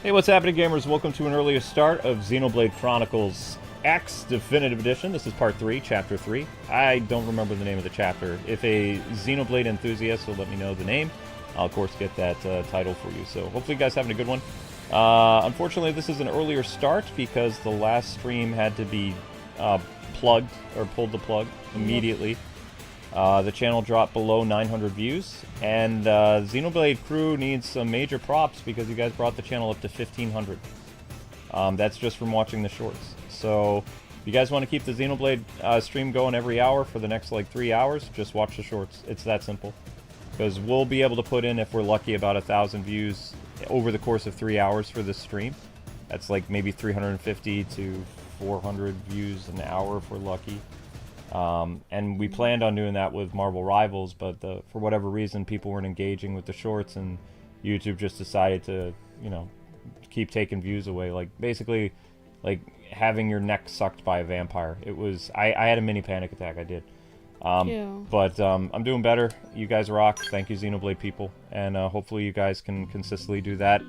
Hey, what's happening, gamers? Welcome to an earlier start of Xenoblade Chronicles X Definitive Edition. This is Part 3, Chapter 3. I don't remember the name of the chapter. If a Xenoblade enthusiast will let me know the name, I'll, of course, get that title for you. So hopefully you guys having a good one. Unfortunately, this is an earlier start because the last stream had to be plugged, or pulled the plug immediately. The channel dropped below 900 views, and Xenoblade crew needs some major props because you guys brought the channel up to 1,500. That's just from watching the shorts. So, if you guys want to keep the Xenoblade stream going every hour for the next, like, 3 hours, just watch the shorts. It's that simple. Because we'll be able to put in, if we're lucky, about 1,000 views over the course of 3 hours for this stream. That's, like, maybe 350 to 400 views an hour if we're lucky. And we planned on doing that with Marvel Rivals, but for whatever reason, people weren't engaging with the shorts, and YouTube just decided to, you know, keep taking views away. Like, basically, like, having your neck sucked by a vampire. It was... I had a mini panic attack, I did. But I'm doing better. You guys rock. Thank you, Xenoblade people. And hopefully you guys can consistently do that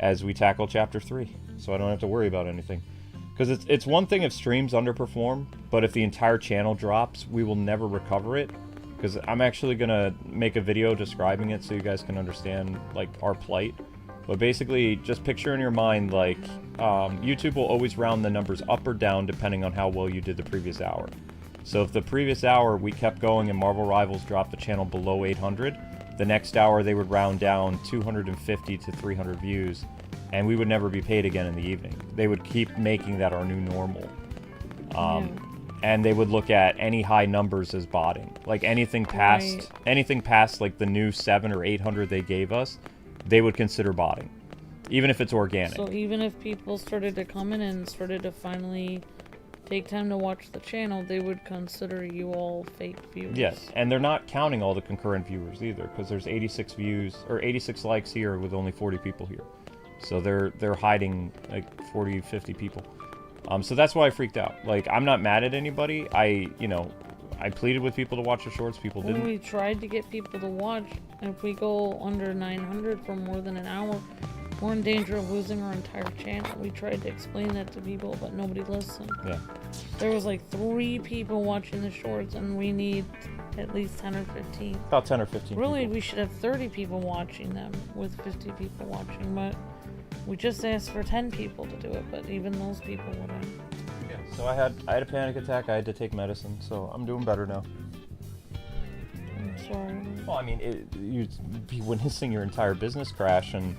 as we tackle Chapter 3, so I don't have to worry about anything. Because it's one thing if streams underperform, but if the entire channel drops, we will never recover it. Because I'm actually going to make a video describing it so you guys can understand, like, our plight. But basically, just picture in your mind, like, YouTube will always round the numbers up or down depending on how well you did the previous hour. So if the previous hour we kept going and Marvel Rivals dropped the channel below 800, the next hour they would round down 250 to 300 views. And we would never be paid again in the evening. They would keep making that our new normal. And they would look at any high numbers as botting. Like anything past like the new 700 or 800 they gave us, they would consider botting. Even if it's organic. So even if people started to come in and started to finally take time to watch the channel, they would consider you all fake viewers. Yes, and they're not counting all the concurrent viewers either, because there's 86 views, or 86 likes here with only 40 people here. So they're hiding like 40, 50 people. So that's why I freaked out. Like, I'm not mad at anybody. I pleaded with people to watch the shorts. People didn't. We tried to get people to watch, and if we go under 900 for more than an hour, we're in danger of losing our entire channel. We tried to explain that to people, but nobody listened. Yeah. There was like 3 people watching the shorts, and we need at least 10 or 15. About 10 or 15 Really, people. We should have 30 people watching them with 50 people watching, but we just asked for 10 people to do it, but even those people wouldn't. Yeah, so I had a panic attack. I had to take medicine, so I'm doing better now. I'm sorry. Well, I mean, you'd be witnessing your entire business crash, and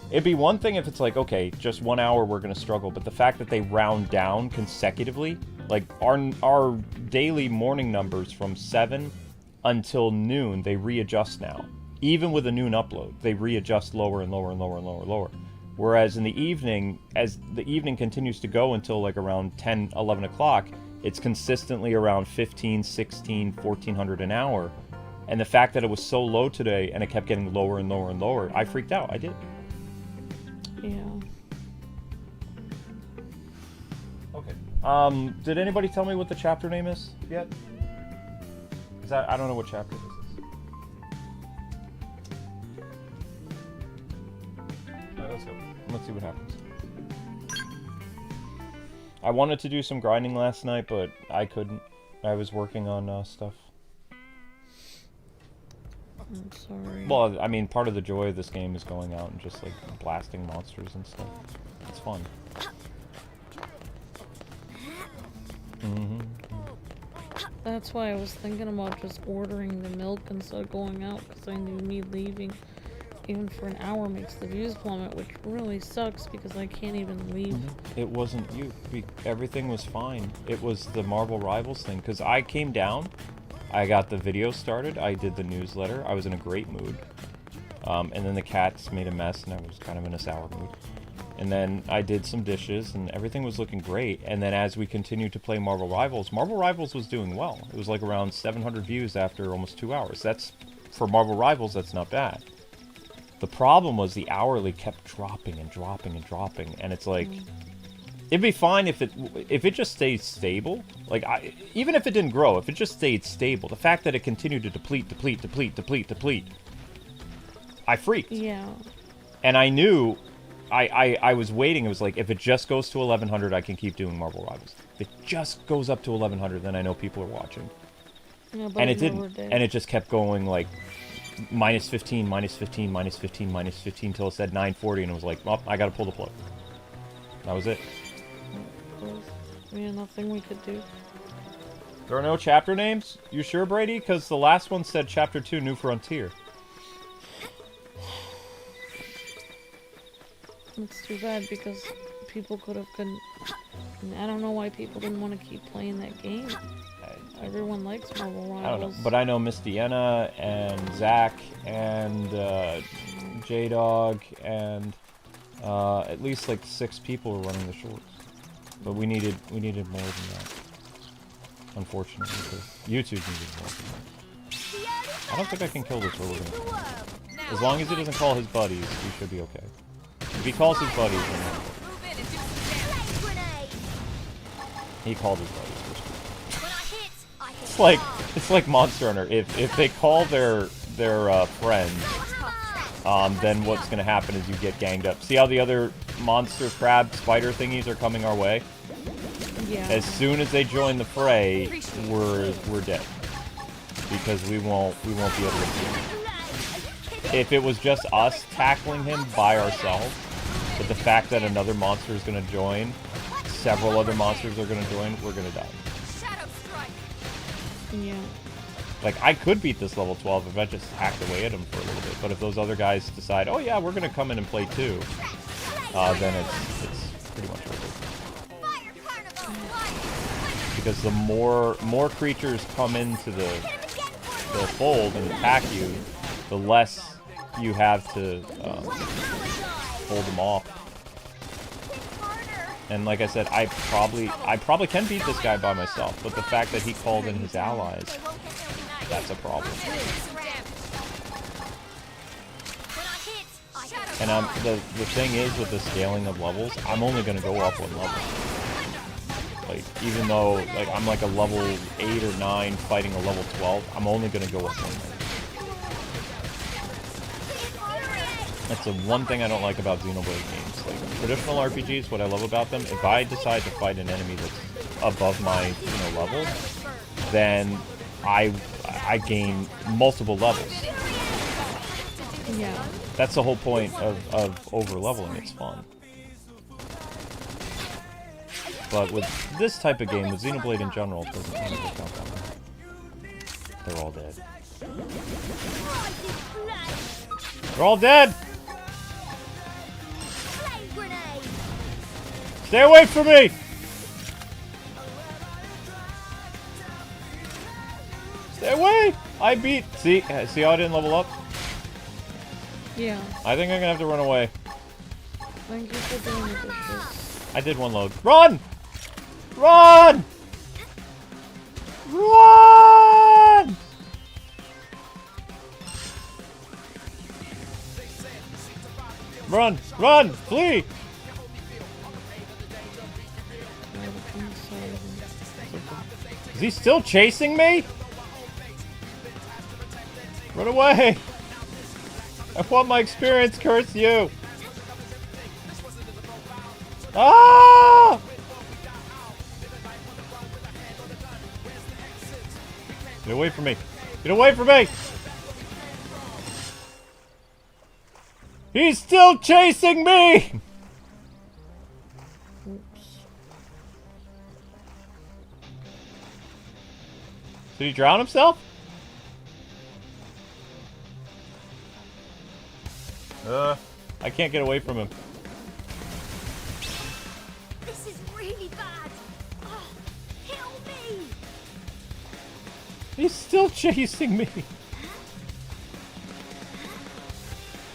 it'd be one thing if it's like, okay, just 1 hour we're going to struggle, but the fact that they round down consecutively, like our daily morning numbers from 7 until noon, they readjust now. Even with a noon upload, they readjust lower and lower and lower and lower and lower. Whereas in the evening, as the evening continues to go until like around 10, 11 o'clock, it's consistently around 15, 16, 1400 an hour. And the fact that it was so low today and it kept getting lower and lower and lower, I freaked out. I did. Yeah. Okay. Did anybody tell me what the chapter name is yet? Because I don't know what chapter this is. Alright, let's go. Let's see what happens. I wanted to do some grinding last night, but I couldn't. I was working on stuff. I'm sorry. Well, I mean, part of the joy of this game is going out and just, like, blasting monsters and stuff. It's fun. That's why I was thinking about just ordering the milk instead of going out, because I knew me leaving even for an hour makes the views plummet, which really sucks because I can't even leave. It wasn't you. Everything was fine. It was the Marvel Rivals thing, because I came down, I got the video started, I did the newsletter, I was in a great mood, and then the cats made a mess and I was kind of in a sour mood. And then I did some dishes, and everything was looking great. And then as we continued to play Marvel Rivals was doing well. It was like around 700 views after almost 2 hours. That's, for Marvel Rivals, that's not bad. The problem was the hourly kept dropping and dropping and dropping, and it's like, it'd be fine if it just stayed stable. Like, even if it didn't grow, if it just stayed stable, the fact that it continued to deplete, I freaked. Yeah. And I knew I was waiting. It was like, if it just goes to 1100, I can keep doing Marvel Rivals. If it just goes up to 1100, then I know people are watching. Yeah, but And it didn't. did. And it just kept going, like, minus 15, minus 15, minus 15, minus 15, till it said 940, and it was like, well, I gotta pull the plug. That was it. Yeah, nothing we could do. There are no chapter names? You sure, Brady? Because the last one said Chapter 2, New Frontier. It's too bad because people could have... I don't know why people didn't want to keep playing that game. Everyone likes Marvel Rivals. I don't know, but I know Miss Deanna and Zach and J-Dog and at least like 6 people were running the shorts. But we needed more than that. Unfortunately, because YouTube needed more than that. I don't think I can kill this Rogan. As long as he doesn't call his buddies, we should be okay. If he calls his buddies, then he called his buddies. It's like Monster Hunter. If they call their friends, then what's gonna happen is you get ganged up. See how the other monster crab spider thingies are coming our way? Yeah. As soon as they join the fray, we're dead, because we won't be able to do it. If it was just us tackling him by ourselves, but the fact that another monster is gonna join, several other monsters are gonna join, we're gonna die. Yeah. Like, I could beat this level 12 if I just hacked away at him for a little bit, but if those other guys decide, oh yeah, we're gonna come in and play too, then it's pretty much over. Because the more creatures come into the fold and attack you, the less you have to hold them off. And like I said, I probably can beat this guy by myself, but the fact that he called in his allies, that's a problem. And the thing is, with the scaling of levels, I'm only going to go up 1 level. Like, even though, like, I'm like a level 8 or 9 fighting a level 12, I'm only going to go up 1 level. That's the one thing I don't like about Xenoblade games. Like, traditional RPGs, what I love about them, if I decide to fight an enemy that's above my, level, then I gain multiple levels. Yeah. That's the whole point of over-leveling. It's fun. But with this type of game, with Xenoblade in general, it doesn't really work out that way. They're all dead. They're all dead! Stay away from me! Stay away! I beat... See how I didn't level up? Yeah. I think I'm gonna have to run away. Thank you for doing the dishes. I did 1 load. Run! Run! Run! Run! Run! Flee! Is he still chasing me? Run away! I want my experience, curse you! Ah! Get away from me! Get away from me! He's still chasing me! Did he drown himself? I can't get away from him. This is really bad. Oh, help me! He's still chasing me.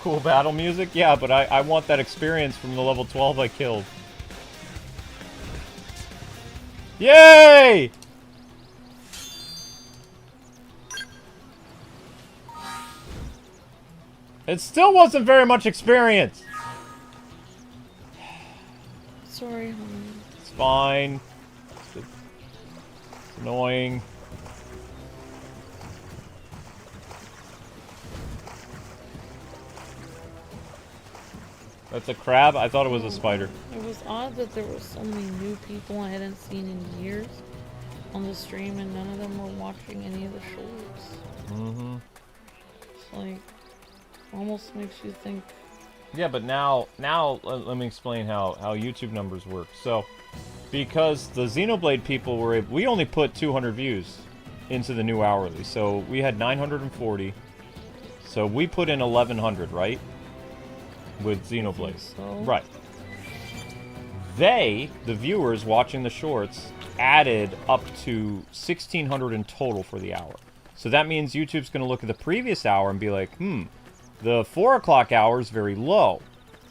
Cool battle music? Yeah, but I want that experience from the level 12 I killed. Yay! It still wasn't very much experience. Sorry, honey. It's fine. It's annoying. That's a crab? I thought it was a spider. It was odd that there were so many new people I hadn't seen in years on the stream, and none of them were watching any of the shorts. Mm-hmm. It's like, almost makes you think. Yeah, but now let me explain how YouTube numbers work. So, because the Xenoblade people were able, we only put 200 views into the new hourly. So we had 940. So we put in 1100, right? With Xenoblade. So. Right. They, the viewers watching the shorts, added up to 1600 in total for the hour. So that means YouTube's going to look at the previous hour and be like, the 4 o'clock hour is very low.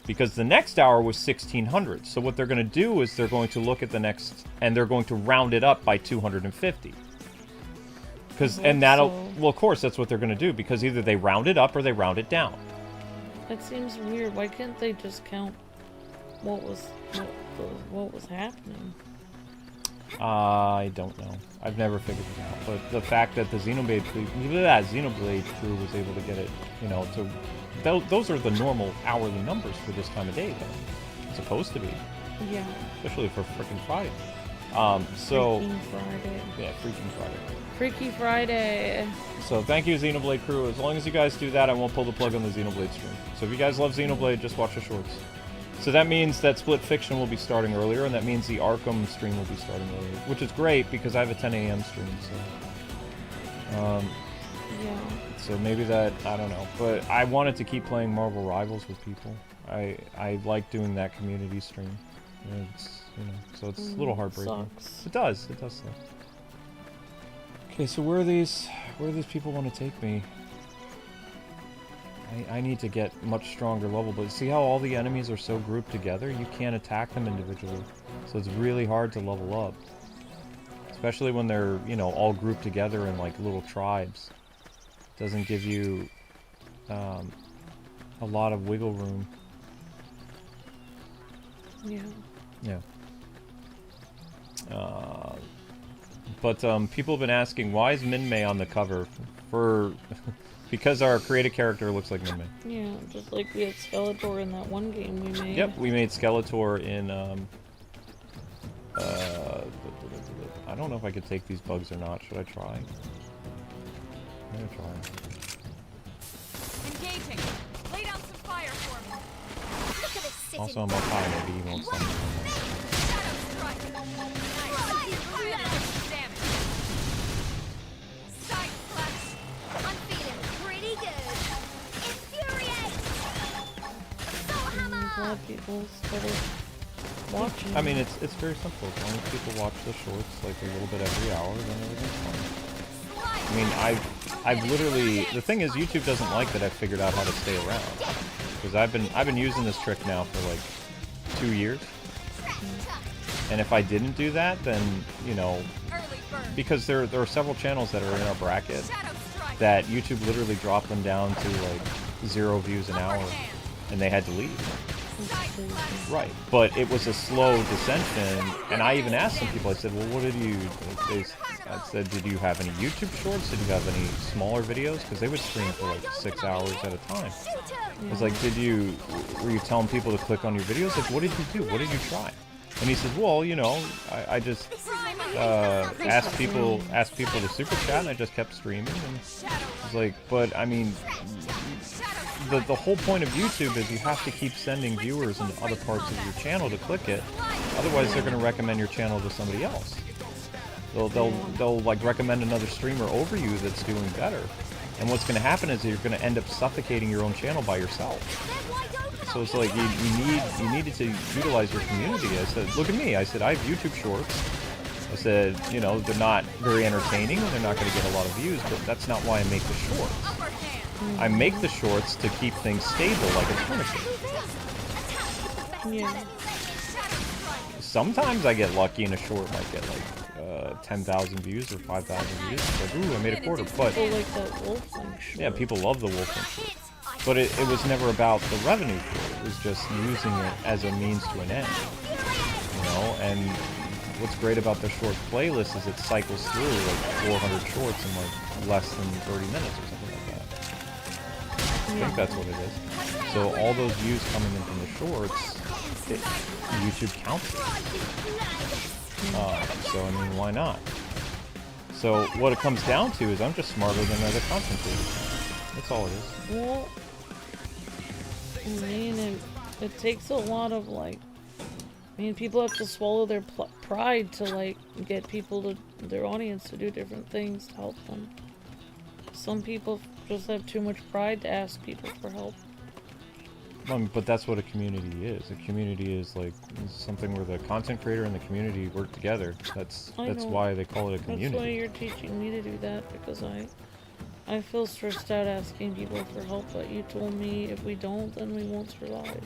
Because the next hour was 1600. So what they're going to do is they're going to look at the next, and they're going to round it up by 250. And that'll, well, of course, that's what they're going to do, because either they round it up or they round it down. That seems weird. Why can't they just count what was happening? I don't know. I've never figured it out. But the fact that the Xenoblade crew was able to get it, you know, to those are the normal hourly numbers for this time of day, though. It's supposed to be. Yeah. Especially for freaking Friday. Freaking Friday. Yeah, freaking Friday. Freaky Friday. So thank you, Xenoblade crew. As long as you guys do that, I won't pull the plug on the Xenoblade stream. So if you guys love Xenoblade, just watch the shorts. So that means that Split Fiction will be starting earlier, and that means the Arkham stream will be starting earlier, which is great because I have a 10 a.m. stream. So, yeah. So maybe that, I don't know, but I wanted to keep playing Marvel Rivals with people. I like doing that community stream. It's, you know, so it's a little heartbreaking. Sucks. It does suck. Okay, so where do these people want to take me? I need to get much stronger level, but see how all the enemies are so grouped together? You can't attack them individually, so it's really hard to level up. Especially when they're, you know, all grouped together in like little tribes. Doesn't give you a lot of wiggle room. Yeah. Yeah. But people have been asking, why is Minmay on the cover? Because our creative character looks like Minmay. Yeah, just like we had Skeletor in that one game we made. Yep, we made Skeletor in, I don't know if I could take these bugs or not. Should I try? I'm gonna try. Engaging. Lay down some fire for me. Look at this sitting. Also, I'm up high, maybe he won't stop me. Shadow strike. Nice. Damage. Side slash. I'm feeling pretty good. Infuriate. Soul I'm hammer. glad people started watching. I mean, it's very simple. As long as people watch the shorts like a little bit every hour, then everything's fine. I mean, I've literally, the thing is, YouTube doesn't like that I've figured out how to stay around, because I've been using this trick now for like 2 years, and if I didn't do that, then, you know, because there are several channels that are in our bracket that YouTube literally dropped them down to like 0 views an hour, and they had to leave. Right, but it was a slow descension, and I even asked some people, I said, well, what did you, I said, did you have any YouTube shorts? Did you have any smaller videos? Because they would stream for like 6 hours at a time. I was like, were you telling people to click on your videos? Like, what did you do? What did you try? And he says, well, you know, I just asked people to super chat, and I just kept streaming. And I was like, but I mean, the whole point of YouTube is you have to keep sending viewers into other parts of your channel to click it. Otherwise, they're going to recommend your channel to somebody else. They'll like recommend another streamer over you that's doing better. And what's going to happen is you're going to end up suffocating your own channel by yourself. So it's like you needed to utilize your community. I said, look at me. I said, I have YouTube shorts. I said, you know, they're not very entertaining and they're not going to get a lot of views, but that's not why I make the shorts. I make the shorts to keep things stable, like a tourniquet. Yeah. Sometimes I get lucky and a short might get like 10,000 views or 5,000 views. It's like, ooh, I made a quarter. But People like that Wolfling short. yeah, people love the Wolfling short. But it was never about the revenue for it. It was just using it as a means to an end. You know, and what's great about the short playlist is it cycles through like 400 shorts in like less than 30 minutes or something like that. I think that's what it is. So all those views coming in from the shorts, YouTube counts it. So I mean, why not? So what it comes down to is I'm just smarter than other content creators. That's all it is. Well, I mean, it takes a lot of, like, I mean, people have to swallow their pride to, like, get people to, their audience to do different things to help them. Some people just have too much pride to ask people for help. But that's what a community is. A community is like something where the content creator and the community work together. That's why they call it a community. That's why you're teaching me to do that, because I feel stressed out asking people for help, but you told me if we don't, then we won't survive.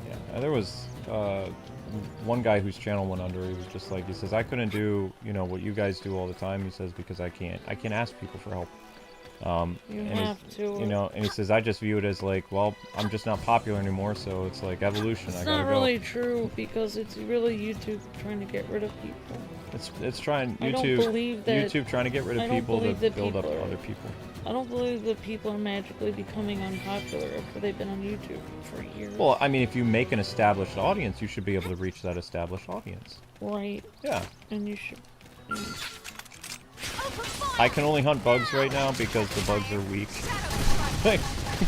Yeah, and there was one guy whose channel went under. He was just like, he says, I couldn't do, you know, what you guys do all the time. He says, because I can't ask people for help. You have to. You know, and he says, I just view it as like, well, I'm just not popular anymore, so it's like evolution. It's not really true, because it's really YouTube trying to get rid of people. It's trying YouTube trying to get rid of people to build up other people. I don't believe that people are magically becoming unpopular after they've been on YouTube for years. Well, I mean, if you make an established audience, you should be able to reach that established audience. Right. Yeah. And you should. I can only hunt bugs right now because the bugs are weak. I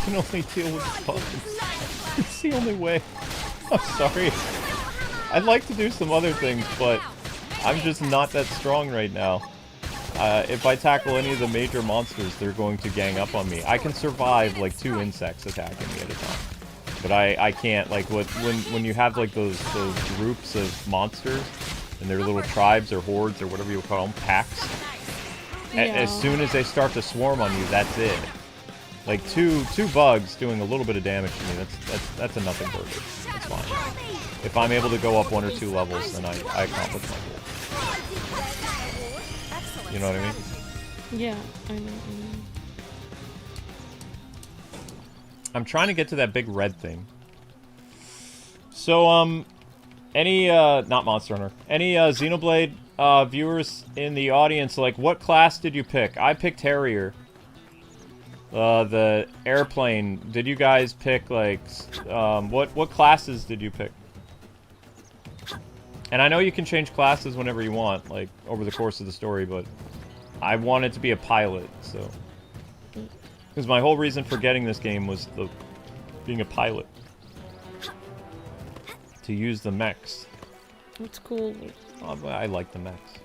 can only deal with bugs. It's the only way. I'm sorry. I'd like to do some other things, but I'm just not that strong right now. If I tackle any of the major monsters, they're going to gang up on me. I can survive like 2 insects attacking me at a time, but I can't, like, when you have like those groups of monsters and their little tribes or hordes or whatever you call them, packs. Yeah. As soon as they start to swarm on you, that's it. Like two bugs doing a little bit of damage to me, that's a nothing burger. That's fine. If I'm able to go up 1 or 2 levels, then I accomplish my goal. You know what I mean? Yeah, I know. I'm trying to get to that big red thing. So, any, not Monster Hunter, any, Xenoblade, viewers in the audience, like, what class did you pick? I picked Harrier. The airplane, did you guys pick, like, what classes did you pick? And I know you can change classes whenever you want, like, over the course of the story, but I wanted to be a pilot, so. Because my whole reason for getting this game was being a pilot. To use the mechs. That's cool. I like the mechs.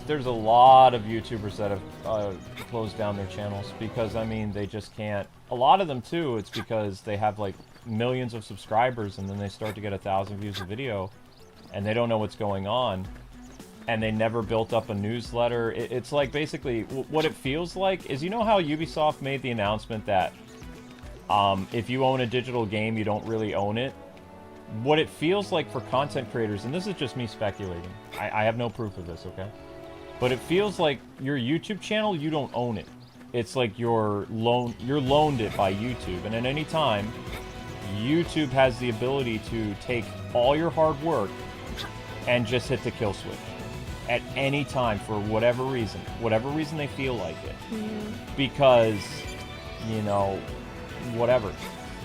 There's a lot of YouTubers that have closed down their channels because, I mean, they just can't. A lot of them too, it's because they have like millions of subscribers and then they start to get 1,000 views a video and they don't know what's going on and they never built up a newsletter. It's like basically what it feels like is, you know how Ubisoft made the announcement that if you own a digital game, you don't really own it? What it feels like for content creators, and this is just me speculating, I have no proof of this, okay? But it feels like your YouTube channel, you don't own it. It's like you're loaned it by YouTube, and at any time, YouTube has the ability to take all your hard work and just hit the kill switch. At any time, for whatever reason they feel like it. Because, you know, whatever.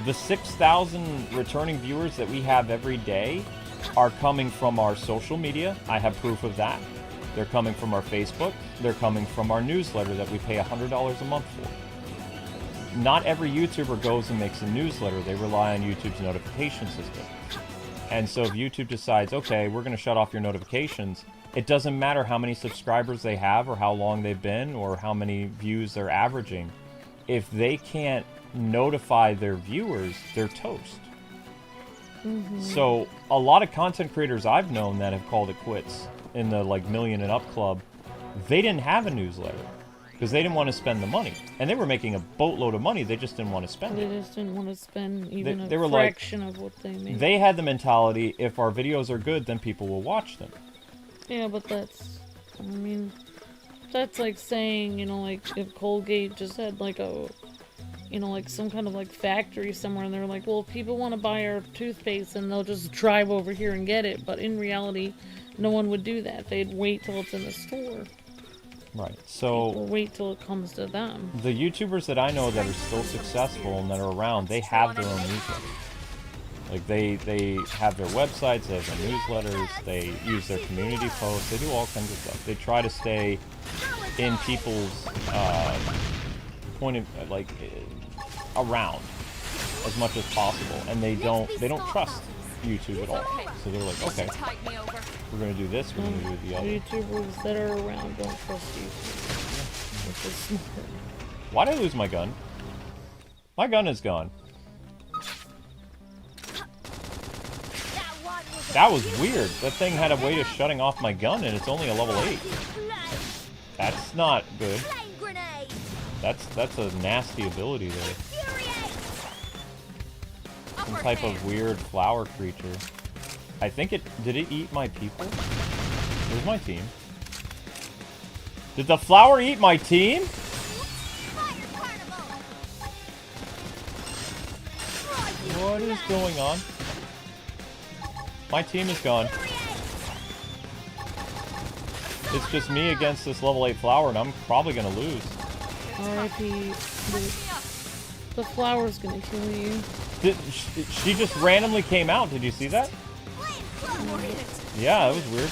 The 6,000 returning viewers that we have every day are coming from our social media. I have proof of that. They're coming from our Facebook. They're coming from our newsletter that we pay $100 a month for. Not every YouTuber goes and makes a newsletter. They rely on YouTube's notification system. And so if YouTube decides, okay, we're going to shut off your notifications, it doesn't matter how many subscribers they have or how long they've been or how many views they're averaging. If they can't notify their viewers, they're toast. So a lot of content creators I've known that have called it quits in the like million and up club, they didn't have a newsletter because they didn't want to spend the money, and they were making a boatload of money. They just didn't want to spend it. They just didn't want to spend even they a were fraction of what they made. They had the mentality, if our videos are good, then people will watch them. Yeah, but that's, I mean, that's like saying, you know, like if Colgate just had like a, you know, like some kind of like factory somewhere, and they're like, well, if people want to buy our toothpaste, and they'll just drive over here and get it. But in reality, no one would do that. They'd wait till it's in the store. Right. So or wait till it comes to them. The YouTubers that I know that are still successful and that are around, they have their own newsletters. Like they have their websites, they have their newsletters, they use their community posts, they do all kinds of stuff. They try to stay in people's point of like around as much as possible, and they don't trust YouTube at all. So they're like, okay, we're gonna do this, we're gonna do the other. YouTubers that are around don't trust YouTube, which is smart. Why did I lose my gun? My gun is gone. That was weird. That thing had a way of shutting off my gun, and it's only a level 8. That's not good. That's a nasty ability there. Some type of weird flower creature. I think did it eat my people? Where's my team? Did the flower eat my team? What is going on? My team is gone. It's just me against this level 8 flower, and I'm probably gonna lose. R.I.P. The flower's gonna kill you. She just randomly came out. Did you see that? Yeah, that was weird.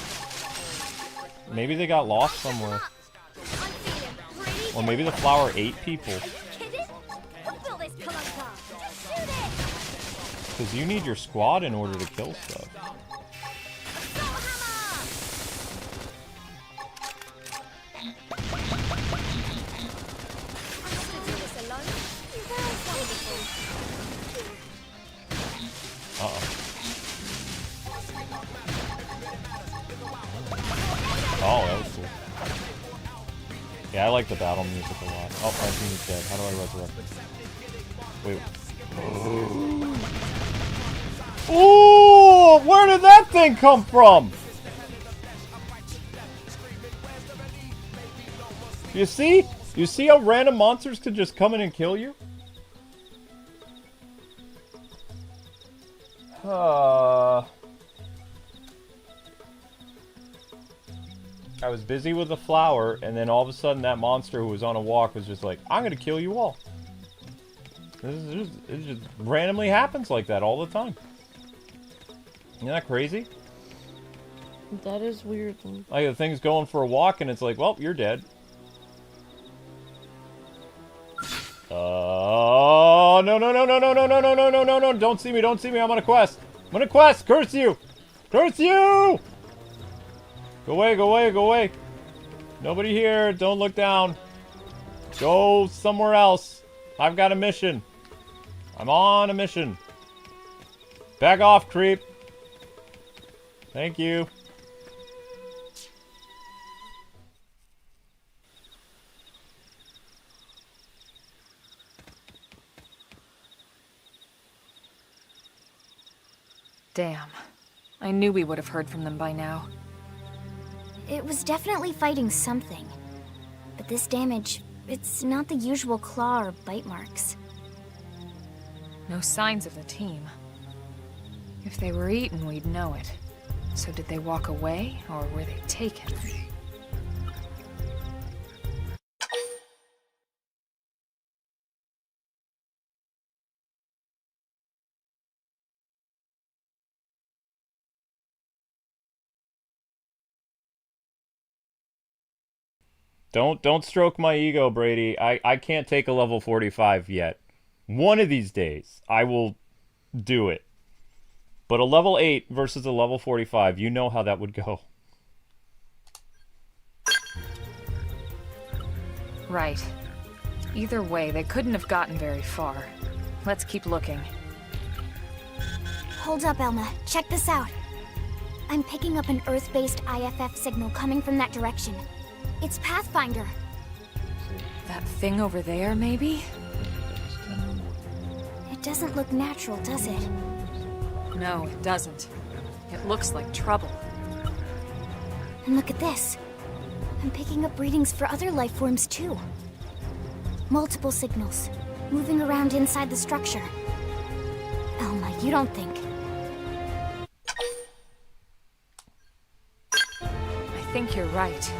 Maybe they got lost somewhere. Or maybe the flower ate people. Because you need your squad in order to kill stuff. Oh, that was cool. Yeah, I like the battle music a lot. Oh, my team is dead. How do I resurrect it? Wait. Ooh! Where did that thing come from? You see? You see how random monsters could just come in and kill you? I was busy with the flower, and then all of a sudden that monster who was on a walk was just like, I'm gonna kill you all. It just randomly happens like that all the time. Isn't that crazy? That is weird. Like the thing's going for a walk, and it's like, well, you're dead. Oh, no, no, no, no, no, no, no, no, no, no, no, no, don't see me, I'm on a quest. I'm on a quest, curse you! Curse you! Go away, go away, go away. Nobody here, don't look down. Go somewhere else. I've got a mission. I'm on a mission. Back off, creep. Thank you. Damn. I knew we would have heard from them by now. It was definitely fighting something. But this damage, it's not the usual claw or bite marks. No signs of the team. If they were eaten, we'd know it. So did they walk away, or were they taken? Don't stroke my ego, Brady. I can't take a level 45 yet. One of these days, I will do it. But a level 8 versus a level 45, you know how that would go. Right. Either way, they couldn't have gotten very far. Let's keep looking. Hold up, Elma. Check this out. I'm picking up an Earth-based IFF signal coming from that direction. It's Pathfinder. That thing over there, maybe? It doesn't look natural, does it? No, it doesn't. It looks like trouble. And look at this. I'm picking up readings for other life forms, too. Multiple signals. moving around inside the structure. Elma, you don't think... I think you're right.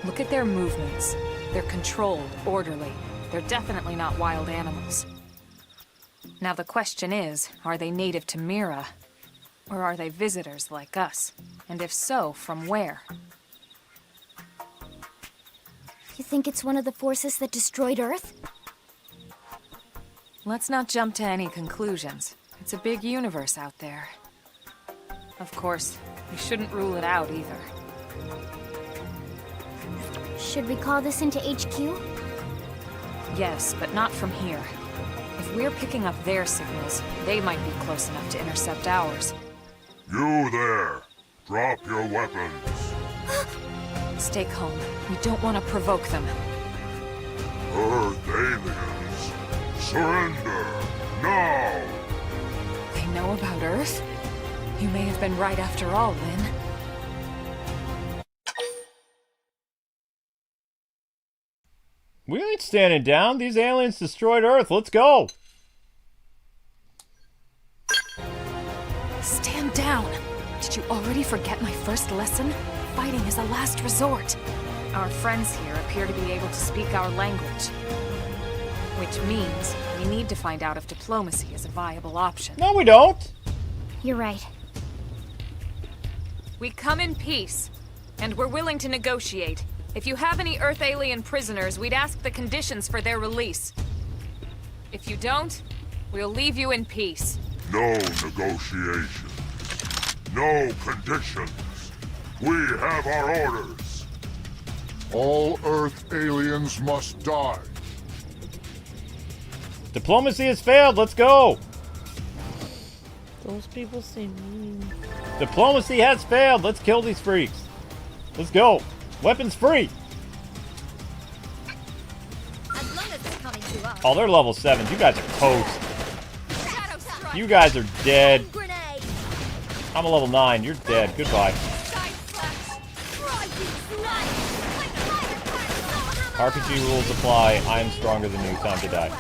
Look at their movements. They're controlled, orderly. They're definitely not wild animals. Now the question is, are they native to Mira? Or are they visitors like us? And if so, from where? You think it's one of the forces that destroyed Earth? Let's not jump to any conclusions. It's a big universe out there. Of course, we shouldn't rule it out either. Should we call this into HQ? Yes, but not from here. If we're picking up their signals, they might be close enough to intercept ours. You there! Drop your weapons! Stay calm. We don't want to provoke them. Earth aliens! Surrender! Now! They know about Earth? You may have been right after all, Lynn. We ain't standing down. These aliens destroyed Earth. Let's go. Stand down! Did you already forget my first lesson? Fighting is a last resort. Our friends here appear to be able to speak our language. Which means we need to find out if diplomacy is a viable option. No, we don't. You're right. We come in peace, and we're willing to negotiate. If you have any Earth alien prisoners, we'd ask the conditions for their release. If you don't, we'll leave you in peace. No negotiation. No conditions. We have our orders. All Earth aliens must die. Diplomacy has failed. Let's go. Those people seem mean. Diplomacy has failed. Let's kill these freaks. Let's go. Weapons free. As long as it's coming to us. Oh, they're level 7s. You guys are toast. You guys are dead. I'm a level 9. You're dead. Goodbye. RPG rules apply. I am stronger than you. Time to die.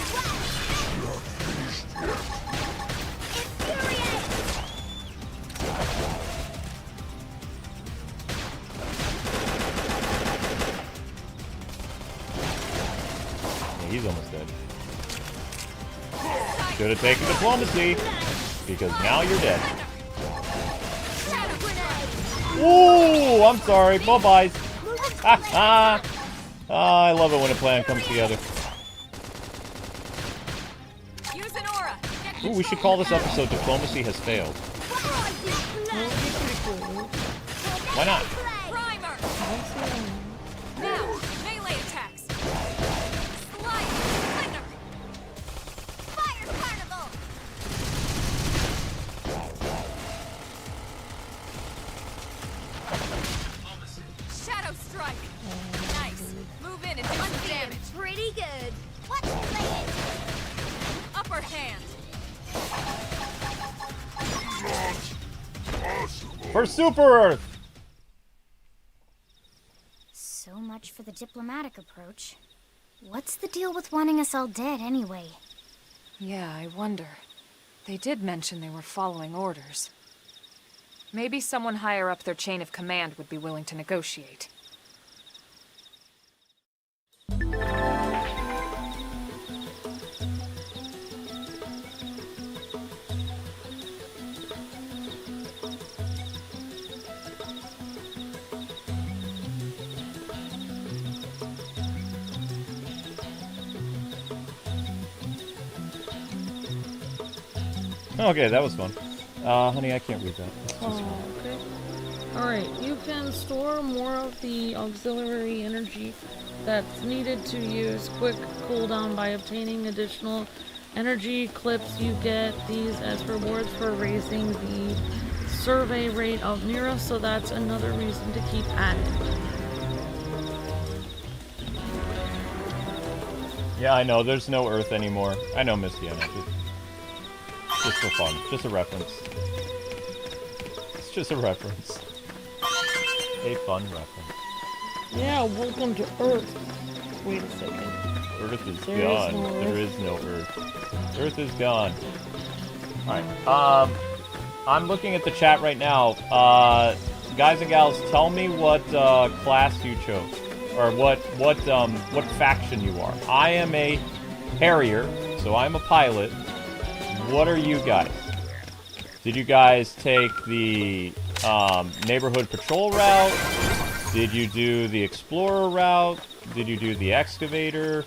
He's almost dead. Should have taken diplomacy, because now you're dead. Ooh, I'm sorry. Bye-byes. Ha I love it when a plan comes together. Use an aura. Ooh, we should call this episode Diplomacy Has Failed. Why not? Primer. Now, melee attacks. Slide. Thunder. Fire carnival. Shadow strike. Nice. Move in and do some damage. Pretty good. What's playing? Upper hand. Not possible. For Super Earth! So much for the diplomatic approach. What's the deal with wanting us all dead anyway? Yeah, I wonder. They did mention they were following orders. Maybe someone higher up their chain of command would be willing to negotiate. Okay, that was fun. Honey, I can't read that. Oh, okay. Alright, you can store more of the auxiliary energy that's needed to use quick cooldown by obtaining additional energy clips. You get these as rewards for raising the survey rate of Mira, so that's another reason to keep at it. Yeah, I know. There's no Earth anymore. I know, Misty. I know. Just for fun. Just a reference. It's just a reference. A fun reference. Yeah, welcome to Earth. Wait a second. Earth is There is gone. no There Earth. is no Earth. Earth is gone. Alright. I'm looking at the chat right now. Guys and gals, tell me what class you chose. Or what faction you are. I am a Harrier, so I'm a pilot. What are you guys? Did you guys take the neighborhood patrol route? Did you do the explorer route? Did you do the excavator?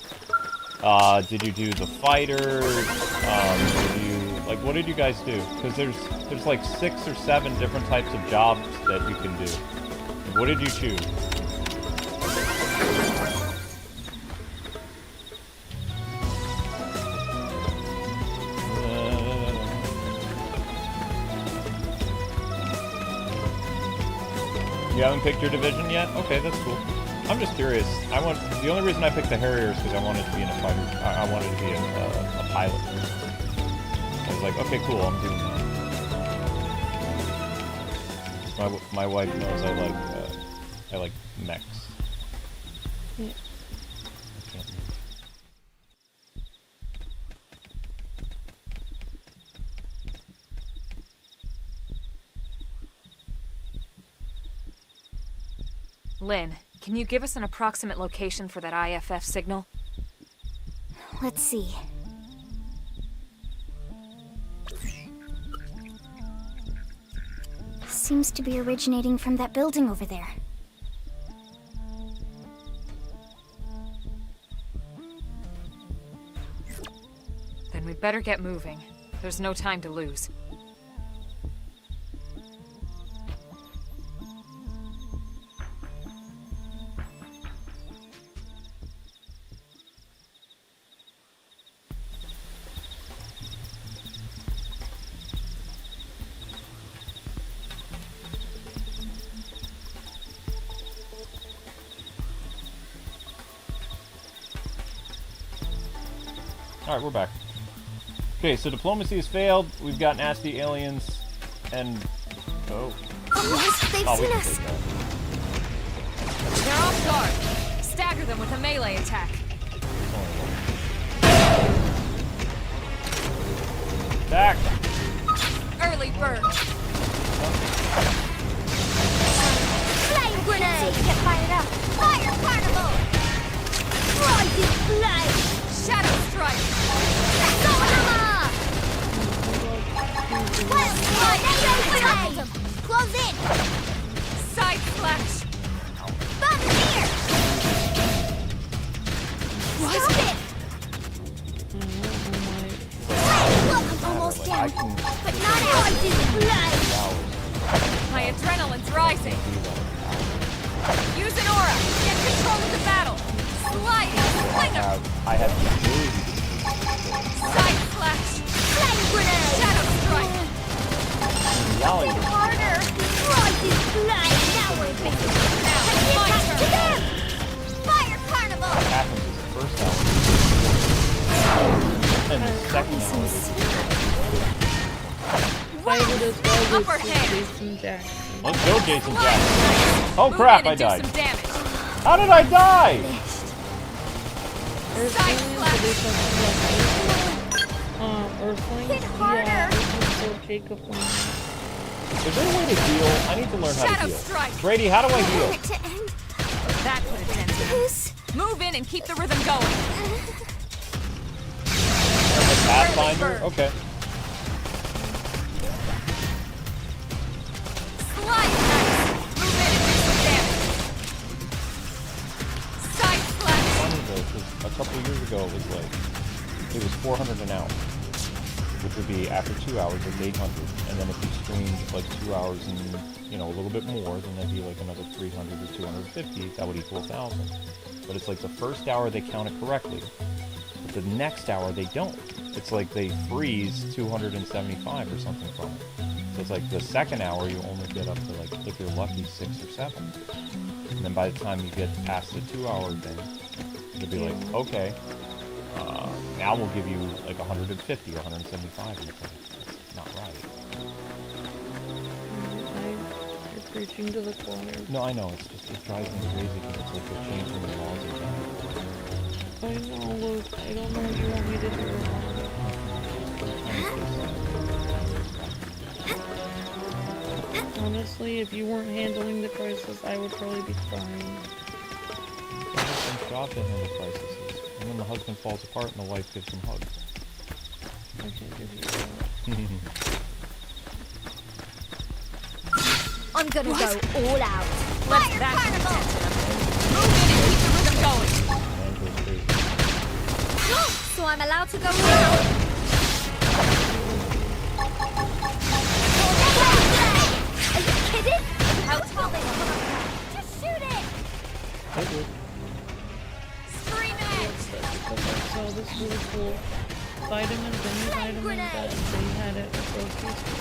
Did you do the fighter? What did you guys do? Because there's like 6 or 7 different types of jobs that you can do. What did you choose? You haven't picked your division yet? Okay, that's cool. I'm just curious. The only reason I picked the Harrier is because I wanted to be in a fighter. I wanted to be a pilot. I was like, okay, cool, I'm doing that. My wife knows I like mechs. Yeah. Lynn, can you give us an approximate location for that IFF signal? Let's see. Seems to be originating from that building over there. Then we'd better get moving. There's no time to lose. Alright, we're back. Okay, so diplomacy has failed. We've got nasty aliens, and... Oh. They've Oh, we seen can us! take that. They're off guard. Stagger them with a melee attack. Back! Early bird. Flame grenade! Get fired up! Fire carnival! Rising flame! Shadow strike. Sohama! Wild flame! Close in! Side slash. Buccaneer! Stop it! Look, I'm almost I down. can But not rising flame! My adrenaline's rising. Use an aura. Get control of the battle. Sliding. Slinger. I have the ability to Side slash. Flame grenade! Shadow strike. reality. Hit harder! Rising flame! Now we're busy! Now, my Attack to turn. them! Fire carnival! What happens is the first hour, and the second hour, Fighter as well Upper as hand. Jason Jackson. let's go, Jason Jackson. Oh Move crap, in I and do died. some damage. How did I die? There's Side aliens slash. that do something like Earthlings. Hit harder. Yeah, Earthlings will take a flame. Is there a way to heal? I need to learn how to Shadow heal. strike. Brady, how do I heal? Want it to end That put a dent in it. this. Move in and keep the rhythm going. Pathfinder? bird. Okay. Slide knife. Move in and do some damage. Side slash. Funny though, 'cause a couple of years ago it was 400 an hour, which would be after 2 hours it's 800, and then if you streamed like 2 hours and a little bit more, then that'd be like another 300 or 250. That would equal 1,000. But it's like the first hour they count it correctly, but the next hour they don't. It's like they freeze 275 or something from it. So it's like the second hour you only get up to like, if you're lucky, 6 or 7. And then by the time you get past the 2 hour thing, it'll be like, okay, now we'll give you like 150 or 175. And it's like, that's not right. You're preaching to the choir. No, I know, it drives me crazy because it's like they're changing the laws again. I know, Luke. I don't know what you want me to do. Honestly, if you weren't handling the crisis, I would probably be crying. The husband's job to handle crises. And then the husband falls apart and the wife gives him hugs. I can't give you that. I'm gonna go all out. Let's back move in and keep the rhythm going. Man goes crazy. So I'm allowed to go all out. Are you kidding? How tall they are. Just shoot it. Scream it. So this really cool vitamin, gummy vitamin that they had at the grocery store.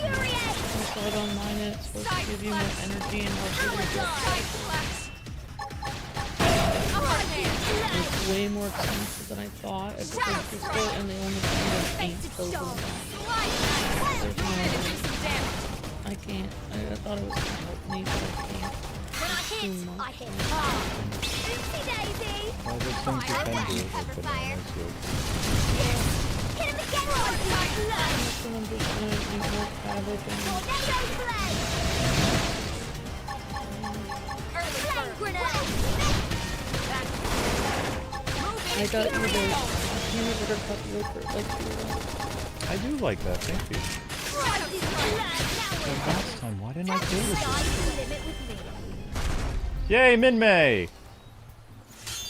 Infuriate. I saw it online and it's supposed to give you more energy and help you reduce. It's way more expensive than I thought at the grocery store, and they only come with 8 pills in that. There's no way. I can't. I thought it was gonna help me, but I can't. It's too much. I hit hard. Oopsie daisy. Well, there's things you can do with bananas. Hit him again. And I'm just gonna eat more cabbage and Flame grenade. I got either peanut butter cup yogurt like you. I do like that, thank you. So last time, why didn't I do this? Yay, Min-May!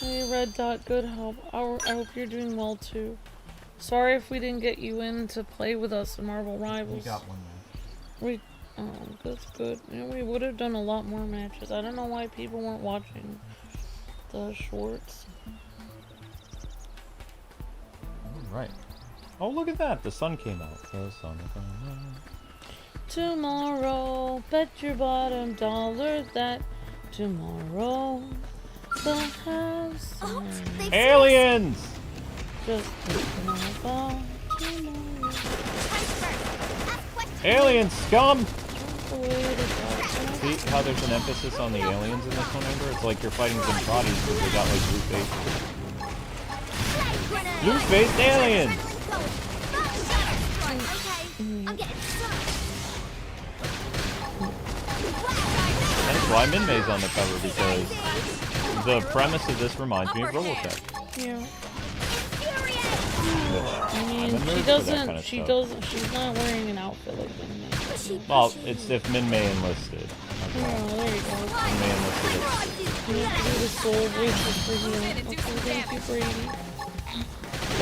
Hey, Red Dot, good help. I hope you're doing well too. Sorry if we didn't get you in to play with us in Marvel Rivals. We got one match. Oh, that's good. You know, we would have done a lot more matches. I don't know why people weren't watching the shorts. Alright. Oh, look at that! The sun came out. The sun came out. Tomorrow, bet your bottom dollar that tomorrow they'll have some. Aliens! Just thinking about tomorrow. Alien scum! See See how there's an emphasis on the aliens in this one, Amber? It's like you're fighting Zentratis because they got like blue-faced. Blue-faced aliens! That's why Min-May's on the cover, because the premise of this reminds me of Robotech. Yeah. Which, I mean, I'm a nerd she for that doesn't, kind of she stuff. doesn't, she's not wearing an outfit like Min-May. Well, it's if Min-May enlisted. Oh, there you go. Min-May enlisted. You have to do the soul voices for healing. Okay, thank you, Brady.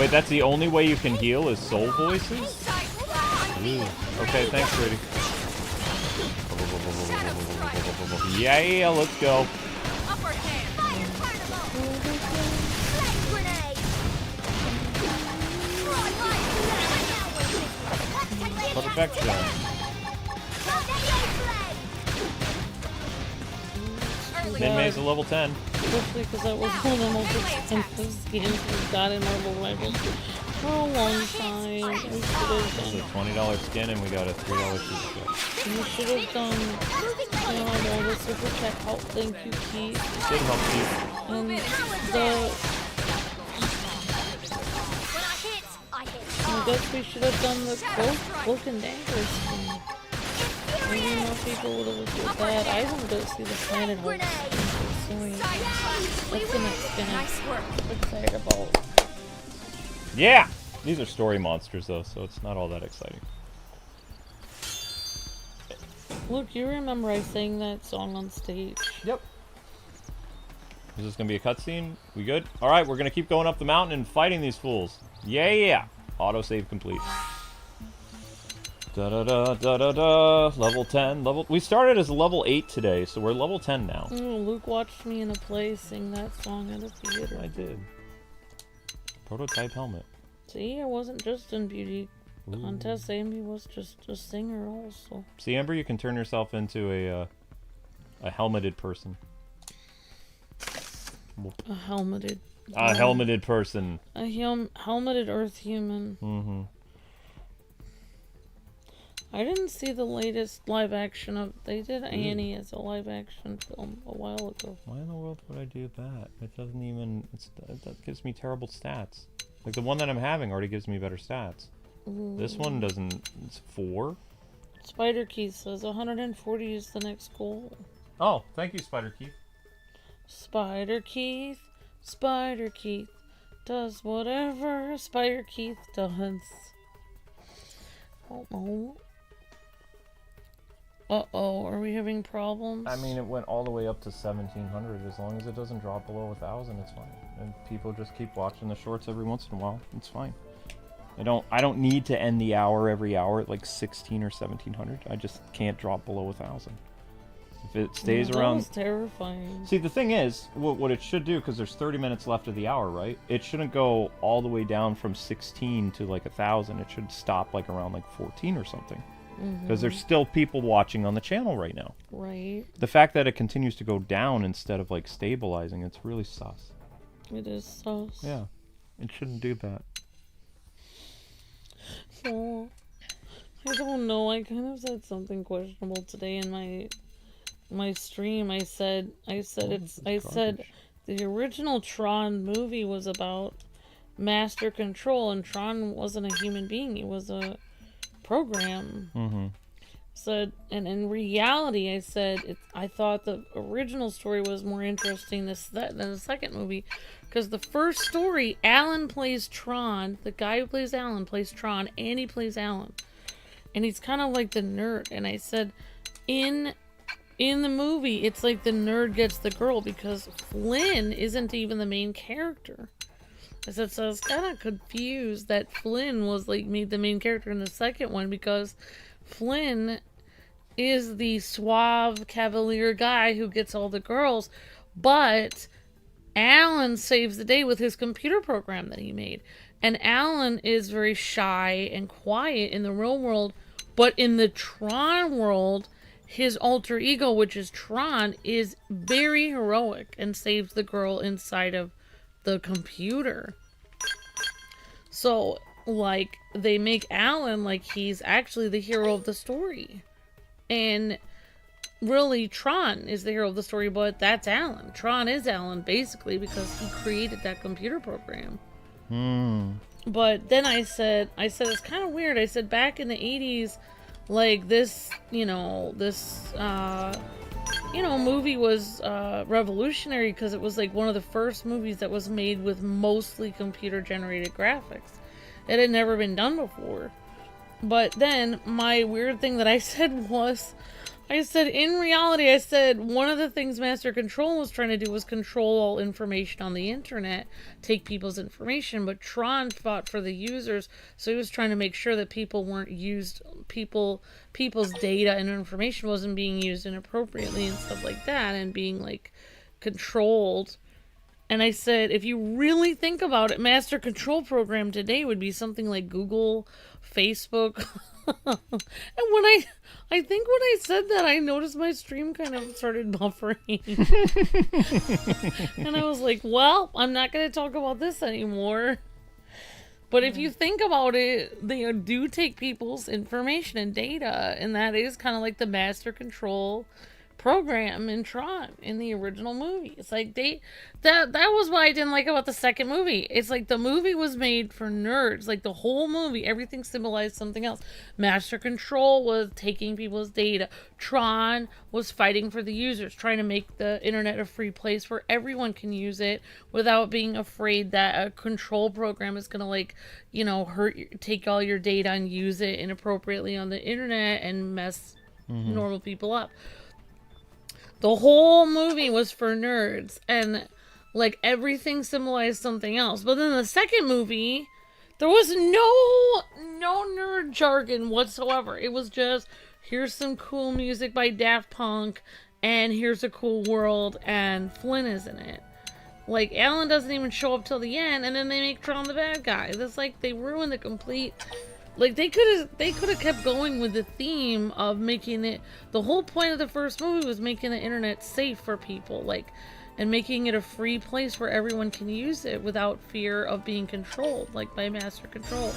Wait, that's the only way you can heal is soul voices? Ooh. Okay, thanks, Brady. Yeah, let's go. Perfection. Min-May's a level 10. Especially because that was one of the most expensive skins we've got in Marvel Rivals for a long time. We should have It's a done. $20 skin and we got a $3 super check. We should have done all the super check help. Thank you, Keith. Did help you. And I guess we should have done the cloak and dagger skin. Maybe more people would have looked at that. I want to see the planet Hulk skin. That's the next skin I'm excited about. Yeah! These are story monsters though, so it's not all that exciting. Look, you remember I sang that song on stage. Yep. Is this gonna be a cutscene? We good? Alright, we're gonna keep going up the mountain and fighting these fools. Yeah! Autosave complete. Da-da-da-da-da-da. Level 10. We started as level 8 today, so we're level 10 now. Luke watched me in a play sing that song at a theater. I did. Prototype helmet. See, I wasn't just in beauty contest. Amy was just a singer also. See, Amber, you can turn yourself into a helmeted person. A helmeted. A helmeted person. A helmeted Earth human. Mm-hmm. I didn't see the latest live action of. They did Annie as a live action film a while ago. Why in the world would I do that? It doesn't even. That gives me terrible stats. Like the one that I'm having already gives me better stats. This one doesn't. It's 4. Spider Keith says 140 is the next goal. Oh, thank you, Spider Keith. Spider Keith does whatever Spider Keith does. Uh-oh. Uh-oh, are we having problems? I mean, it went all the way up to 1,700. As long as it doesn't drop below 1,000, it's fine. And people just keep watching the shorts every once in a while. It's fine. I don't need to end the hour every hour at like 1,600 or 1,700. I just can't drop below 1,000. If it stays around... That was terrifying. See, the thing is, what it should do, because there's 30 minutes left of the hour, right? It shouldn't go all the way down from 16 to like 1,000. It should stop like around like 14 or something. Because there's still people watching on the channel right now. Right. The fact that it continues to go down instead of like stabilizing, it's really sus. It is sus. Yeah. It shouldn't do that. So, I don't know. I kind of said something questionable today in my stream. I said the original Tron movie was about master control, and Tron wasn't a human being. He was a program. Said, and in reality, I said I thought the original story was more interesting than the second movie, because the first story, Alan plays Tron. The guy who plays Alan plays Tron, and he plays Alan, and he's kind of like the nerd. And I said, in the movie, it's like the nerd gets the girl because Flynn isn't even the main character. I said, so I was kind of confused that Flynn was like made the main character in the second one, because Flynn is the suave cavalier guy who gets all the girls, but Alan saves the day with his computer program that he made. And Alan is very shy and quiet in the real world, but in the Tron world, his alter ego, which is Tron, is very heroic and saves the girl inside of the computer. So, like, they make Alan like he's actually the hero of the story. And really, Tron is the hero of the story, but that's Alan. Tron is Alan, basically, because he created that computer program. But then I said it's kind of weird. I said back in the 80s, like, this movie was revolutionary because it was like one of the first movies that was made with mostly computer generated graphics. It had never been done before. But then my weird thing that I said was, in reality, I said one of the things Master Control was trying to do was control all information on the internet, take people's information, but Tron fought for the users, so he was trying to make sure that people weren't used, people's data and information wasn't being used inappropriately and stuff like that, and being, like, controlled. And I said, if you really think about it, Master Control program today would be something like Google, Facebook. And I think when I said that, I noticed my stream kind of started buffering. And I was like, well, I'm not going to talk about this anymore. But if you think about it, they do take people's information and data, and that is kind of like the Master Control program in Tron in the original movie. It's like that was what I didn't like about the second movie. It's like the movie was made for nerds. Like the whole movie, everything symbolized something else. Master Control was taking people's data. Tron was fighting for the users, trying to make the internet a free place where everyone can use it without being afraid that a control program is gonna, like, you know, take all your data and use it inappropriately on the internet and mess normal people up. The whole movie was for nerds, and, like, everything symbolized something else. But then the second movie, there was no nerd jargon whatsoever. It was just, here's some cool music by Daft Punk, and here's a cool world, and Flynn is in it. Like, Alan doesn't even show up till the end, and then they make Tron the bad guy. That's like, they ruined the complete... Like, they could have kept going with the theme of making it... The whole point of the first movie was making the internet safe for people, like, and making it a free place where everyone can use it without fear of being controlled, like by Master Control.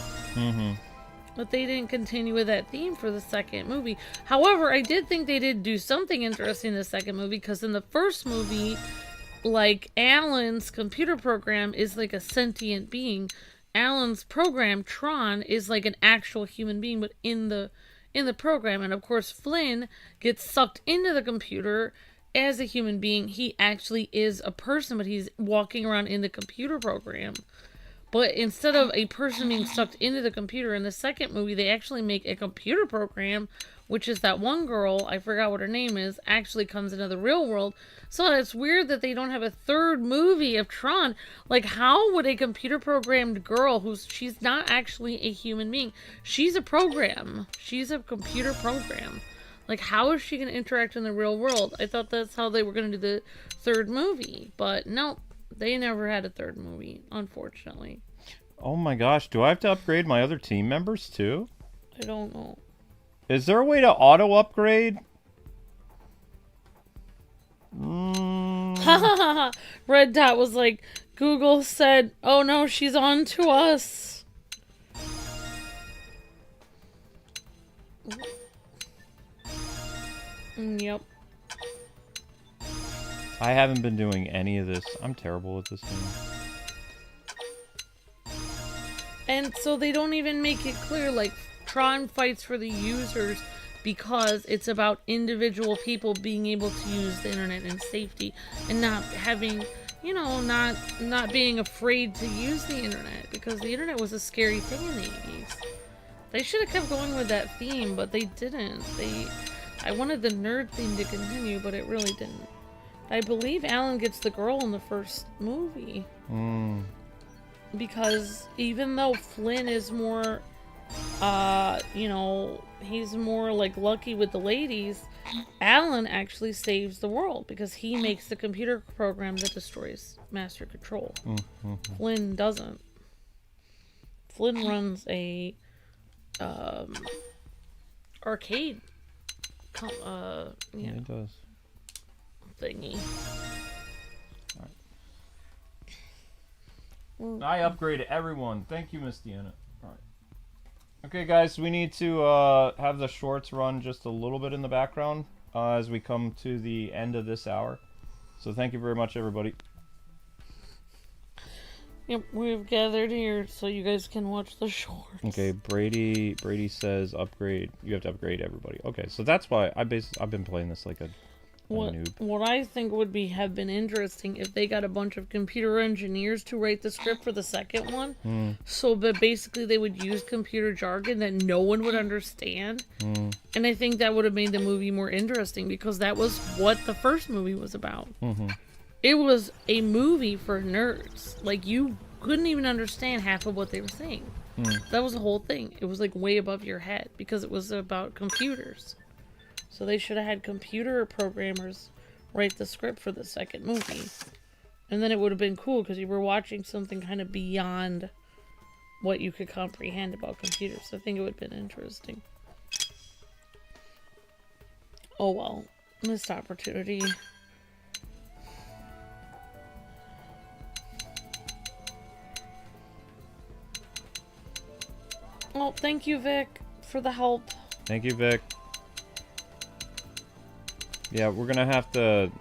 But they didn't continue with that theme for the second movie. However, I did think they did do something interesting in the second movie, because in the first movie, like, Alan's computer program is like a sentient being. Alan's program, Tron, is like an actual human being, but in the program. And of course, Flynn gets sucked into the computer as a human being. He actually is a person, but he's walking around in the computer program. But instead of a person being sucked into the computer in the second movie, they actually make a computer program, which is that one girl, I forgot what her name is, actually comes into the real world. So it's weird that they don't have a third movie of Tron. Like, how would a computer programmed girl she's not actually a human being. She's a program. She's a computer program. Like, how is she going to interact in the real world? I thought that's how they were going to do the third movie. But no. They never had a third movie, unfortunately. Oh my gosh, do I have to upgrade my other team members too? I don't know. Is there a way to auto-upgrade? Red Dot was like, Google said, oh no, she's on to us. Yep. I haven't been doing any of this. I'm terrible at this thing. And so they don't even make it clear, like, Tron fights for the users because it's about individual people being able to use the internet in safety and not having, you know, not being afraid to use the internet, because the internet was a scary thing in the 80s. They should have kept going with that theme, but they didn't. I wanted the nerd theme to continue, but it really didn't. I believe Alan gets the girl in the first movie. Because even though Flynn is more, you know, he's more like lucky with the ladies, Alan actually saves the world because he makes the computer program that destroys Master Control. Flynn doesn't. Flynn runs a arcade. Yeah, it does. Thingy. Alright. I upgraded everyone. Thank you, Miss Deanna. Alright. Okay, guys, we need to have the shorts run just a little bit in the background as we come to the end of this hour. So thank you very much, everybody. Yep, we've gathered here so you guys can watch the shorts. Okay, Brady says upgrade. You have to upgrade everybody. Okay, so that's why I've been playing this like a noob. What I think would have been interesting if they got a bunch of computer engineers to write the script for the second one. So that basically they would use computer jargon that no one would understand. And I think that would have made the movie more interesting, because that was what the first movie was about. It was a movie for nerds. Like, you couldn't even understand half of what they were saying. That was the whole thing. It was like way above your head because it was about computers. So they should have had computer programmers write the script for the second movie. And then it would have been cool because you were watching something kind of beyond what you could comprehend about computers. I think it would have been interesting. Oh well, missed opportunity. Well, thank you, Vic, for the help. Thank you, Vic. Yeah, we're gonna have to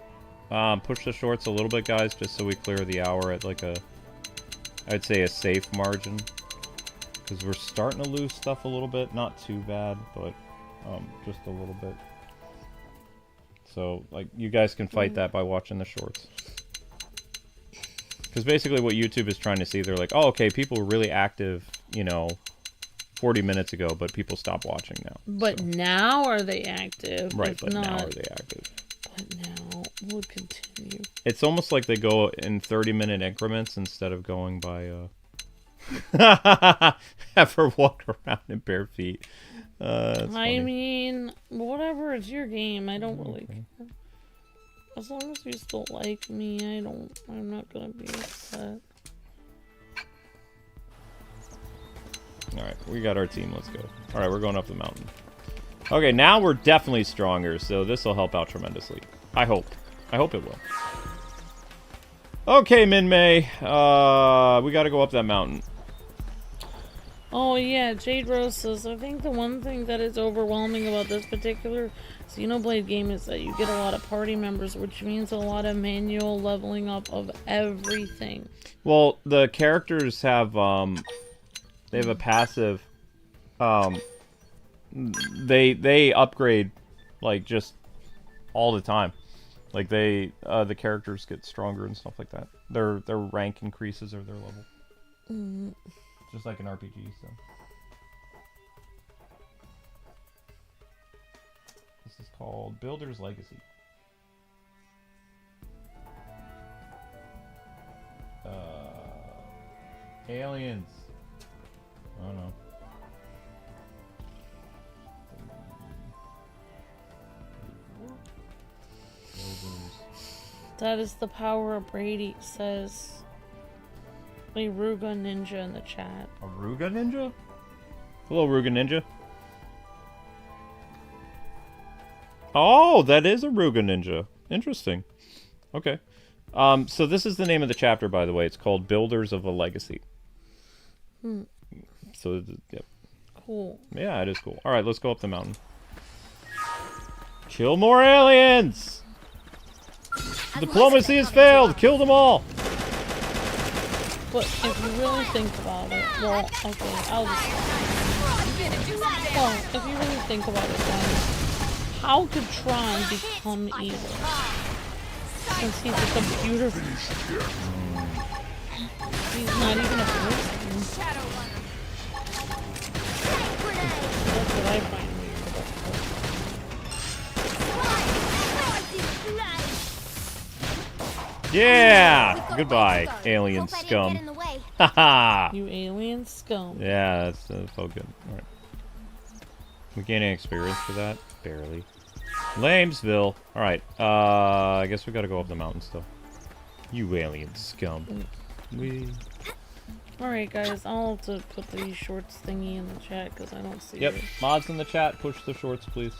push the shorts a little bit, guys, just so we clear the hour at like I'd say a safe margin. Because we're starting to lose stuff a little bit. Not too bad, but just a little bit. So, like, you guys can fight that by watching the shorts. Because basically what YouTube is trying to see, they're like, oh, okay, people were really active, you know, 40 minutes ago, but people stopped watching now. But so. Now are they active? Right, if but not, now are they active? But now we'll continue. It's almost like they go in 30-minute increments instead of going by, have her walk around in bare feet. I mean, whatever, it's your game. I don't really care. As long as you still like me, I'm not gonna be upset. Alright, we got our team. Let's go. Alright, we're going up the mountain. Okay, now we're definitely stronger, so this will help out tremendously. I hope. I hope it will. Okay, Min-May. We gotta go up that mountain. Oh yeah, Jade Rose says, I think the one thing that is overwhelming about this particular Xenoblade game is that you get a lot of party members, which means a lot of manual leveling up of everything. Well, the characters have, they have a passive, they upgrade, like, just all the time. Like, the characters get stronger and stuff like that. Their rank increases or their level. Just like an RPG, so. This is called Builder's Legacy. Aliens. I don't know. That is the power of Brady, says a Ruga Ninja in the chat. A Ruga Ninja? Hello, Ruga Ninja. Oh, that is a Ruga Ninja. Interesting. Okay. So this is the name of the chapter, by the way. It's called Builders of a Legacy. So, yep. Cool. Yeah, it is cool. Alright, let's go up the mountain. Kill more aliens! Diplomacy has failed! Kill them all! But if you really think about it, well, okay, I'll just... Well, if you really think about it, then how could Tron become evil? Since he's a computer. He's not even a person. That's what I find weird about it. Yeah! Goodbye, alien scum. Haha! You alien scum. Yeah, that's felt good. Alright. We gaining experience for that? Barely. Lamesville. Alright, I guess we gotta go up the mountain still. You alien scum. Alright guys, I'll have to put the shorts thingy in the chat because I don't see Yep, it. mods in the chat, push the shorts please.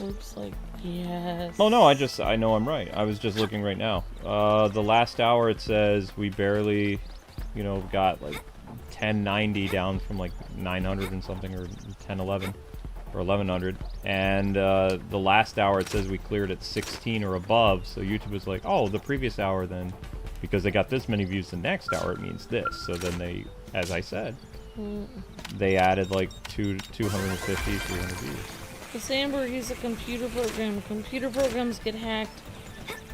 Looks like yes. Oh no, I know I'm right. I was just looking right now. The last hour it says we barely, you know, got like 1090 down from like 900 and something, or 1011 or 1100, and the last hour it says we cleared at 16 or above. So YouTube was like, oh, the previous hour then, because they got this many views the next hour, it means this. So then they, as I said, they added like 250, 300 views. The Sandberg is a computer program. Computer programs get hacked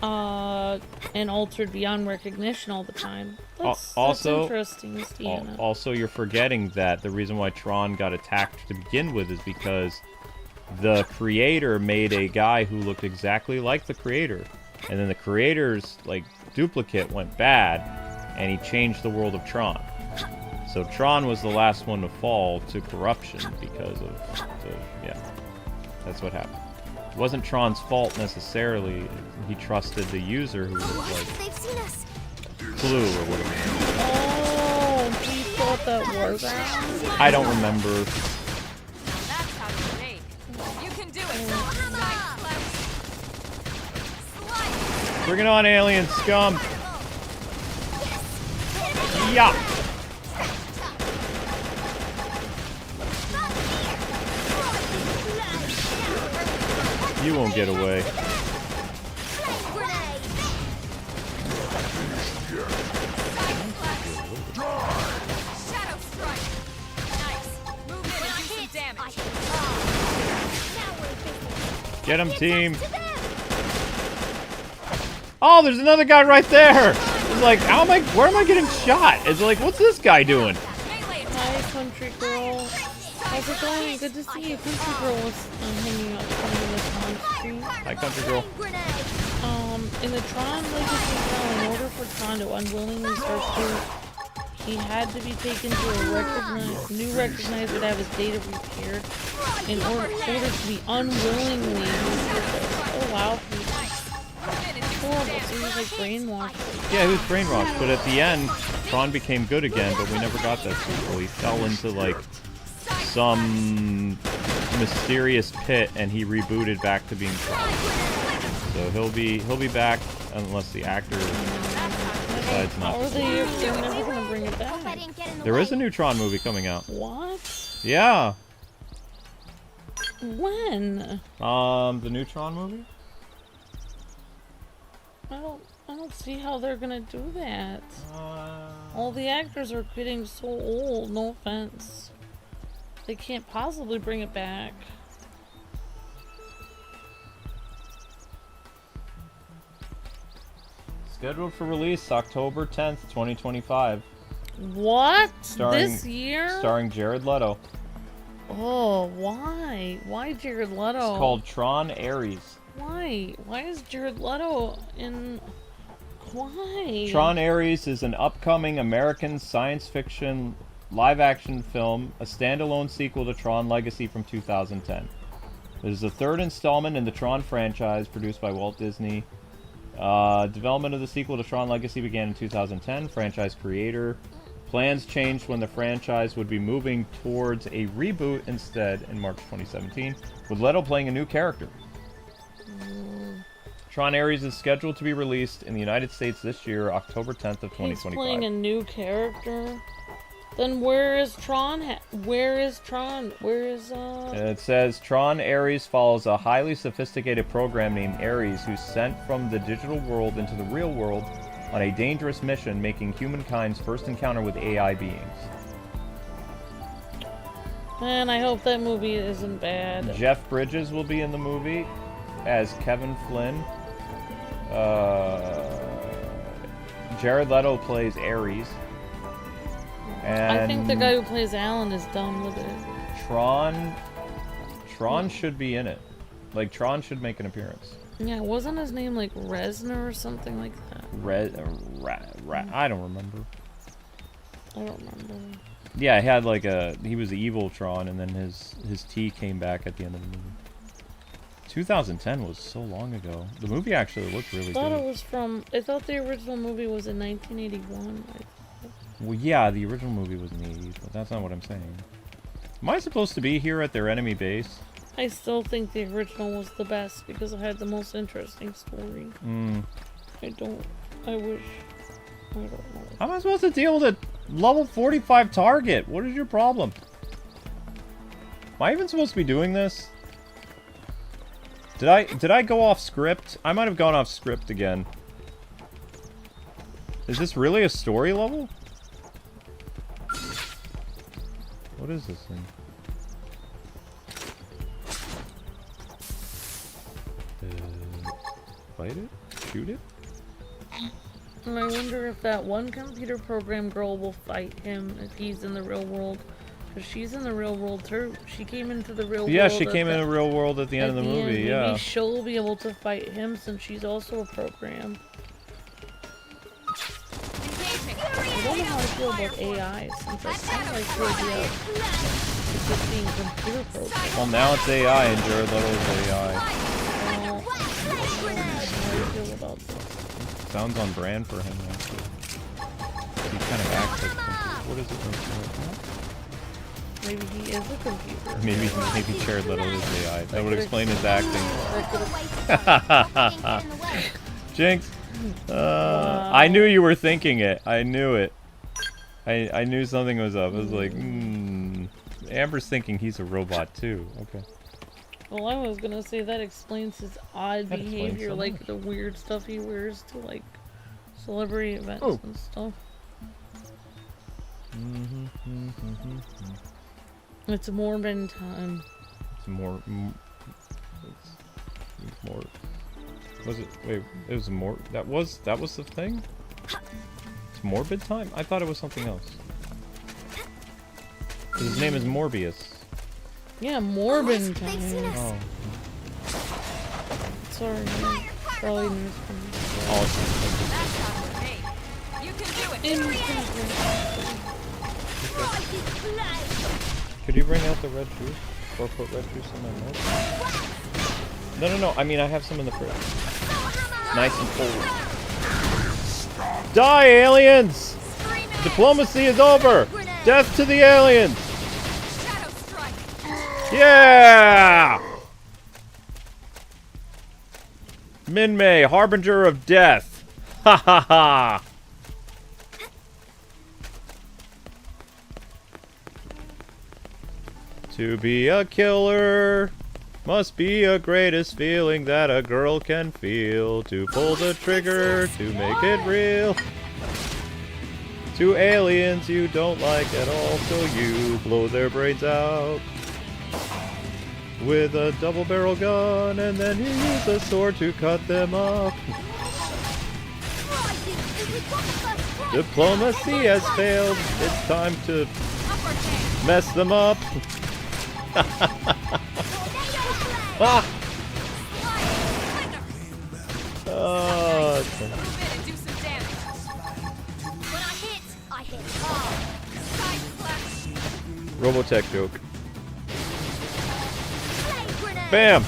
and altered beyond recognition all the time. That's interesting, Miss Deanna. Also, you're forgetting that the reason why Tron got attacked to begin with is because the creator made a guy who looked exactly like the creator, and then the creator's like duplicate went bad, and he changed the world of Tron. So Tron was the last one to fall to corruption because of the, yeah. That's what happened. It wasn't Tron's fault necessarily. He trusted the user who was like Clue or whatever. Oh, he thought that was that? I don't remember. That's how you make. You can do it. Bring it on, alien scum. Yeah. You won't get away. Get him, team. Oh, there's another guy right there. It's like, where am I getting shot? It's like, what's this guy doing? Hi, country girl. How's it going? Good to see you. Country girl was hanging out with me in the Tron stream. Hi, country girl. In the Tron Legacy now, in order for Tron to unwillingly start to, he had to be taken to a new recognizer to have his data repaired in order to be unwillingly. Oh wow. Horrible. So he was like brainwashed. Yeah, he was brainwashed, but at the end, Tron became good again, but we never got that sequel. He fell into like some mysterious pit and he rebooted back to being Tron. so he'll be back unless the actor decides not How are to. they're never gonna bring it back? There is a new Tron movie coming out. What? Yeah. When? The new Tron movie? I don't see how they're gonna do that. All the actors are getting so old, no offense. They can't possibly bring it back. Scheduled for release October 10th, 2025. What? Starring- This year? Starring Jared Leto. Oh, why? Why Jared Leto? It's called Tron Ares. Why? Why is Jared Leto in... Why? Tron Ares is an upcoming American science fiction live-action film, a standalone sequel to Tron Legacy from 2010. It is the third installment in the Tron franchise, produced by Walt Disney. Development of the sequel to Tron Legacy began in 2010. Franchise creator. Plans changed when the franchise would be moving towards a reboot instead in March 2017, with Leto playing a new character. Tron Ares is scheduled to be released in the United States this year, October 10th of 2025. He's playing a new character? Then where is Tron? Where is Tron? Where is, And it says, Tron Ares follows a highly sophisticated program named Ares, who's sent from the digital world into the real world on a dangerous mission, making humankind's first encounter with AI beings. Man, I hope that movie isn't bad. Jeff Bridges will be in the movie as Kevin Flynn. Jared Leto plays Ares. And I think the guy who plays Alan is done with it. Tron should be in it. Like, Tron should make an appearance. Yeah, wasn't his name like Resner or something like that? I don't remember. I don't remember. Yeah, it had like he was the evil Tron, and then his T came back at the end of the movie. 2010 was so long ago. The movie actually looked really I thought good. it was from... I thought the original movie was in 1981. Well, yeah, the original movie was in the 80s, but that's not what I'm saying. Am I supposed to be here at their enemy base? I still think the original was the best because it had the most interesting story. I wish... I don't know. How am I supposed to deal with a level 45 target? What is your problem? Am I even supposed to be doing this? Did I go off script? I might have gone off script again. Is this really a story level? What is this thing? Fight it? Shoot it? And I wonder if that one computer program girl will fight him if he's in the real world. Because she's in the real world too. She came into the real world. Yeah, she came in the real world at the end of the movie, yeah. Maybe she'll be able to fight him since she's also a program. I don't know how I feel about AI since I kind of like the idea of just being computer program. Well, now it's AI and Jared Leto is AI. Well, I don't know how I feel about this. Sounds on brand for him, actually. He kind of acts like something. What is it? Maybe he is a computer. Maybe Jared Leto is AI. That would explain his acting. Jinx! I knew you were thinking it. I knew it. I knew something was up. I was like, Amber's thinking he's a robot too. Okay. Well, I was gonna say that explains his odd That explains behavior, so like much. the weird stuff he wears to like celebrity events and stuff. It's Morbin time. It's more. It's more. Was it? Wait, it was more. That was the thing. It's morbid time. I thought it was something else. His name is Morbius. Yeah, Morbin time. Oh. Sorry, man. Probably news from Oh, You can do it. could you bring out the red juice? Or put red juice in my milk? No. I mean, I have some in the fridge. Nice and cold. Die, aliens! Diplomacy is over! Death to the aliens! Yeah! Minmay, harbinger of death. Ha ha ha. To be a killer must be a greatest feeling that a girl can feel. To pull the trigger, to make it real. To aliens you don't like at all, so you blow their brains out with a double-barrel gun, and then you use a sword to cut them up. Diplomacy has failed. It's time to mess them up. Ah! Oh, Robotech joke. Bam!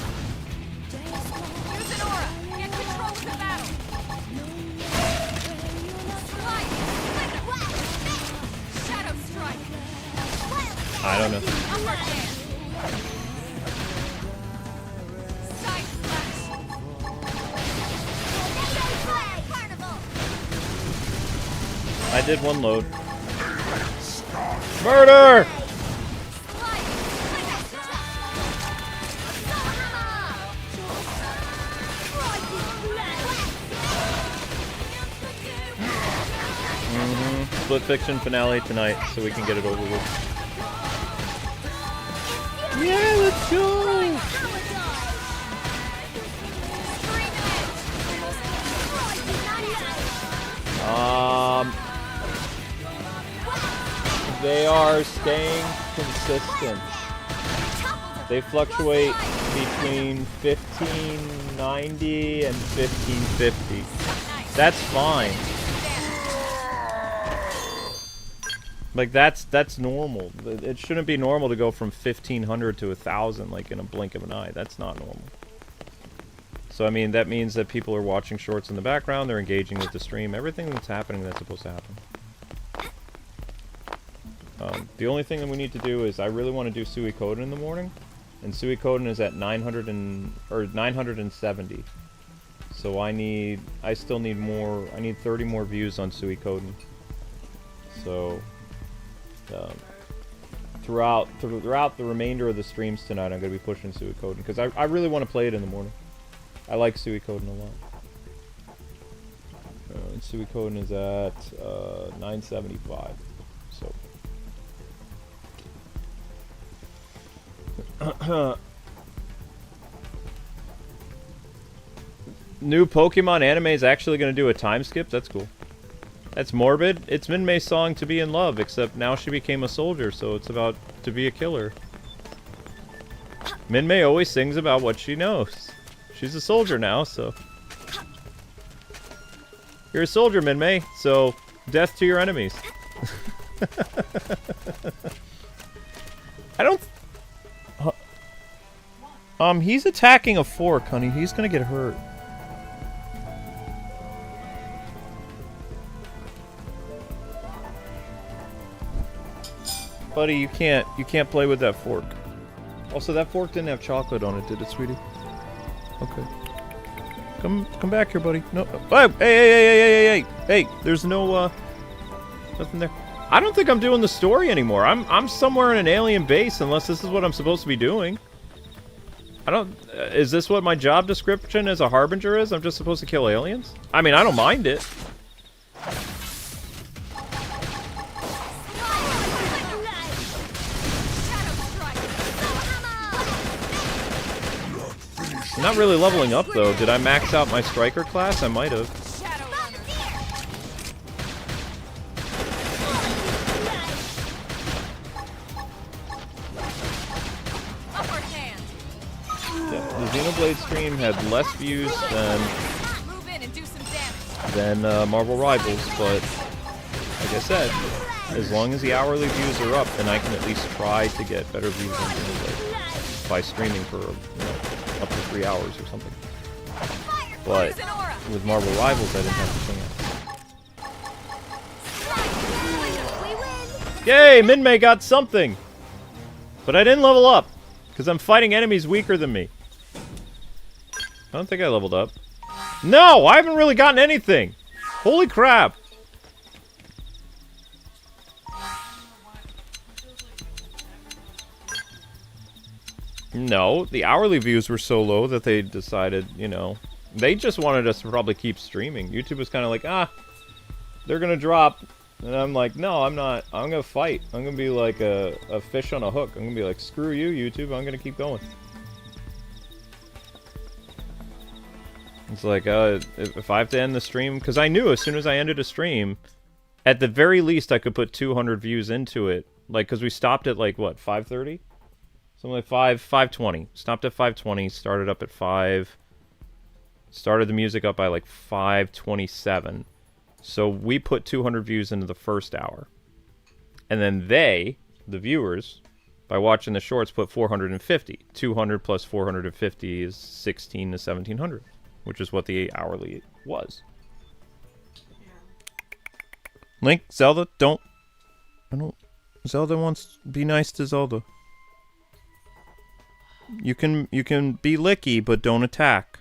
I don't know. I did one load. Murder! Split fiction finale tonight, so we can get it over with. Yeah, let's go! They are staying consistent. They fluctuate between 1590 and 1550. That's fine. Like that's normal. It shouldn't be normal to go from 1500 to 1000 like in a blink of an eye. That's not normal. So I mean that means that people are watching shorts in the background, they're engaging with the stream, everything that's happening that's supposed to happen. The only thing that we need to do is I really want to do Suikoden in the morning, and Suikoden is at 970. So I still need more. I need 30 more views on Suikoden. So throughout the remainder of the streams tonight, I'm going to be pushing Suikoden because I really want to play it in the morning. I like Suikoden a lot. And Suikoden is at 975. So. New Pokemon anime is actually going to do a time skip? That's cool. That's morbid. It's Minmay's song To Be in Love, except now she became a soldier, so it's about to be a killer. Minmay always sings about what she knows. She's a soldier now, so... You're a soldier, Minmay, so death to your enemies. I don't... he's attacking a fork, honey. He's gonna get hurt. Buddy, you can't play with that fork. Also, that fork didn't have chocolate on it, did it, sweetie? Okay. Come back here, buddy. No. Oh, hey! There's no nothing there. I don't think I'm doing the story anymore. I'm somewhere in an alien base, unless this is what I'm supposed to be doing. I don't... is this what my job description as a harbinger is? I'm just supposed to kill aliens? I mean, I don't mind it. I'm not really leveling up, though. Did I max out my striker class? I might have. The Xenoblade stream had less views than Marvel Rivals, but like I said, as long as the hourly views are up, then I can at least try to get better views on Xenoblade by streaming for, up to 3 hours or something. But with Marvel Rivals, I didn't have to sing it. Yay! Minmay got something! But I didn't level up, because I'm fighting enemies weaker than me. I don't think I leveled up. No, I haven't really gotten anything. Holy crap. No, the hourly views were so low that they decided, you know, they just wanted us to probably keep streaming. YouTube was kind of like, they're gonna drop. And I'm like, no, I'm not. I'm gonna fight. I'm gonna be like a fish on a hook. I'm gonna be like, screw you, YouTube. I'm gonna keep going. It's like, if I have to end the stream, because I knew as soon as I ended a stream, at the very least I could put 200 views into it. Like, because we stopped at like, what, 5:30? Something like 5:20. Stopped at 5:20, started up at 5. Started the music up by like 5:27. So we put 200 views into the first hour. And then they, the viewers, by watching the shorts, put 450. 200 plus 450 is 16 to 1700, which is what the hourly was. Link, Zelda, don't. Zelda wants to be nice to Zelda. You can be licky, but don't attack.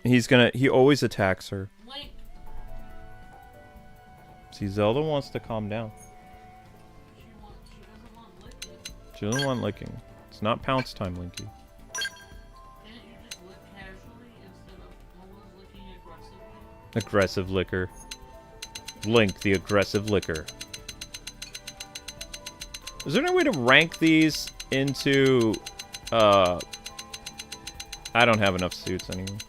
He always attacks her. Link. See, Zelda wants to calm down. She doesn't want licking. It's not pounce time, Linky. Can't you just lick casually instead of always licking aggressively? Aggressive licker. Link, the aggressive licker. Is there any way to rank these into, I don't have enough suits anymore.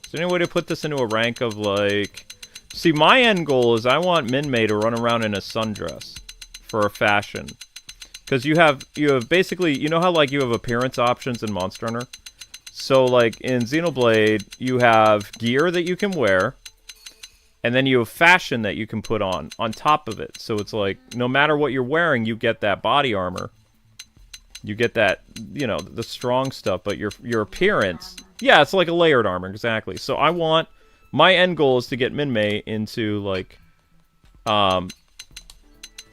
Is there any way to put this into a rank of, like... See, my end goal is I want Minmay to run around in a sundress for a fashion. Because you have basically... You know how, like, you have appearance options in Monster Hunter? So, like, in Xenoblade, you have gear that you can wear, and then you have fashion that you can put on top of it. So it's like, no matter what you're wearing, you get that body armor. You get that, you know, the strong stuff, but your appearance... Yeah, it's like a layered armor, exactly. So I want... My end goal is to get Minmay into, like, a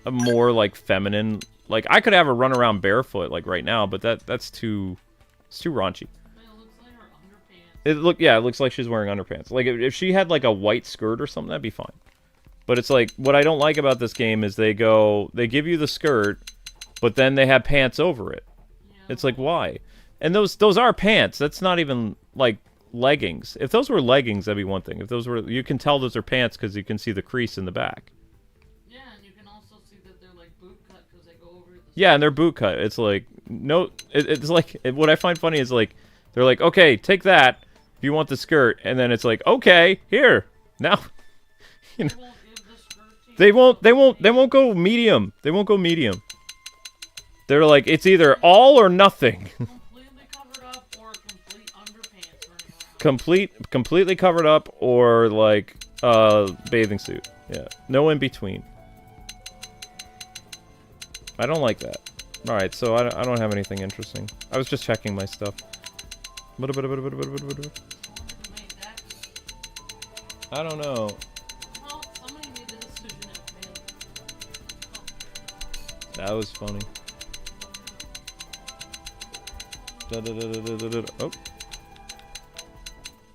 more, like, feminine... Like, I could have her run around barefoot, like, right now, but that's too... It's too raunchy. It looks like she's wearing underpants. Like, if she had, like, a white skirt or something, that'd be fine. But it's like, what I don't like about this game is they give you the skirt, but then they have pants over it. Yeah. It's like, why? And those are pants. That's not even, like, leggings. If those were leggings, that'd be one thing. If those were... You can tell those are pants because you can see the crease in the back. Yeah, and you can also see that they're, like, boot cut because they go over the... Yeah, and they're boot cut. It's like... No... It's like... What I find funny is, like... They're like, okay, take that if you want the skirt. And then it's like, okay, here. Now... You know... They won't go medium. They won't go medium. They're like, it's either all or nothing. Completely covered up or complete underpants running around. Completely covered up or like bathing suit. Yeah, no in between. I don't like that. All right, so I don't have anything interesting. I was just checking my stuff. I don't know. Well, somebody made the decision at failed. That was funny. Oh.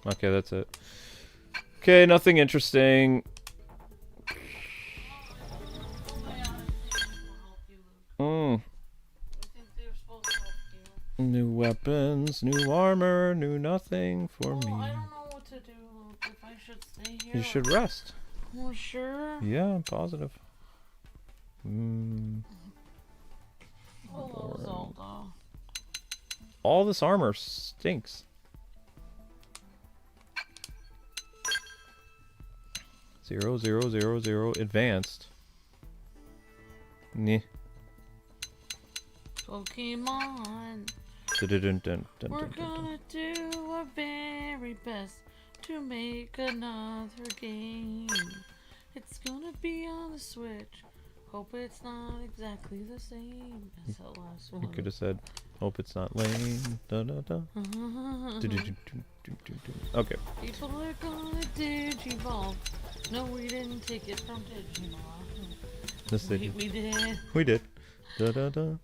Okay, that's it. Okay, nothing interesting. New weapons, new armor, new nothing for me. I don't know what to do. If I should stay here. You should rest. We're sure? Yeah, I'm positive. Oh, Zelda. All this armor stinks. 0, 0, 0, 0, advanced. Nyeh. Pokemon. We're gonna do our very best to make another game. It's gonna be on the Switch. Hope it's not exactly the same as the last one. You could have said, hope it's not lame. Da, da, da. Okay. People are gonna digivolve. No, we didn't take it from Digimon. Yes, they We did. We did. Da, da, da.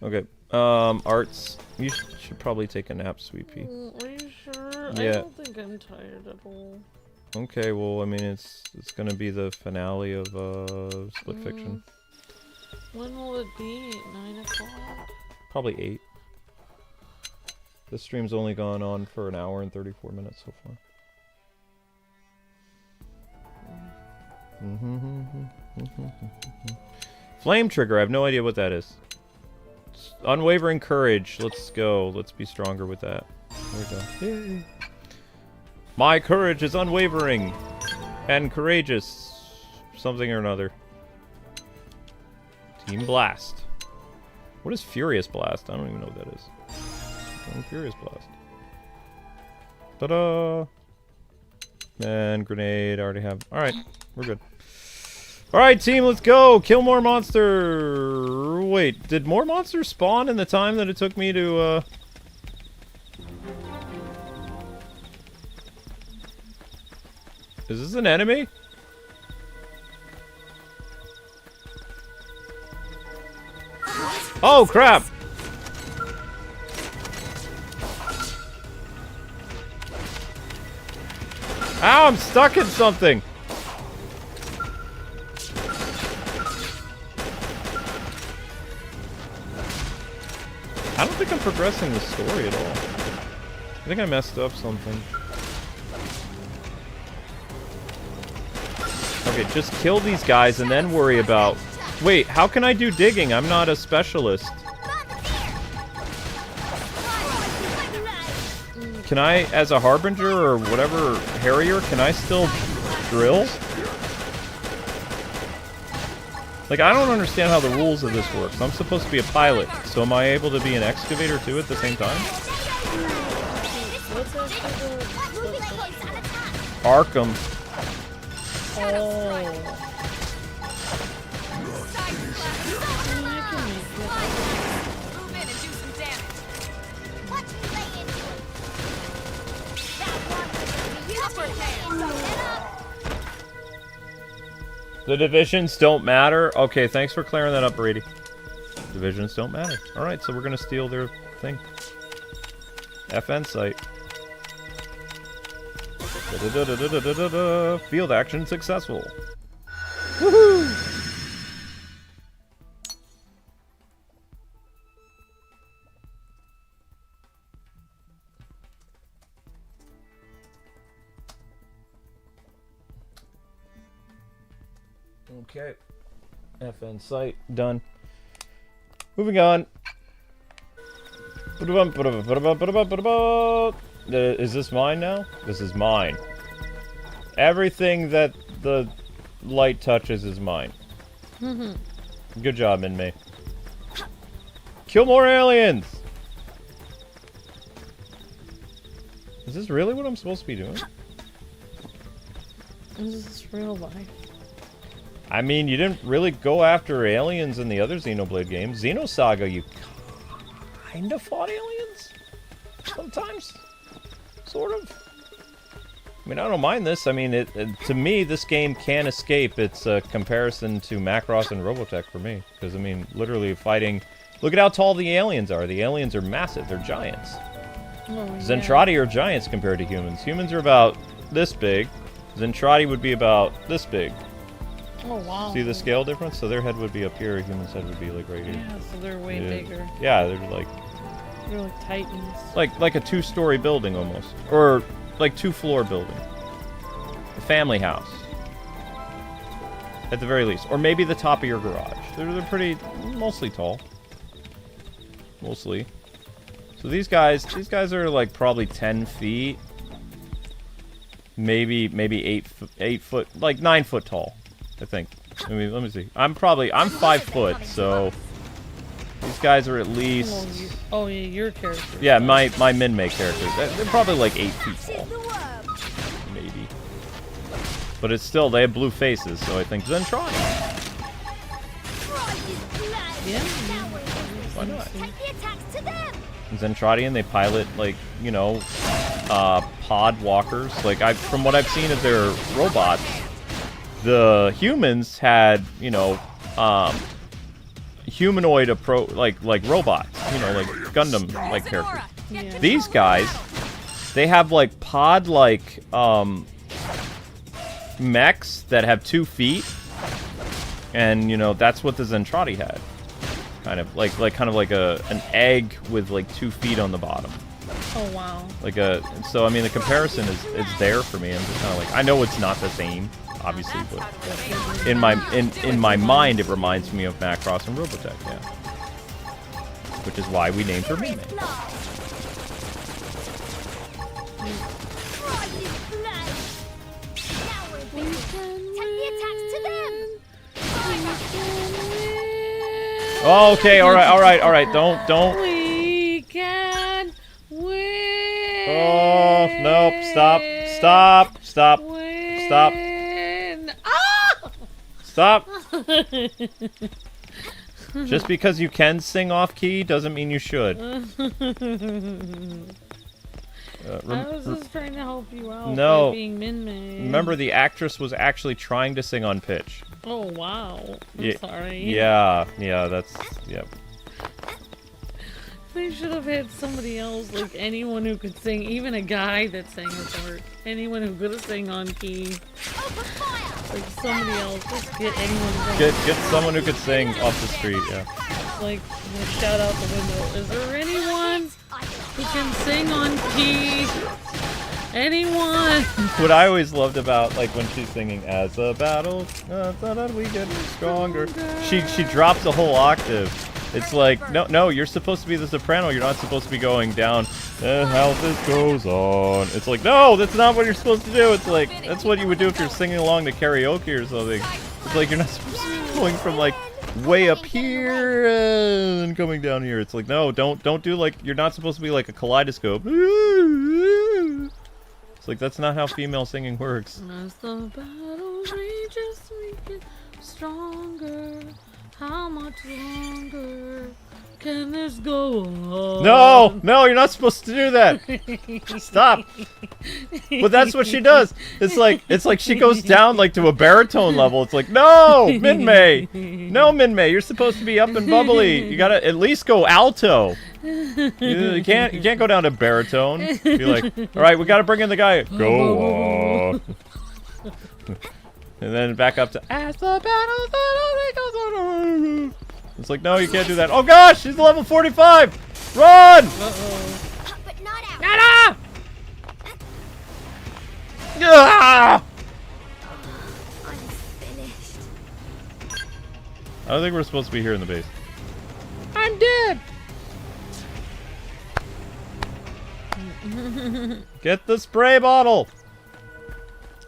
Okay. Arts. You should probably take a nap, Sweet Pea. Are you sure? I don't think I'm tired at all. Okay, well, I mean, it's gonna be the finale of Split Fiction. When will it be? 9 o'clock? Probably 8. This stream's only gone on for an hour and 34 minutes so far. Flame Trigger, I have no idea what that is. Unwavering Courage, let's go. Let's be stronger with that. There we go. Yay. My courage is unwavering and courageous. Something or another. Team Blast. What is Furious Blast? I don't even know what that is. Furious Blast. Ta-da! And grenade, I already have. Alright, we're good. Alright, team, let's go! Kill more monster! Wait, did more monsters spawn in the time that it took me to, Is this an enemy? Oh, crap! Ow, I'm stuck in something! I don't think I'm progressing the story at all. I think I messed up something. Okay, just kill these guys and then worry about... Wait, how can I do digging? I'm not a specialist. Can I, as a Harbinger or whatever Harrier, can I still drill? Like, I don't understand how the rules of this works. I'm supposed to be a pilot, so am I able to be an excavator too at the same time? Arkham. The divisions don't matter? Okay, thanks for clearing that up, Brady. Divisions don't matter. Alright, so we're gonna steal their thing. FN site. Field action successful. Woohoo! Okay. FN site done. Moving on. Is this mine now? This is mine. Everything that the light touches is mine. Good job, Minmay. Kill more aliens! Is this really what I'm supposed to be doing? Is this real life? I mean, you didn't really go after aliens in the other Xenoblade games. Xenosaga, you kinda fought aliens? Sometimes? Sort of? I mean, I don't mind this. I mean, to me, this game can escape its comparison to Macross and Robotech for me. Because, I mean, literally fighting... Look at how tall the aliens are. The aliens are massive. They're giants. Oh, Zentradi are giants compared to humans. Humans are about this big. Zentradi would be about this big. Oh, wow. See the scale difference? So their head would be up here, human's head would be like right here. Yeah, so they're way bigger. Yeah, they're like titans. Like a 2-story building almost. Or like 2-floor building. A family house. At the very least. Or maybe the top of your garage. They're pretty mostly tall. Mostly. So these guys are like probably 10 feet. Maybe 8 foot, like 9 foot tall. I think. Let me see. I'm 5 foot, so these guys are at least. Oh yeah, your character. Yeah, my Minmay character. They're probably like 8 feet tall, maybe. But it's still, they have blue faces, so I think Zentradi. Yeah. Why not? Zentradian, they pilot like pod walkers. Like from what I've seen of their robots. The humans had, humanoid like robots, like Gundam-like characters. Yeah. These guys they have like pod-like mechs that have 2 feet, and you know that's what the Zentradi had. Kind of like an egg with like 2 feet on the bottom. Oh wow. So I mean the comparison is there for me. I'm just kind of like, I know it's not the same, obviously, but in my mind it reminds me of Macross and Robotech, yeah. Which is why we named her Mimi. Oh, okay, all right. Don't. We can win. Oh, nope. Stop. Win. Ah! Stop. Just because you can sing off key doesn't mean you should. I was just trying to help you out no. by being Min-Min. Remember, the actress was actually trying to sing on pitch. Oh, wow. I'm sorry. Yeah, yep. They should have had somebody else, like anyone who could sing, even a guy that sang her part. Anyone who could have sang on key. Like somebody else, just get anyone. Get someone who could sing off the street, yeah. Like, shout out the window. Is there anyone who can sing on key? Anyone? What I always loved about, like, when she's singing "As the battle, we get stronger," she drops a whole octave. It's like, no, you're supposed to be the soprano. You're not supposed to be going down. And how this goes on. It's like, no, that's not what you're supposed to do. It's like, that's what you would do if you're singing along to karaoke or something. It's like you're not supposed to be going from like way up here and coming down here. It's like, no, don't do like, you're not supposed to be like a kaleidoscope. It's like, that's not how female singing works. As the battle rages, we get stronger. How much longer can this go on? No, you're not supposed to do that. Stop. But that's what she does. It's like she goes down like to a baritone level. It's like, no, Min-Mei. No, Min-Mei, you're supposed to be up and bubbly. You gotta at least go alto. You can't go down to baritone. Be like, all right, we gotta bring in the guy. Go on. And then back up to as the battle goes on. It's like, no, you can't do that. Oh gosh, she's level 45. Run! But not out. Nana! Ah! I'm finished. I don't think we're supposed to be here in the base. I'm dead. Get the spray bottle.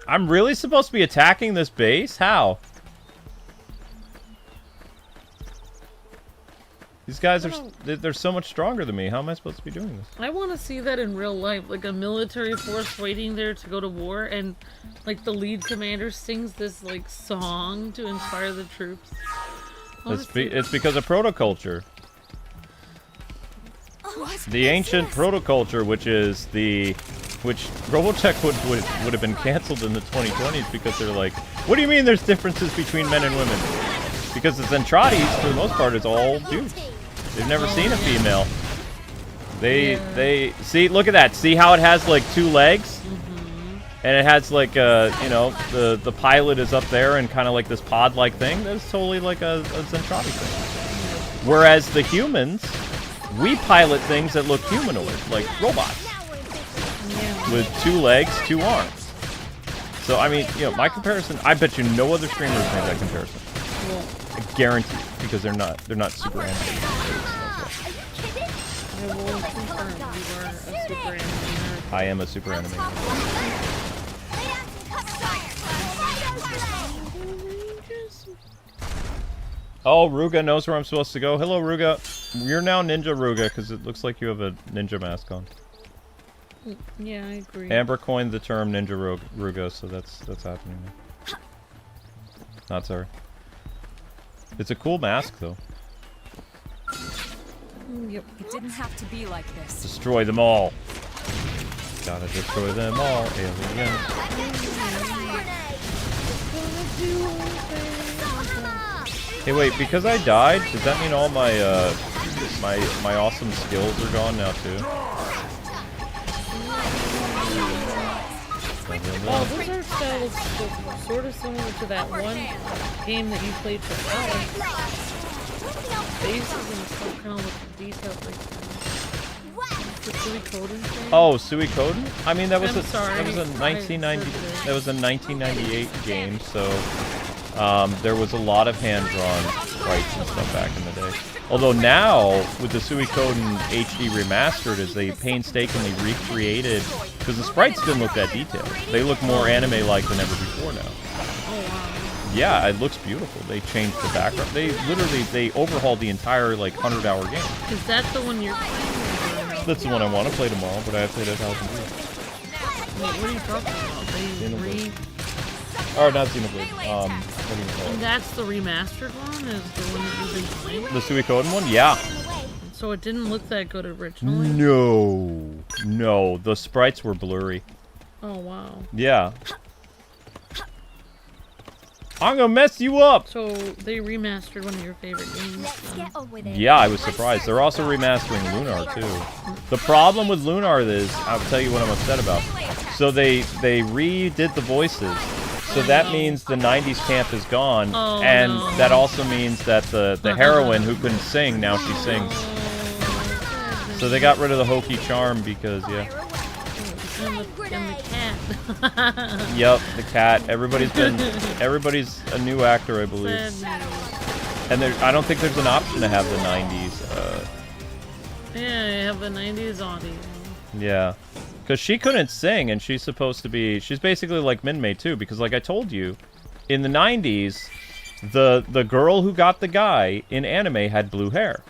I'm really supposed to be attacking this base? How? These guys are, they're so much stronger than me. How am I supposed to be doing this? I want to see that in real life, like a military force waiting there to go to war, and like the lead commander sings this like song to inspire the troops. It's because of protoculture. The ancient protoculture, which Robotech would have been canceled in the 2020s because they're like, what do you mean there's differences between men and women? Because the Zentradi, for the most part, is all dudes. They've never seen a female. They see, look at that. See how it has like 2 legs? And it has like you know, the pilot is up there and kind of like this pod-like thing. That's totally like a Zentradi thing. Whereas the humans, we pilot things that look humanoid, like robots. With 2 legs, 2 arms. So, I mean, you know, my comparison, I bet you no other streamers make that comparison. I guarantee, because they're not super animated. I will confirm you are a super animator. I am a super animator. Oh, Ruga knows where I'm supposed to go. Hello, Ruga. You're now Ninja Ruga, because it looks like you have a ninja mask on. Yeah, I agree. Amber coined the term Ninja Ruga, so that's happening now. Not sorry. It's a cool mask, though. Yep. It didn't have to be like this. Destroy them all. Gotta destroy them all, aliens. Hey, wait, because I died, does that mean all my my awesome skills are gone now too? Oh, this art style is sort of similar to that one game that you played for Alex. Faces and stuff kind of look detailed like that. The Suikoden thing? Oh, Suikoden? I mean, that was I'm sorry. that was a 1998 game, so there was a lot of hand-drawn sprites and stuff back in the day. Although now, with the Suikoden HD Remastered, as they painstakingly recreated, because the sprites didn't look that detailed. They look more anime-like than ever before now. Oh, wow. Yeah, it looks beautiful. They changed the background. They overhauled the entire, like, 100-hour game. Is that the one you're playing? That's the one I want to play tomorrow, but I have played it 1,000 times. Wait, what are you talking about? Or not Xenoblade. What do you call And it? that's the remastered one? Is the one that you've been playing? The Suikoden one? Yeah. So it didn't look that good originally? No, the sprites were blurry. Oh, wow. Yeah. I'm gonna mess you up! So they remastered one of your favorite games. Yeah, I was surprised. They're also remastering Lunar, too. The problem with Lunar is, I'll tell you what I'm upset about. So they redid the voices. So that means the 90s camp is gone, and that also means that the heroine who couldn't sing, now she sings. So they got rid of the hokey charm because, yeah. And the cat. Yep, the cat. Everybody's a new actor, I believe. And I don't think there's an option to have the 90s. Yeah, you have the 90s audio. Yeah. Because she couldn't sing, and she's supposed to be... She's basically like Minmay, too, because like I told you, in the 90s, the girl who got the guy in anime had blue hair.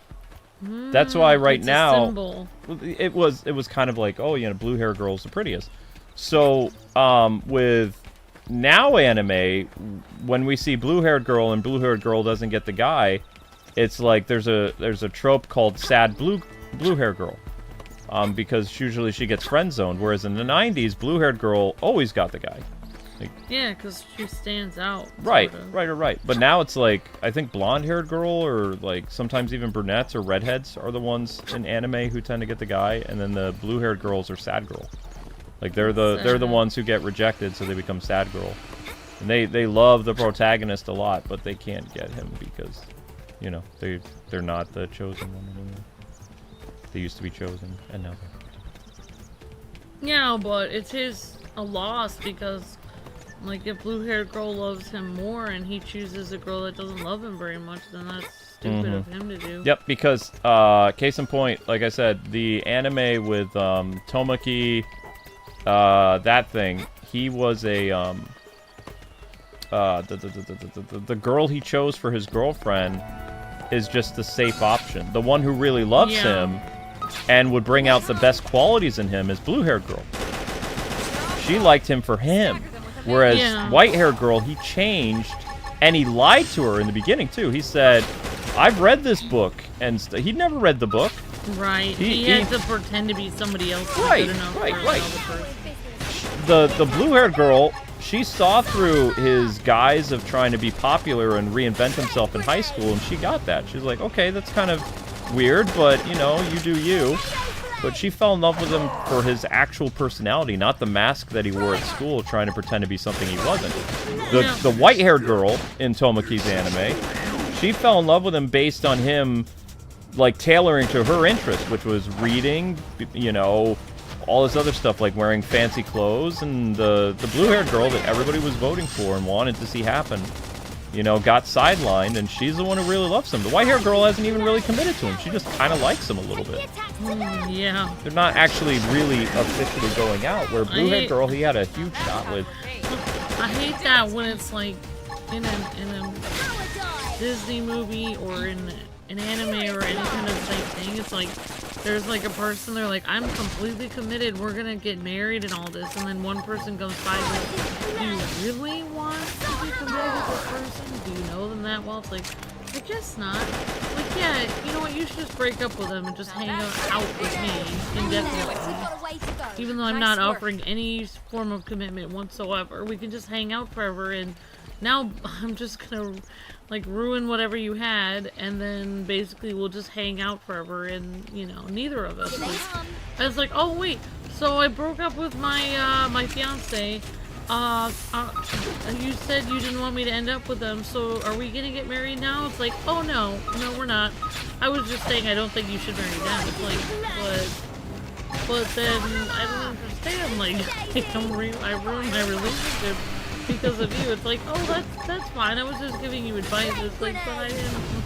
That's why right it's now... A symbol. It was kind of like, oh, you know, blue hair girl's the prettiest. So, with now anime, when we see blue-haired girl and blue-haired girl doesn't get the guy, it's like there's a trope called sad blue-haired girl. Because usually she gets friend-zoned, whereas in the 90s, blue-haired girl always got the guy. Like, yeah, because she stands out. Right, sorta. right. But now it's like, I think blonde-haired girl, or like sometimes even brunettes or redheads are the ones in anime who tend to get the guy, and then the blue-haired girls are sad girl. Like they're the ones who get rejected, so they become sad girl. And they love the protagonist a lot, but they can't get him because, you know, they're not the chosen one anymore. They used to be chosen, and now they're... Yeah, but it's a loss because, like, if blue-haired girl loves him more and he chooses a girl that doesn't love him very much, then that's stupid of him to do. Yep, because, case in point, like I said, the anime with Tomoki, that thing, he was a, the girl he chose for his girlfriend is just the safe option. The one who really loves him and would bring out the best qualities in him is blue-haired girl. She liked him for him. Whereas white-haired girl, he changed, and he lied to her in the beginning, too. He said, I've read this book, and he'd never read the book. Right. He had to pretend to be somebody else. Right. The blue-haired girl, she saw through his guise of trying to be popular and reinvent himself in high school, and she got that. She's like, okay, that's kind of weird, but, you know, you do you. But she fell in love with him for his actual personality, not the mask that he wore at school trying to pretend to be something he wasn't. The white-haired girl in Tomoki's anime, she fell in love with him based on him, like, tailoring to her interest, which was reading, you know, all this other stuff, like wearing fancy clothes, and the blue-haired girl that everybody was voting for and wanted to see happen, you know, got sidelined, and she's the one who really loves him. The white-haired girl hasn't even really committed to him. She just kind of likes him a little bit. Yeah. They're not actually really officially going out, where blue-haired girl, he had a huge shot with. I hate that when it's like in a Disney movie or in an anime or any kind of like thing. It's like there's like a person, they're like, I'm completely committed, we're gonna get married and all this, and then one person comes by and goes, do you really want to be committed with this person? Do you know them that well? It's like, I guess not. Like, yeah, you know what, you should just break up with them and just hang out with me indefinitely. Even though I'm not offering any form of commitment whatsoever, we can just hang out forever, and now I'm just gonna like ruin whatever you had, and then basically we'll just hang out forever, and you know, neither of us. I was like, oh wait, So I broke up with my my fiance. You said you didn't want me to end up with them, so are we gonna get married now? It's like, oh no, we're not. I was just saying I don't think you should marry them. It's like, but then I don't understand. Like, I ruined my relationship because of you. It's like, oh, that's fine. I was just giving you advice. It's like, but I didn't.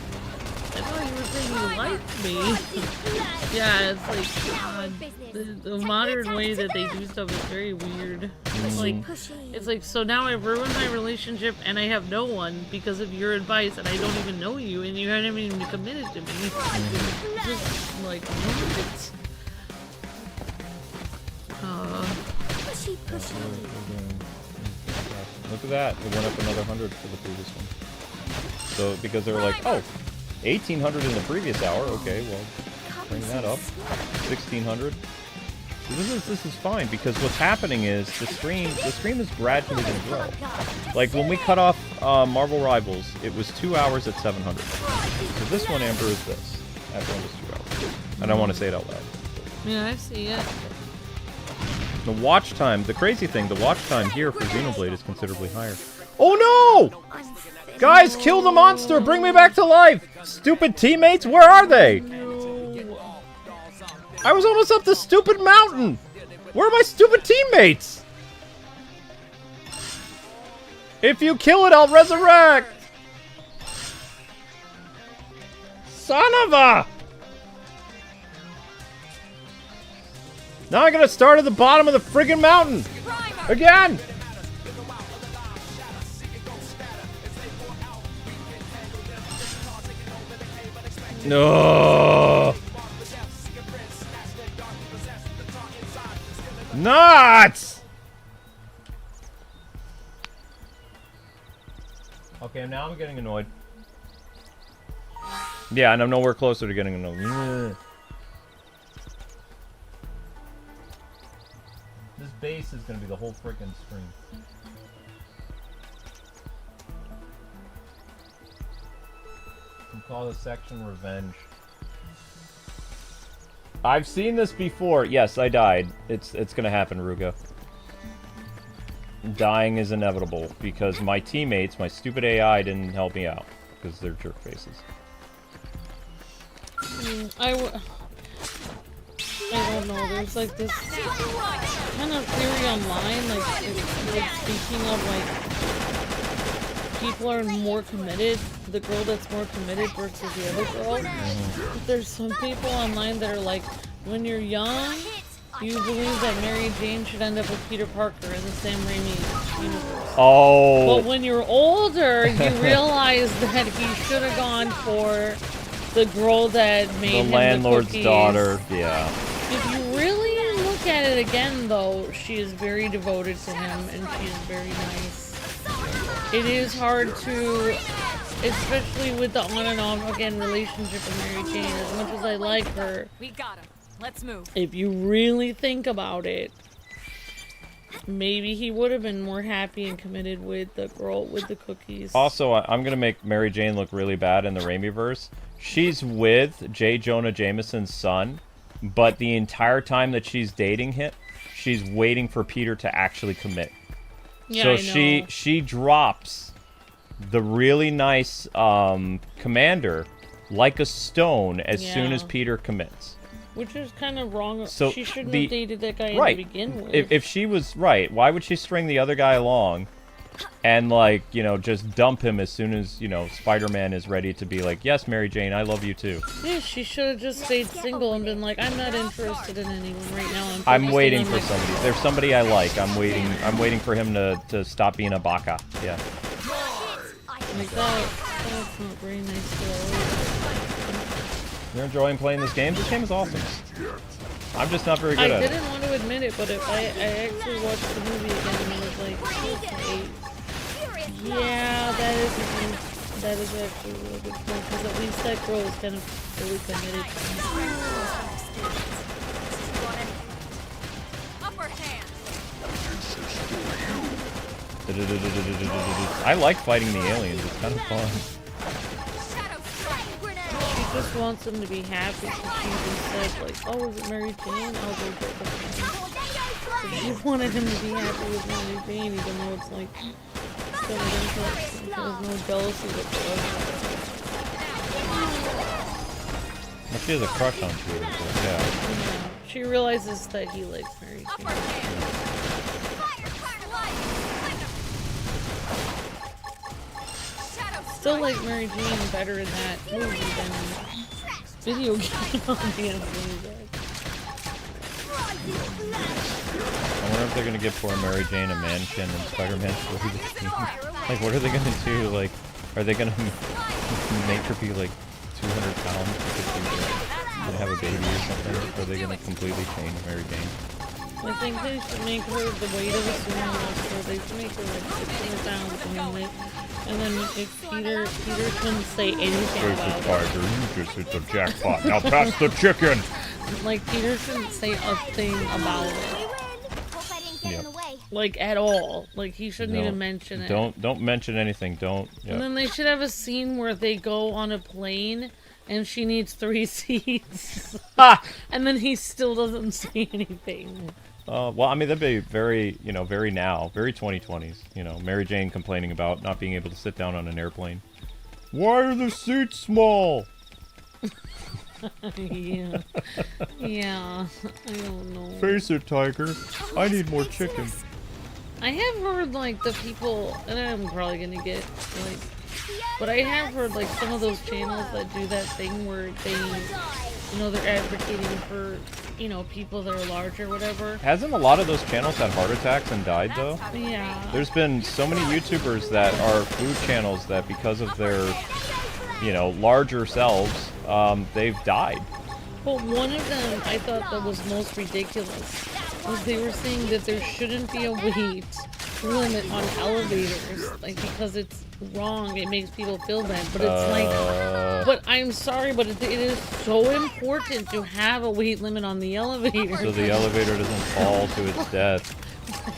I thought you were saying you liked me. Yeah, it's like the modern way that they do stuff is very weird. It's like so now I've ruined my relationship and I have no one because of your advice and I don't even know you and you haven't even committed to me. It's just like what? Look at that. It went up another 100 for the previous one. So because they were like, oh, 1,800 in the previous hour. Okay, well, bring that up. 1,600. So this is fine because what's happening is the stream is gradually going to grow. Like when we cut off Marvel Rivals, it was 2 hours at 700. So this one, Amber, is this. That one was 2 hours. I don't want to say it out loud. Yeah, I see it. The watch time, the crazy thing, the watch time here for Xenoblade is considerably higher. Oh no! Guys, kill the monster! Bring me back to life! Stupid teammates, where are they? I was almost up the stupid mountain! Where are my stupid teammates? If you kill it, I'll resurrect! Son of a... Now I gotta start at the bottom of the friggin' mountain! Again! No! Nuts! Okay, now I'm getting annoyed. Yeah, and I'm nowhere closer to getting annoyed. This base is gonna be the whole frickin' stream. Call this section Revenge. I've seen this before. Yes, I died. It's gonna happen, Ruga. Dying is inevitable because my teammates, my stupid AI, didn't help me out because they're jerk faces. I don't know. There's like this kind of theory online, like speaking of like people are more committed. The girl that's more committed versus the other girl. There's some people online that are like, when you're young, you believe that Mary Jane should end up with Peter Parker in the Sam Raimi universe. Oh. But when you're older, you realize that he should have gone for the girl that made him the landlord's the cookies. daughter. Yeah. If you really look at it again, though, she is very devoted to him, and she is very nice. It is hard to, especially with the on and off again relationship with Mary Jane, as much as I like her. We got him. Let's move. If you really think about it, maybe he would have been more happy and committed with the girl with the cookies. Also, I'm gonna make Mary Jane look really bad in the Raimiverse. She's with J. Jonah Jameson's son, but the entire time that she's dating him, she's waiting for Peter to actually commit. Yeah, so she drops the really nice commander like a stone as soon as Peter commits. Which is kind of wrong. So she shouldn't have dated that guy right. to begin with. If she was right, why would she string the other guy along and, like, you know, just dump him as soon as, you know, Spider-Man is ready to be like, yes, Mary Jane, I love you too. Yeah, she should have just stayed single and been like, I'm not interested in anyone right now. I'm waiting for somebody. There's somebody I like. I'm waiting for him to stop being a baka. Yeah. Like that's not very nice though. You're enjoying playing this game? This game is awesome. I'm just not very good at it. I didn't want to admit it, but I actually watched the movie again and I was like, okay. Yeah, that is actually a really good point, because at least that girl is kind of really committed to him. Upper hand. I like fighting the aliens. It's kind of fun. She just wants him to be happy, so she even said, like, oh, is it Mary Jane? I'll go get her. She wanted him to be happy with Mary Jane, even though it's like still an interest. There's no jealousy whatsoever. Well, she has a crush on Peter, but yeah. Yeah. She realizes that he likes Mary Jane. Still like Mary Jane better in that movie than video game on the end of the day. I wonder if they're gonna give poor Mary Jane a mansion in Spider-Man 3. Like, what are they gonna do? Like, are they gonna make her be like 200 pounds because she's gonna have a baby or something? Or are they gonna completely change Mary Jane? I think they should make her the weight of a sumo wrestler. They should make her like 600 pounds and then if Peter couldn't say anything about it. Tiger, you just hit the jackpot. Now pass the chicken! Like, Peter shouldn't say a thing about it. Yep. Like, at all. Like, he shouldn't even mention it. Don't mention anything. Don't. Yep. And then they should have a scene where they go on a plane and she needs 3 seats. And then he still doesn't say anything. Well, I mean, that'd be very, very 2020s. Mary Jane complaining about not being able to sit down on an airplane. Why are the seats small? Yeah. Yeah. I don't know. Face it, Tiger. I need more chicken. I have heard, like, the people, and I'm probably gonna get, like, but I have heard, like, some of those channels that do that thing where they, they're advocating for, people that are large or whatever. Hasn't a lot of those channels had heart attacks and died, though? Yeah. There's been so many YouTubers that are food channels that because of their, larger selves, they've died. But one of them I thought that was most ridiculous was they were saying that there shouldn't be a weight limit on elevators, like, because it's wrong, it makes people feel bad, but it's like, but I'm sorry, but it is so important to have a weight limit on the elevator. So the elevator doesn't fall to its death.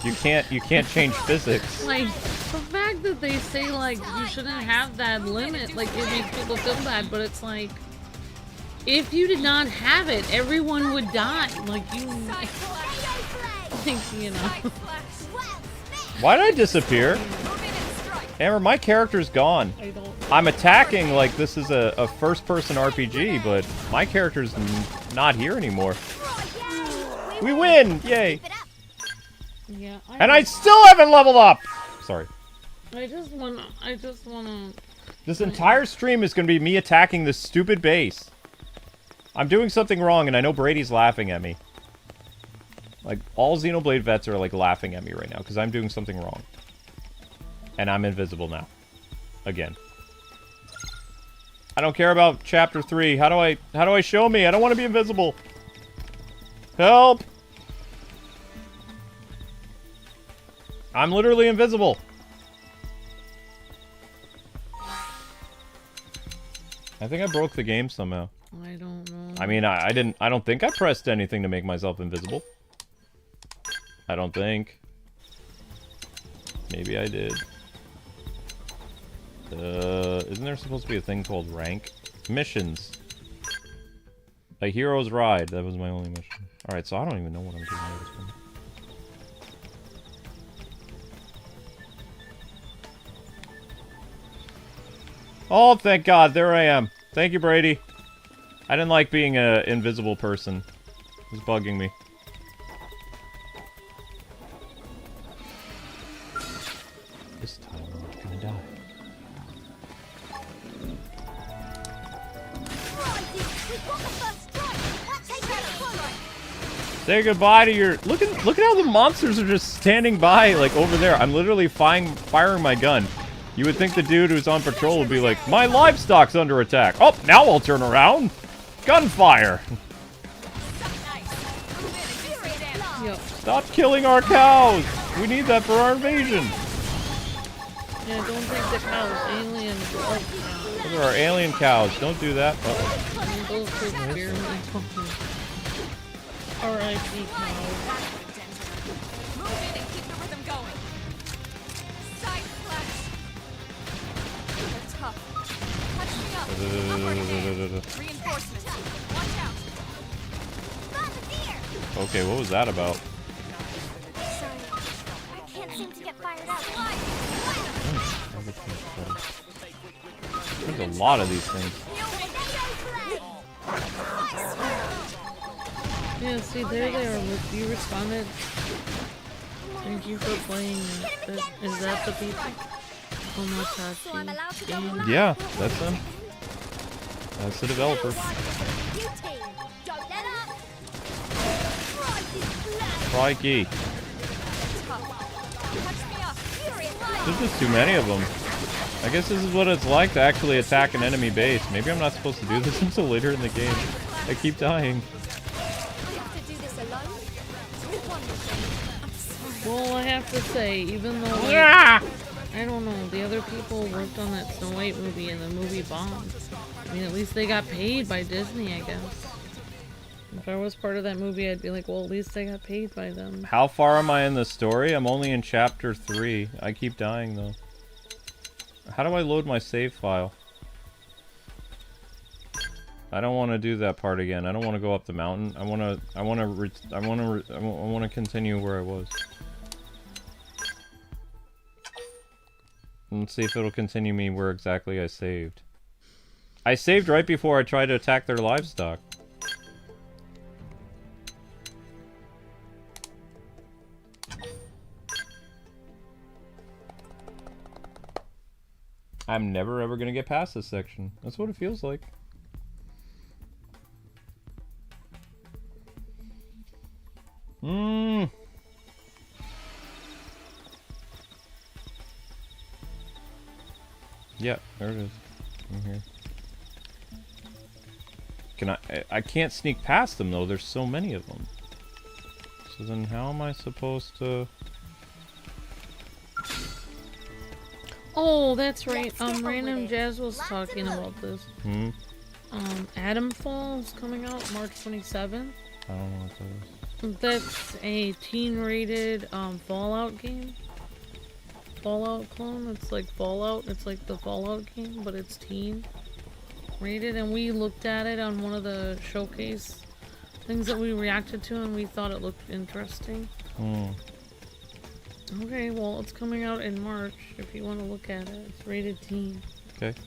You can't change physics. Like, the fact that they say, like, you shouldn't have that limit, like, it makes people feel bad, but it's like, if you did not have it, everyone would die. Like, Why did I disappear? Amber, my character's gone. I'm attacking like this is a first-person RPG, but my character's not here anymore. We win! Yay! Yeah. And I still haven't leveled up! Sorry. I just wanna... This entire stream is gonna be me attacking this stupid base. I'm doing something wrong, and I know Brady's laughing at me. Like, all Xenoblade vets are, like, laughing at me right now, because I'm doing something wrong. And I'm invisible now. Again. I don't care about Chapter 3. How do I show me? I don't want to be invisible. Help! I'm literally invisible. I think I broke the game somehow. I don't know. I mean, I don't think I pressed anything to make myself invisible. I don't think. Maybe I did. Isn't there supposed to be a thing called rank? Missions. A hero's ride. That was my only mission. Alright, so I don't even know what I'm doing at this point. Oh, thank God. There I am. Thank you, Brady. I didn't like being an invisible person. It was bugging me. This time I'm not gonna die. Say goodbye to your... Look at how the monsters are just standing by, like, over there. I'm literally firing my gun. You would think the dude who's on patrol would be like, my livestock's under attack. Oh, now I'll turn around. Gunfire. Stop killing our cows. We need that for our invasion. Yeah, don't take the cows. Aliens love cows. Those are our alien cows. Don't do that. Uh-oh. Those take care of me. R.I.P. cows. Okay, what was that about? There's a lot of these things. Yeah, see, there they are. Look, you responded. Thank you for playing. Is that the people? Oh my Tatsu. Yeah, that's them. That's the developer. Crikey. There's just too many of them. I guess this is what it's like to actually attack an enemy base. Maybe I'm not supposed to do this until later in the game. I keep dying. Well, I have to say, even though I don't know, the other people worked on that Snow White movie and the movie bombed. I mean, at least they got paid by Disney, I guess. If I was part of that movie, I'd be like, well, at least I got paid by them. How far am I in the story? I'm only in chapter 3. I keep dying though. How do I load my save file? I don't want to do that part again. I don't want to go up the mountain. I want to continue where I was. Let's see if it'll continue me where exactly I saved. I saved right before I tried to attack their livestock. I'm never ever gonna get past this section. That's what it feels like. Yeah, there it is. In here. Can I can't sneak past them though, there's so many of them. So then how am I supposed to... Oh, that's right. Random Jazz was talking about this. Atom Falls coming out March 27th. I don't know what that is. That's a teen-rated Fallout game. Fallout clone. It's like Fallout. It's like the Fallout game, but it's teen rated. And we looked at it on one of the showcase things that we reacted to, and we thought it looked interesting. Okay, well, it's coming out in March if you want to look at it. It's rated teen. Okay.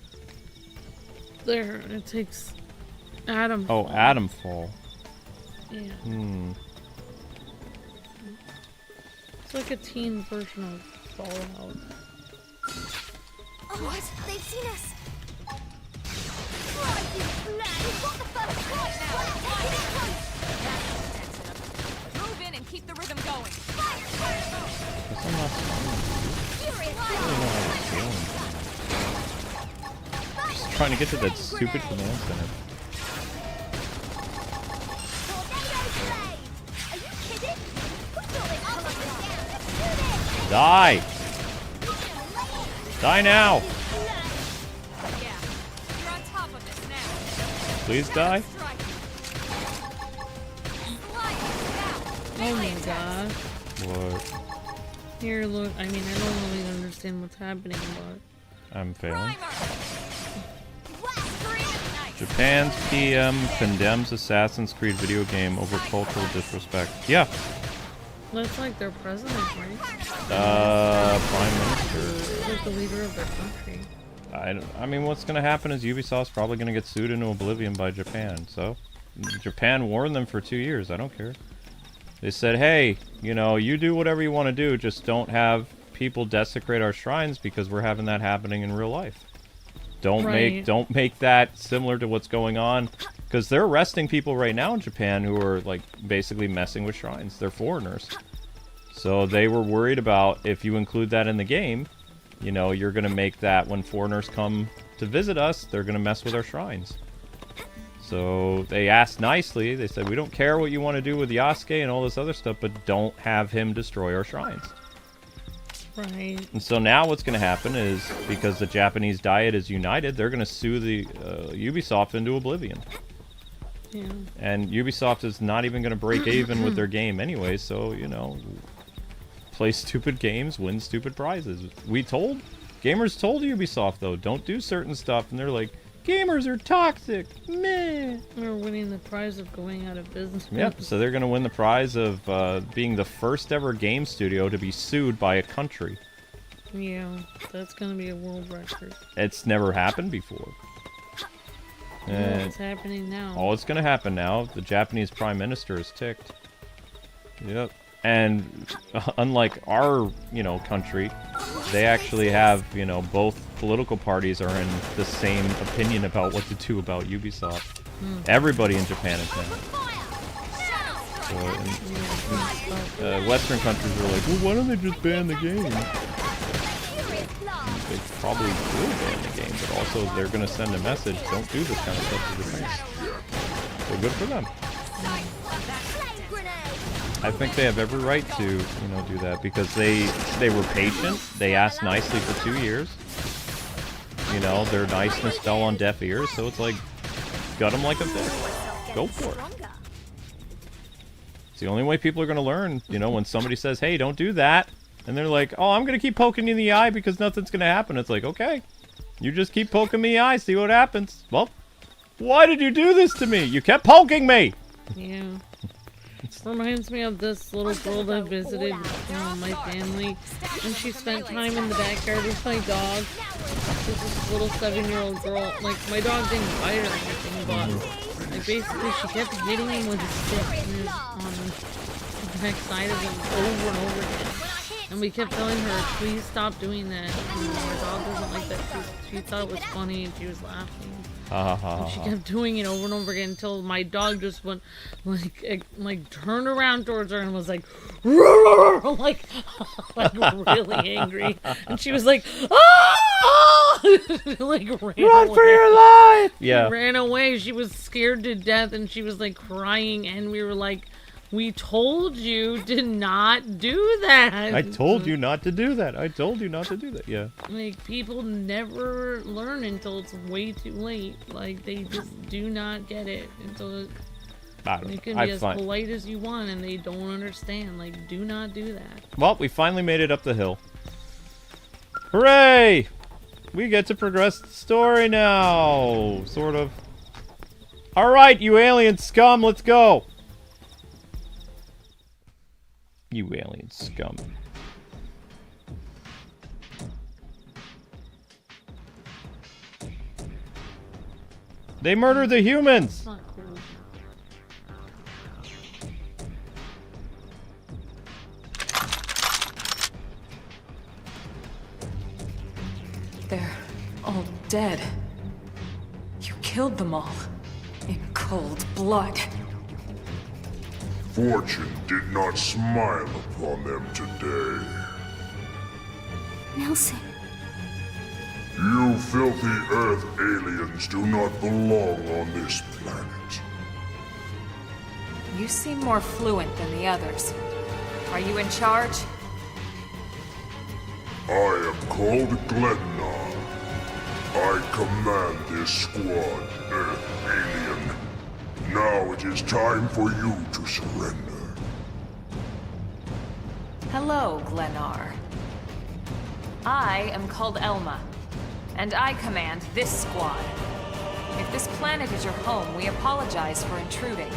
There, it takes Atom Oh, Fall. Atom Fall. Yeah. It's like a teen version of Fallout. Oh, what? They've seen us. Move in and keep the rhythm going. Guess I'm not just trying to get to that stupid command center. Die! Die now! Yeah, you're on top of this now. Please die. Oh my god. What? Here, look. I mean, I don't really understand what's happening, but... I'm failing. Japan's PM condemns Assassin's Creed video game over cultural disrespect. Yeah. That's like their president, right? Prime Minister. Like the leader of their country. I mean, what's going to happen is Ubisoft's probably going to get sued into oblivion by Japan. So, Japan warned them for 2 years. I don't care. They said, hey, you know, you do whatever you want to do. Just don't have people desecrate our shrines because we're having that happening in real life. Don't make that similar to what's going on. Because they're arresting people right now in Japan who are, like, basically messing with shrines. They're foreigners. So they were worried about if you include that in the game, you know, you're going to make that when foreigners come to visit us, they're going to mess with our shrines. So they asked nicely, they said, we don't care what you want to do with Yasuke and all this other stuff, but don't have him destroy our shrines. Right. And so now what's going to happen is, because the Japanese Diet is united, they're going to sue the Ubisoft into oblivion. Yeah. And Ubisoft is not even going to break even with their game anyway, so, you know, play stupid games, win stupid prizes. Gamers told Ubisoft, though, don't do certain stuff, and they're like, gamers are toxic, meh. They're winning the prize of going out of business. Yep, so they're going to win the prize of being the first ever game studio to be sued by a country. Yeah, that's gonna be a world record. It's never happened before. It's happening now. Oh, it's gonna happen now. The Japanese Prime Minister is ticked. Yep. And unlike our, country, they actually have, both political parties are in the same opinion about what to do about Ubisoft. Everybody in Japan is now. So, Western countries are like, well, why don't they just ban the game? They probably will ban the game, but also they're going to send a message, don't do this kind of stuff to Japan. So good for them. I think they have every right to, do that, because they were patient, they asked nicely for 2 years. Their niceness fell on deaf ears, so it's like, gut them like a fish. Go for it. It's the only way people are going to learn, when somebody says, hey, don't do that. And they're like, oh, I'm going to keep poking you in the eye because nothing's going to happen. It's like, okay, you just keep poking me in the eye, see what happens. Well, why did you do this to me? You kept poking me! Yeah. Reminds me of this little girl that visited my family, and she spent time in the backyard with my dog. She's this little 7-year-old girl. Like, my dog didn't bite or anything, but like basically she kept hitting him with a stick on the back side of him over and over again. And we kept telling her, please stop doing that. Our dog doesn't like that. She thought it was funny and she was laughing. And she kept doing it over and over again until my dog just went like turned around towards her and was like, like really angry. And she was like, ah! Like ran Run away. for your life! Yeah. She ran away. She was scared to death and she was like crying, and we were like, we told you to not do that. I told you not to do that. I told you not to do that. Yeah. Like, people never learn until it's way too late. Like, they just do not get it until you can be as polite as you want and they don't understand. Like, do not do that. Well, we finally made it up the hill. Hooray! We get to progress the story now. Sort of. Alright, you alien scum, let's go! You alien scum. They murdered the humans! It's not cool. They're all dead. You killed them all. In cold blood. Fortune did not smile upon them today. Nelson. You filthy Earth aliens do not belong on this planet. You seem more fluent than the others. Are you in charge? I am called Glennar. I command this squad, Earth alien. Now it is time for you to surrender. Hello, Glennar. I am called Elma, and I command this squad. If this planet is your home, we apologize for intruding.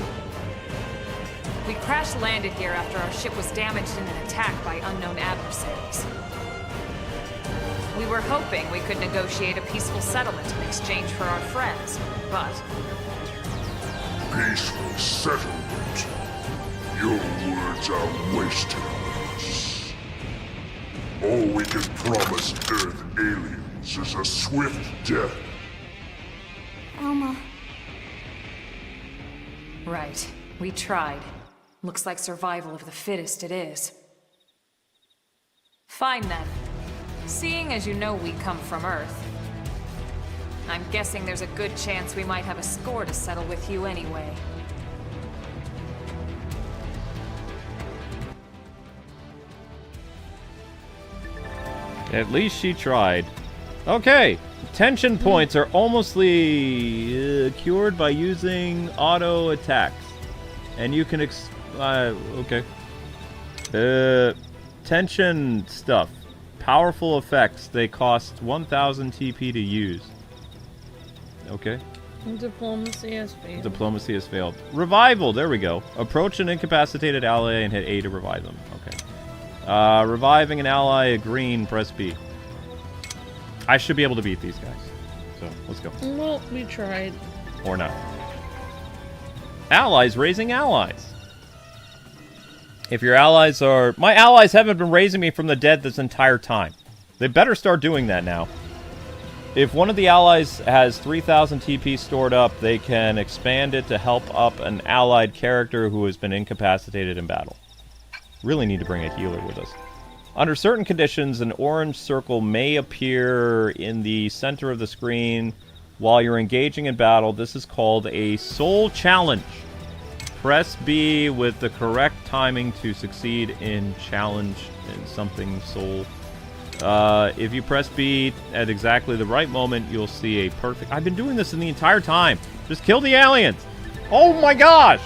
We crash-landed here after our ship was damaged in an attack by unknown adversaries. We were hoping we could negotiate a peaceful settlement in exchange for our friends, but... Peaceful settlement? Your words are wasted on us. All we can promise Earth aliens is a swift death. Elma. Right. We tried. Looks like survival of the fittest it is. Fine then. Seeing as you know we come from Earth, I'm guessing there's a good chance we might have a score to settle with you anyway. At least she tried. Okay, tension points are almostly cured by using auto attacks. And you can okay. Tension stuff. Powerful effects. They cost 1,000 TP to use. Okay. Diplomacy has failed. Diplomacy has failed. Revival, there we go. Approach an incapacitated ally and hit A to revive them. Okay. Reviving an ally, a green, press B. I should be able to beat these guys. So, let's go. Well, we tried. Or not. Allies raising allies. If your allies are... My allies haven't been raising me from the dead this entire time. They better start doing that now. If one of the allies has 3,000 TP stored up, they can expand it to help up an allied character who has been incapacitated in battle. Really need to bring a healer with us. Under certain conditions, an orange circle may appear in the center of the screen while you're engaging in battle. This is called a soul challenge. Press B with the correct timing to succeed in challenge in something soul. If you press B at exactly the right moment, you'll see a perfect... I've been doing this in the entire time. Just kill the aliens. Oh my gosh!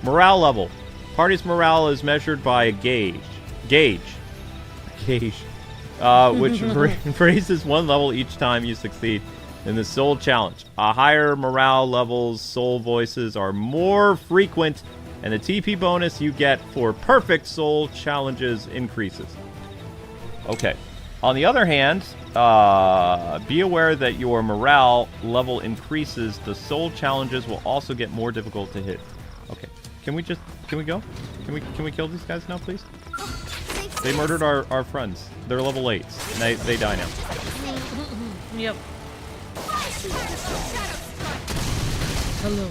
Morale level. Party's morale is measured by a gauge. Which raises one level each time you succeed in the soul challenge. A higher morale level's soul voices are more frequent, and the TP bonus you get for perfect soul challenges increases. Okay. On the other hand, be aware that your morale level increases. The soul challenges will also get more difficult to hit. Okay. Can we go? Can we kill these guys now, please? They murdered our friends. They're level 8s. And they die now. Yep. Hello.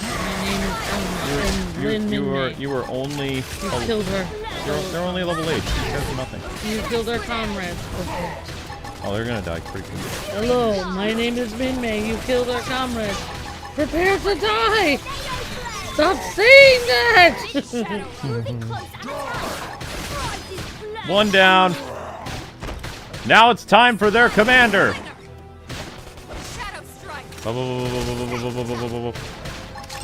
My name is Elma. You were only... You killed her. They're only level 8. These guys are nothing. You killed our comrades. Oh, they're gonna die pretty quick. Hello, my name is Min May. You killed our comrades. Prepare to die! Stop saying that! One down. Now it's time for their commander. I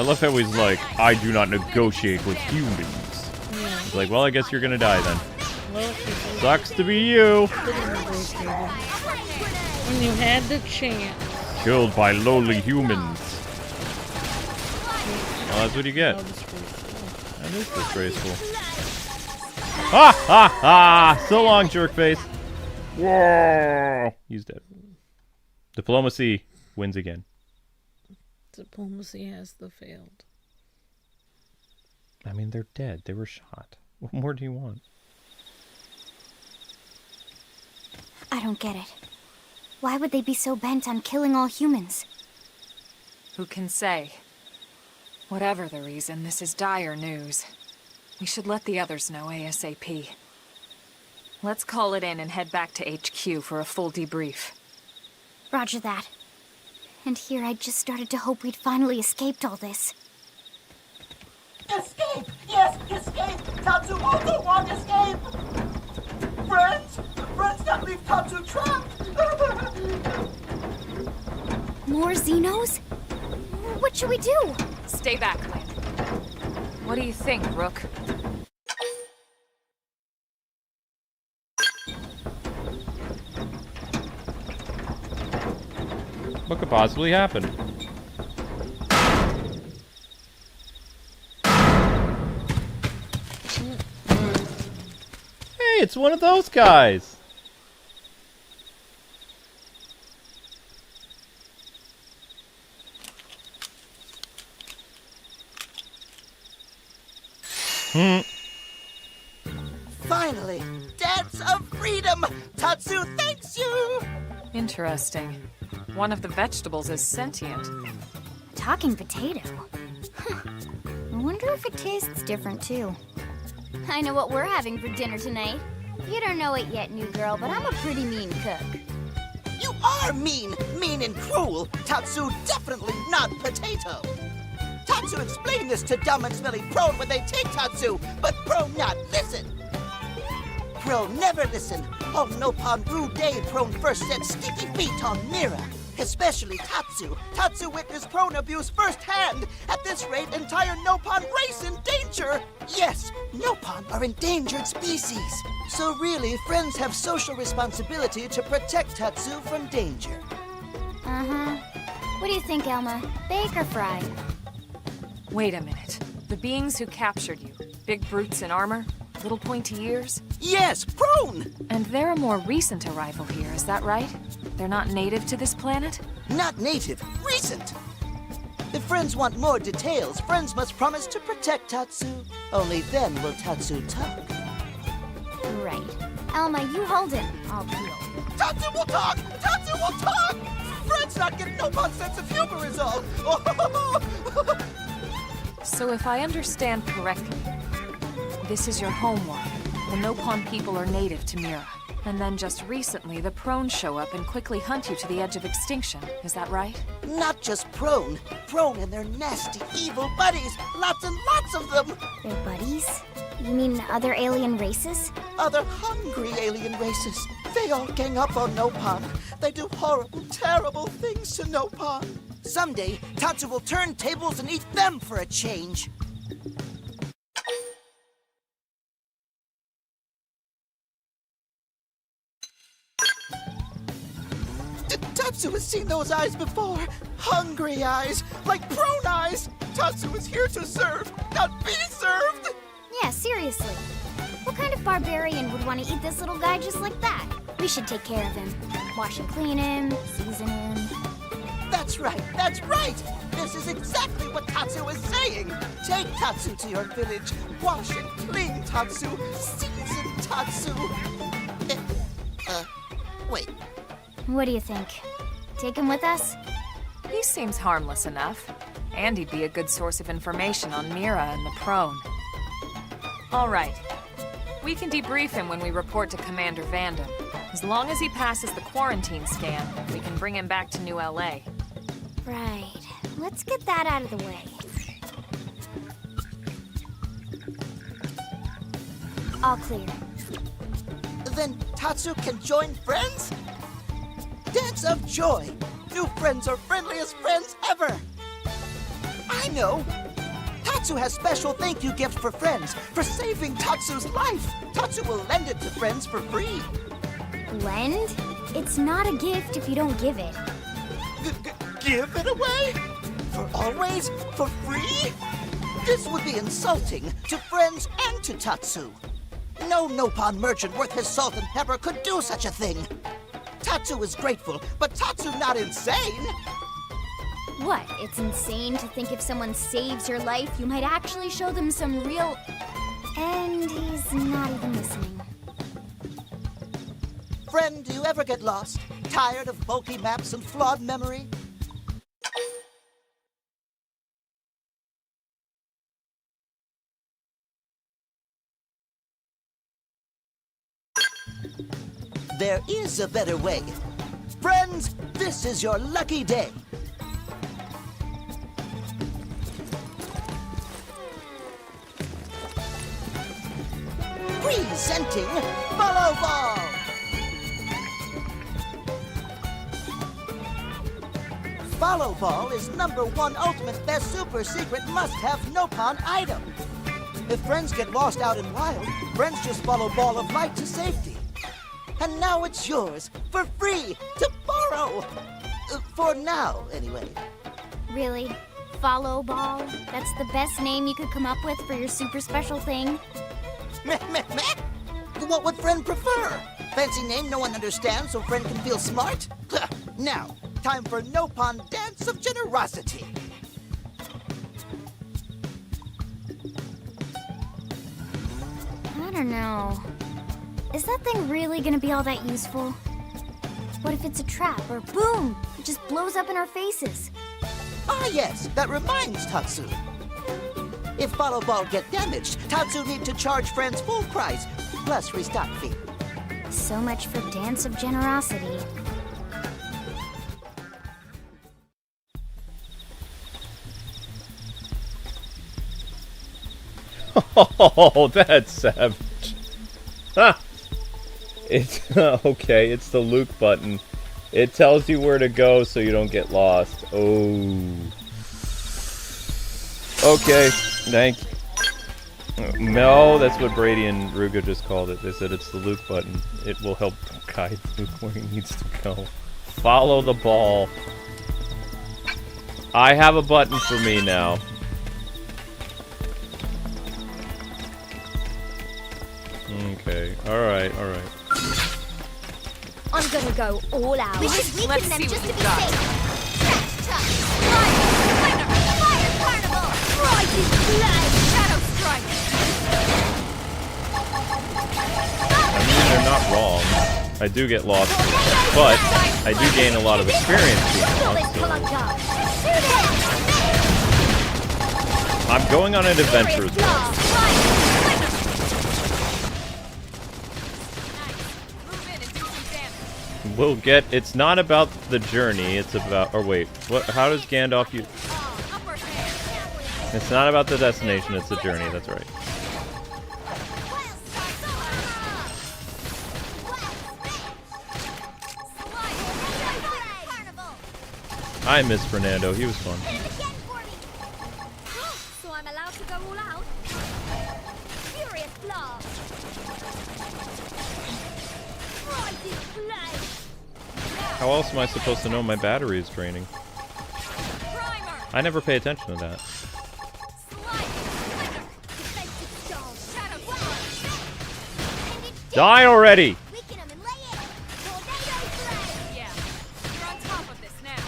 love how he's like, I do not negotiate with humans. Yeah. He's like, well, I guess you're gonna die then. Well, Sucks to be you. when you had the chance. Killed by lowly humans. Well, that's what you get. That is disgraceful. Ha ha ha! So long, jerkface. Whoa! He's dead. Diplomacy wins again. Diplomacy has failed. I mean, they're dead. They were shot. What more do you want? I don't get it. Why would they be so bent on killing all humans? Who can say? Whatever the reason, this is dire news. We should let the others know ASAP. Let's call it in and head back to HQ for a full debrief. Roger that. And here I just started to hope we'd finally escaped all this. Escape! Yes, escape! Tatsu also want escape! Friends! Friends, don't leave Tatsu trapped! More Xenos? What should we do? Stay back, Lynn. What do you think, Rook? What could possibly happen? Hey, it's one of those guys! Finally! Dance of freedom! Tatsu thanks you! Interesting. One of the vegetables is sentient. Talking potato? Huh. I wonder if it tastes different, too. I know what we're having for dinner tonight. You don't know it yet, new girl, but I'm a pretty mean cook. You are mean! Mean and cruel! Tatsu definitely not potato! Tatsu explained this to dumb and smelly Prone when they take Tatsu, but Prone not listen! Prone never listen! On Nopon Ru Day, Prone first set sticky feet on Mira. Especially Tatsu. Tatsu witnessed Prone abuse firsthand. At this rate, entire Nopon race in danger. Yes, Nopon are endangered species. So really, friends have social responsibility to protect Tatsu from danger. Uh-huh. What do you think, Elma? Bake or fry? Wait a minute. The beings who captured you, big brutes in armor, Little pointy ears? Yes, prone! And they're a more recent arrival here, is that right? They're not native to this planet? Not native, recent! If friends want more details, friends must promise to protect Tatsu. Only then will Tatsu talk. Right. Elma, you hold him. I'll peel. Tatsu will talk! Tatsu will talk! Friends not getting no fun sense of humor is all. So if I understand correctly, this is your homeworld. The Nopon people are native to Mira. And then just recently, the Prones show up and quickly hunt you to the edge of extinction. Is that right? Not just Prone. Prone and their nasty, evil buddies. Lots and lots of them. Their buddies? You mean other alien races? Other hungry alien races. They all gang up on Nopon. They do horrible, terrible things to Nopon. Someday, Tatsu will turn tables and eat them for a change. Tatsu has seen those eyes before. Hungry eyes, like prone eyes. Tatsu is here to serve, not be served. Yeah, seriously. What kind of barbarian would want to eat this little guy just like that? We should take care of him. Wash and clean him, season him. That's right, that's right. This is exactly what Tatsu is saying. Take Tatsu to your village. Wash and clean Tatsu. Season Tatsu. Wait. What do you think? Take him with us? He seems harmless enough. And he'd be a good source of information on Mira and the Prone. All right. We can debrief him when we report to Commander Vandam. As long as he passes the quarantine scan, we can bring him back to New LA. Right. Let's get that out of the way. All clear. Then Tatsu can join friends? Dance of joy! New friends are friendliest friends ever! I know! Tatsu has special thank you gift for friends for saving Tatsu's life! Tatsu will lend it to friends for free! Lend? It's not a gift if you don't give it. Give it away? For always? For free? This would be insulting to friends and to Tatsu. No Nopon merchant worth his salt and pepper could do such a thing. Tatsu is grateful, but Tatsu not insane. What? It's insane to think if someone saves your life, you might actually show them some real... And he's not even listening. Friend, do you ever get lost? Tired of bulky maps and flawed memory? There is a better way. Friends, this is your lucky day. Presenting Follow Ball! Follow Ball is #1 ultimate best super secret must-have Nopon item. If friends get lost out in wild, friends just follow Ball of Light to safety. And now it's yours, for free, to borrow! For now, anyway. Really? Follow Ball? That's the best name you could come up with for your super special thing? Meh, meh, meh! What would friend prefer? Fancy name no one understands so friend can feel smart? Now, time for Nopon Dance of Generosity. I don't know. Is that thing really gonna be all that useful? What if it's a trap, or boom, it just blows up in our faces? Ah yes, that reminds Tatsu. If Follow Ball get damaged, Tatsu need to charge friends full price, plus restock fee. So much for Dance of Generosity. Oh, that's savage. Ha! It's okay, it's the Luke button. It tells you where to go so you don't get lost. Oh. Okay, thank you. No, that's what Brady and Ruga just called it. They said it's the Luke button. It will help guide Luke where he needs to go. Follow the ball. I have a button for me now. Okay. Alright, alright. I'm gonna go all out. We should weaken Let's them see just what to be you got. safe. Touch. Fire Carnival. Rising Flame. Shadow Strike. I mean, they're not wrong. I do get lost, but I do gain a lot of experience being lost. So I'm going on an adventure as well. We'll get. It's not about the journey. It's about. Or wait, what? How does Gandalf use? It's not about the destination. It's the journey. That's right. I miss Fernando. He was fun. So I'm allowed to go all out? Furious Blast! Rising Flame! How else am I supposed to know my battery is draining? I never pay attention to that. Die already! Weaken 'em and lay it! Tornado Flame! Yeah, you're on top of this now.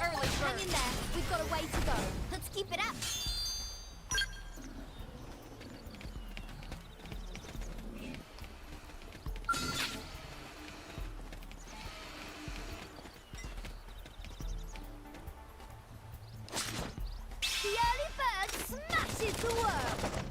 Early Hang in there. We've got a way to go. Let's keep it up. The early bird smashes the world.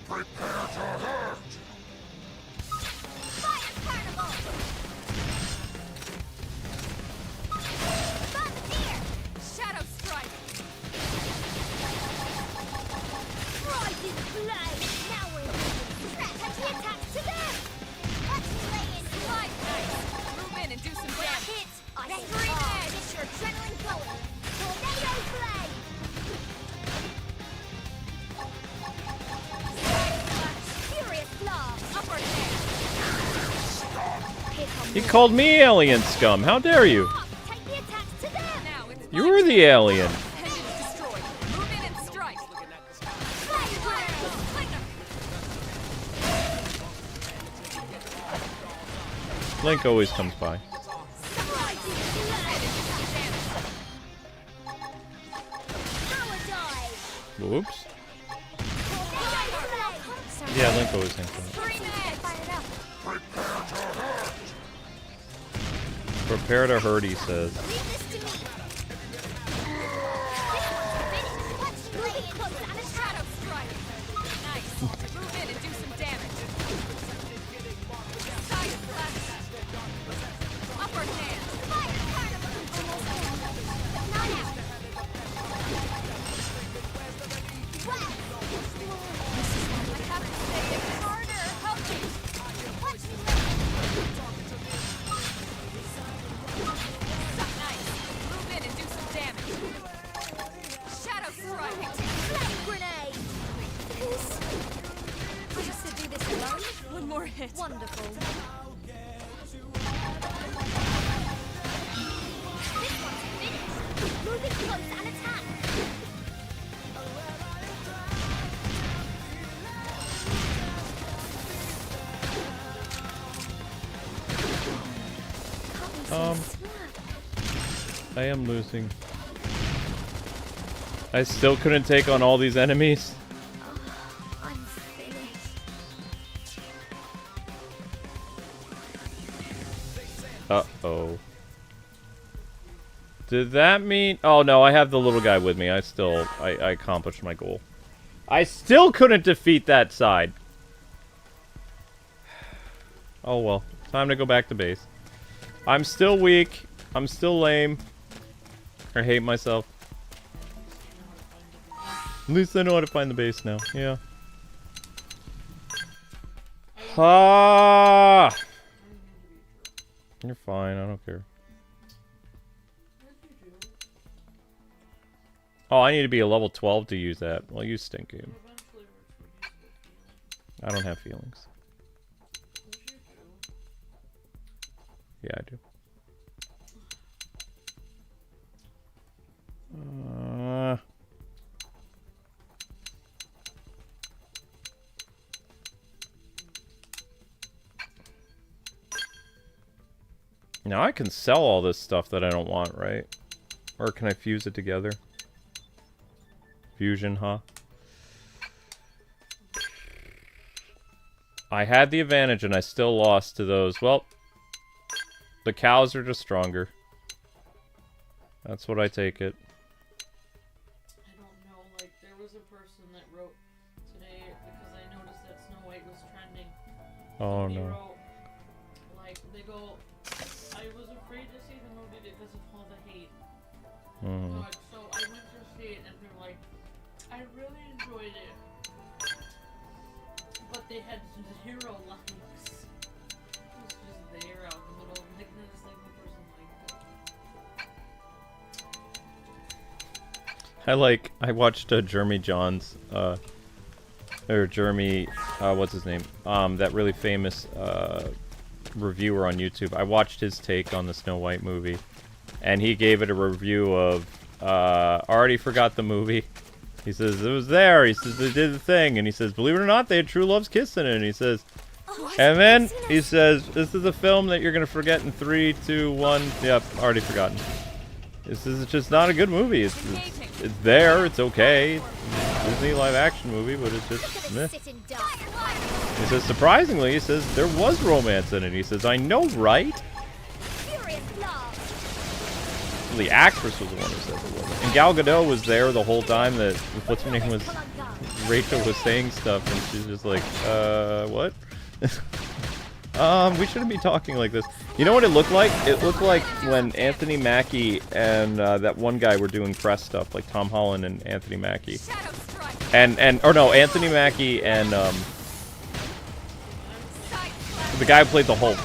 Prepare to hurt! Fire Carnival! Bombardier! Shadow Strike. Rising Flame! Now we're in touchy attacks to them! Let's lay in Slide Knife. Move in and do some When I damage. hit, I scream and get your adrenaline going. Tornado Flame! Furious Blast! Upper hand. Here comes He called me alien scum. How dare you? Take the attacks to them! Now it's You were the alien. Engines destroyed. Move in and strike. Flame Grenade! Link always comes by. Rising Flame! Power Dive! Whoops. Tornado Flame! Yeah, Link always hangs out. Fire it up! Prepare to hurt! Prepare to hurt, he says. Leave this to me! This one's finished! Let's lay it close and a Shadow Strike. Nice. Move in and do some damage. Side slash. Upper hand. Fire Carnival! Almost there, but not out. West! I have to stay in harder. Help me. Watch me Nice. Move in and do some damage. Shadow Strike. Flame Grenade! I used to do this alone. One more hit. Wonderful. This one's finished. Move it close and attack. I am losing. I still couldn't take on all these enemies. I'm finished. Uh-oh. Did that mean... Oh, no, I have the little guy with me. I accomplished my goal. I still couldn't defeat that side. Oh, well. Time to go back to base. I'm still weak. I'm still lame. I hate myself. At least I know how to find the base now. Yeah. Ah! You're fine. I don't care. Oh, I need to be a level 12 to use that. Well, you stink, game. I don't have feelings. Yeah, I do. Now I can sell all this stuff that I don't want, right? Or can I fuse it together? Fusion, huh? I had the advantage and I still lost to those. Well, the cows are just stronger. That's what I take it. I don't know, like, there was a person that wrote today, because I noticed that Snow White was trending. Oh, They no. wrote, like, they go, I was afraid to see the movie because of all the hate. So I went to see it, and they're like, I really enjoyed it. But they had 0 likes. It was just there out in the middle, like, just like the person liked it. I watched Jeremy Johns, or Jeremy, what's his name? That really famous, reviewer on YouTube. I watched his take on the Snow White movie, and he gave it a review of, already forgot the movie. He says, it was there, he says, they did the thing, and he says, believe it or not, they had true love's kiss in it, and he says, and then, he says, this is a film that you're gonna forget in 3, 2, 1, yep, already forgotten. This is just not a good movie. It's there. It's okay. It's a Disney live-action movie, but it's just meh. He says, surprisingly, he says, there was romance in it. He says, I know, right? The actress was the one who said there wasn't. And Gal Gadot was there the whole time that, what's her name, was Rachel was saying stuff, and she's just like, what? We shouldn't be talking like this. You know what it looked like? It looked like when Anthony Mackie and that one guy were doing press stuff, like Tom Holland and Anthony Mackie. Or no, Anthony Mackie and the guy who played the Hulk.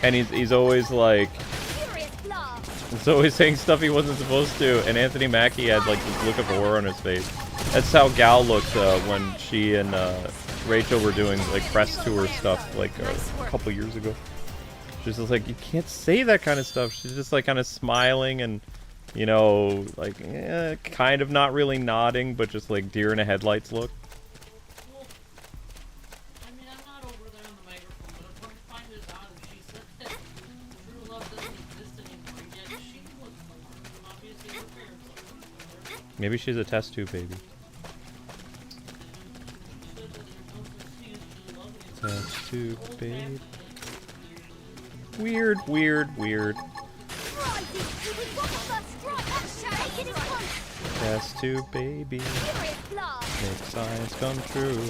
And he's always like, he's always saying stuff he wasn't supposed to, and Anthony Mackie had like this look of horror on his face. That's how Gal looked when she and Rachel were doing like press tour stuff like a couple years ago. She's just like, you can't say that kind of stuff. She's just like kind of smiling and, you know, like kind of not really nodding, but just like deer in the headlights look. Well, I mean, I'm not over there on the microphone, but I'm going to find this out, and she said that true love doesn't exist anymore, yet she was born, and obviously her parents are. Maybe she's a test tube baby. Test tube baby. Weird, weird, weird. Test tube baby. Make science come true.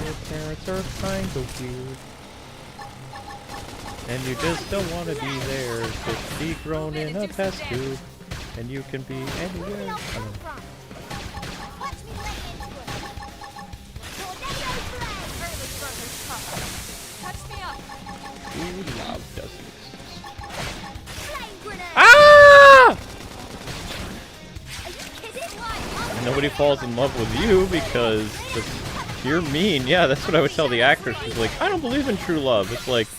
Your parents are kind of weird. And you just don't want to be there. Just be grown in a test tube. And you can be anywhere. Who love doesn't exist? Ah! Nobody falls in love with you because you're mean. Yeah, that's what I would tell the actress. She's like, I don't believe in true love. It's like,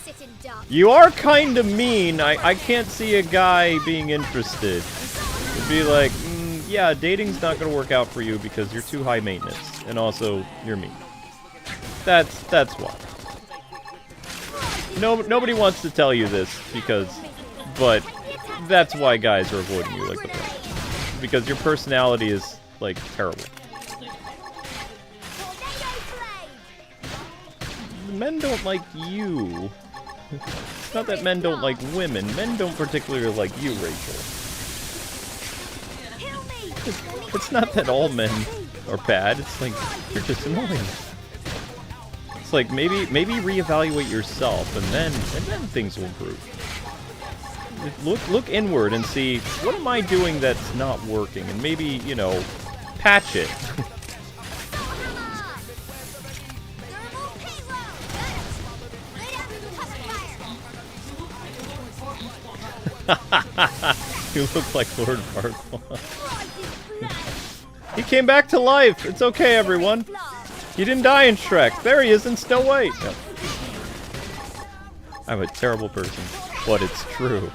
you are kind of mean. I can't see a guy being interested. It'd be like, yeah, dating's not going to work out for you because you're too high maintenance. And also, you're mean. That's why. Nobody wants to tell you this but that's why guys are avoiding you like the plague. Because your personality is, like, terrible. Men don't like you. It's not that men don't like women. Men don't particularly like you, Rachel. It's not that all men are bad. It's like, you're just annoying. It's like, maybe reevaluate yourself, and then things will improve. Look inward and see, what am I doing that's not working? And maybe, you know, patch it. You look like Lord Farquaad. He came back to life! It's okay, everyone! He didn't die in Shrek. There he is in Snow White. I'm a terrible person, but it's true.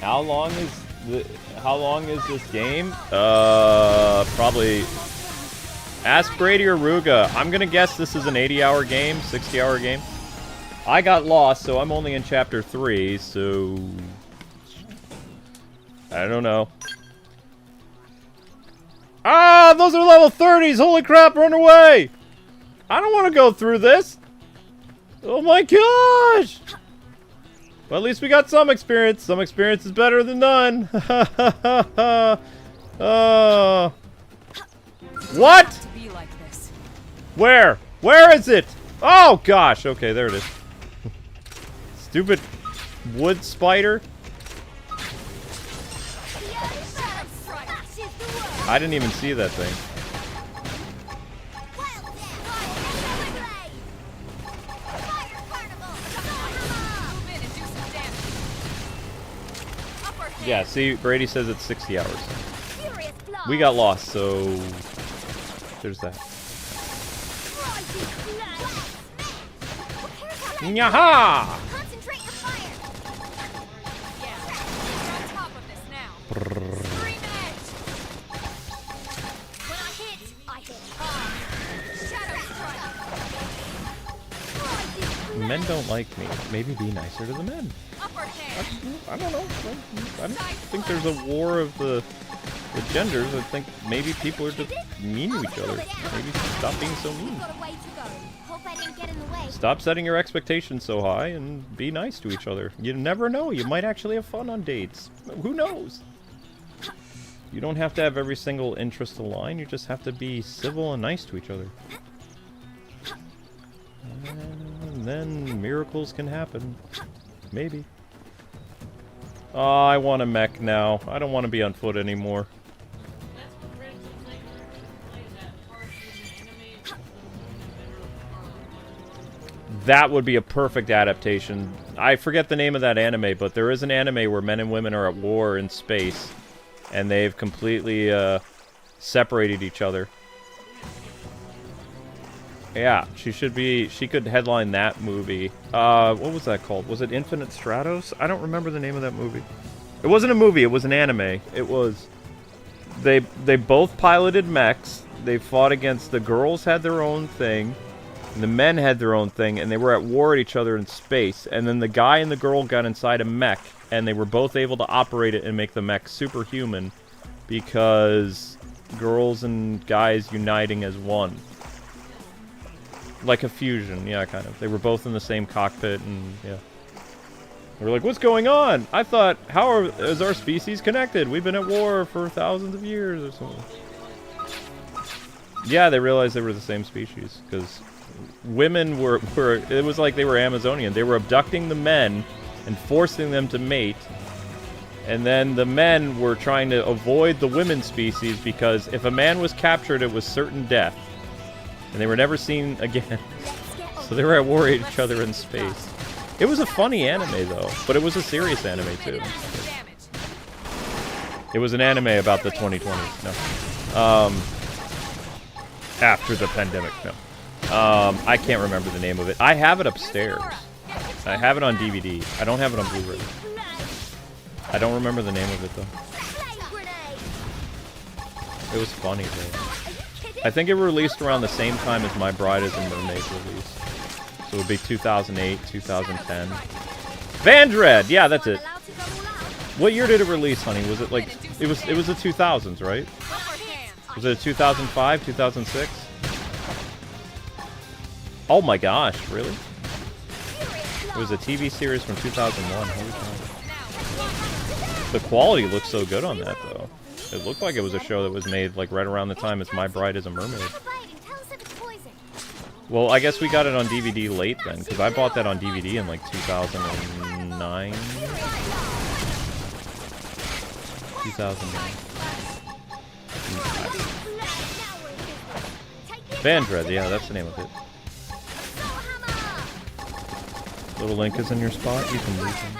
How long is this game? Probably ask Brady or Ruga. I'm gonna guess this is an 80-hour game, 60-hour game. I got lost, so I'm only in chapter 3, so I don't know. Ah, those are level 30s! Holy crap, run away! I don't want to go through this! Oh my gosh! But at least we got some experience. Some experience is better than none. What? To be like this. Where? Where is it? Oh gosh. Okay, there it is. Stupid wood spider. I didn't even see that thing. Yeah, see, Brady says it's 60 hours. We got lost, so there's that. Nyaha! Concentrate your fire. Yeah, we're on top of this now. Scream edge. When I hit hard. Shadow strike. Men don't like me. Maybe be nicer to the men. Upper hand. I don't know. I don't think there's a war of the genders. I think maybe people are just mean to each other. Maybe stop being so mean. Got a way to go. Hope I didn't get in the way. Stop setting your expectations so high and be nice to each other. You never know. You might actually have fun on dates. Who knows? You don't have to have every single interest align. You just have to be civil and nice to each other. And then miracles can happen. Maybe. Oh, I want a mech now. I don't want to be on foot anymore. That would be a perfect adaptation. I forget the name of that anime, but there is an anime where men and women are at war in space, and they've completely separated each other. Yeah, she could headline that movie. What was that called? Was it Infinite Stratos? I don't remember the name of that movie. It wasn't a movie, it was an anime. It was... They both piloted mechs. They fought against... The girls had their own thing. And the men had their own thing. And they were at war at each other in space. And then the guy and the girl got inside a mech. And they were both able to operate it and make the mech superhuman. Because girls and guys uniting as one. Like a fusion, yeah, kind of. They were both in the same cockpit, and yeah. They were like, what's going on? I thought, is our species connected? We've been at war for thousands of years or something. Yeah, they realized they were the same species, because women were, it was like they were Amazonian. They were abducting the men and forcing them to mate. And then the men were trying to avoid the women species, because if a man was captured, it was certain death. And they were never seen again. So they were at war with each other in space. It was a funny anime, though. But it was a serious anime, too. It was an anime about the 2020s. No. After the pandemic. No. I can't remember the name of it. I have it upstairs. I have it on DVD. I don't have it on Blu-ray. I don't remember the name of it, though. It was funny, though. I think it released around the same time as My Bride is a Mermaid released. So it would be 2008, 2010. Vandred! Yeah, that's it. What year did it release, honey? Was it like... It was the 2000s, right? Was it a 2005, 2006? Oh my gosh, really? It was a TV series from 2001. Holy cow. The quality looks so good on that, though. It looked like it was a show that was made like right around the time as My Bride is a Mermaid. Well, I guess we got it on DVD late then, because I bought that on DVD in like 2009. 2009. Vandred, yeah, that's the name of it. Little Link is in your spot, you can lose him.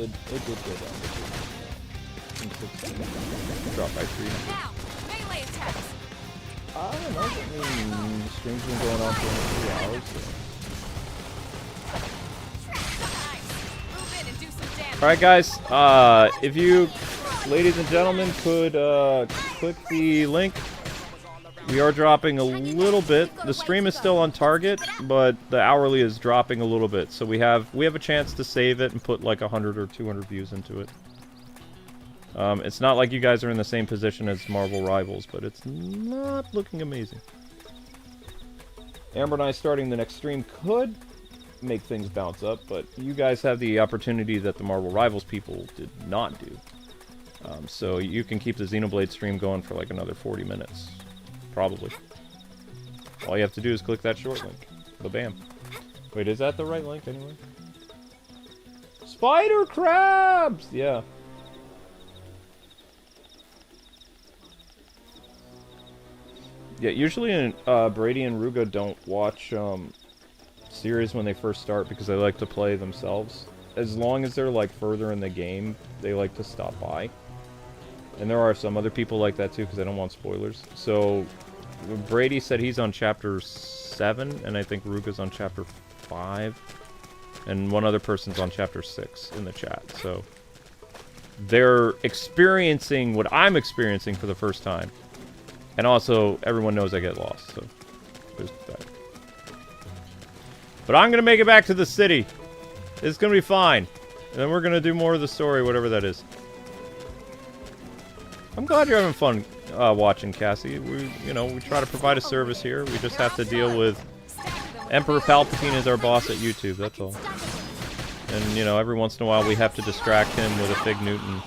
did go down. Drop by 300. Now, melee attacks. I don't know. I mean, the stream's been going on for almost 3 hours. So. All right, guys. If you, ladies and gentlemen, could click the link. We are dropping a little bit. The stream is still on target, but the hourly is dropping a little bit. So we have a chance to save it and put like 100 or 200 views into it. It's not like you guys are in the same position as Marvel Rivals, but it's not looking amazing. Amber and I starting the next stream could make things bounce up, but you guys have the opportunity that the Marvel Rivals people did not do. So you can keep the Xenoblade stream going for like another 40 minutes. Probably. All you have to do is click that short link. Ba-bam. Wait, is that the right link anyway? Spider crabs! Yeah. Yeah, usually Brady and Ruga don't watch series when they first start because they like to play themselves. As long as they're like further in the game, they like to stop by. And there are some other people like that too because they don't want spoilers. So Brady said he's on chapter 7, and I think Ruga's on chapter 5. And one other person's on chapter 6 in the chat. So they're experiencing what I'm experiencing for the first time. And also, everyone knows I get lost, so there's that. But I'm going to make it back to the city. It's going to be fine. And then we're going to do more of the story, whatever that is. I'm glad you're having fun watching, Cassie. We try to provide a service here. We just have to deal with Emperor Palpatine as our boss at YouTube, that's all. And, every once in a while we have to distract him with a Fig Newton.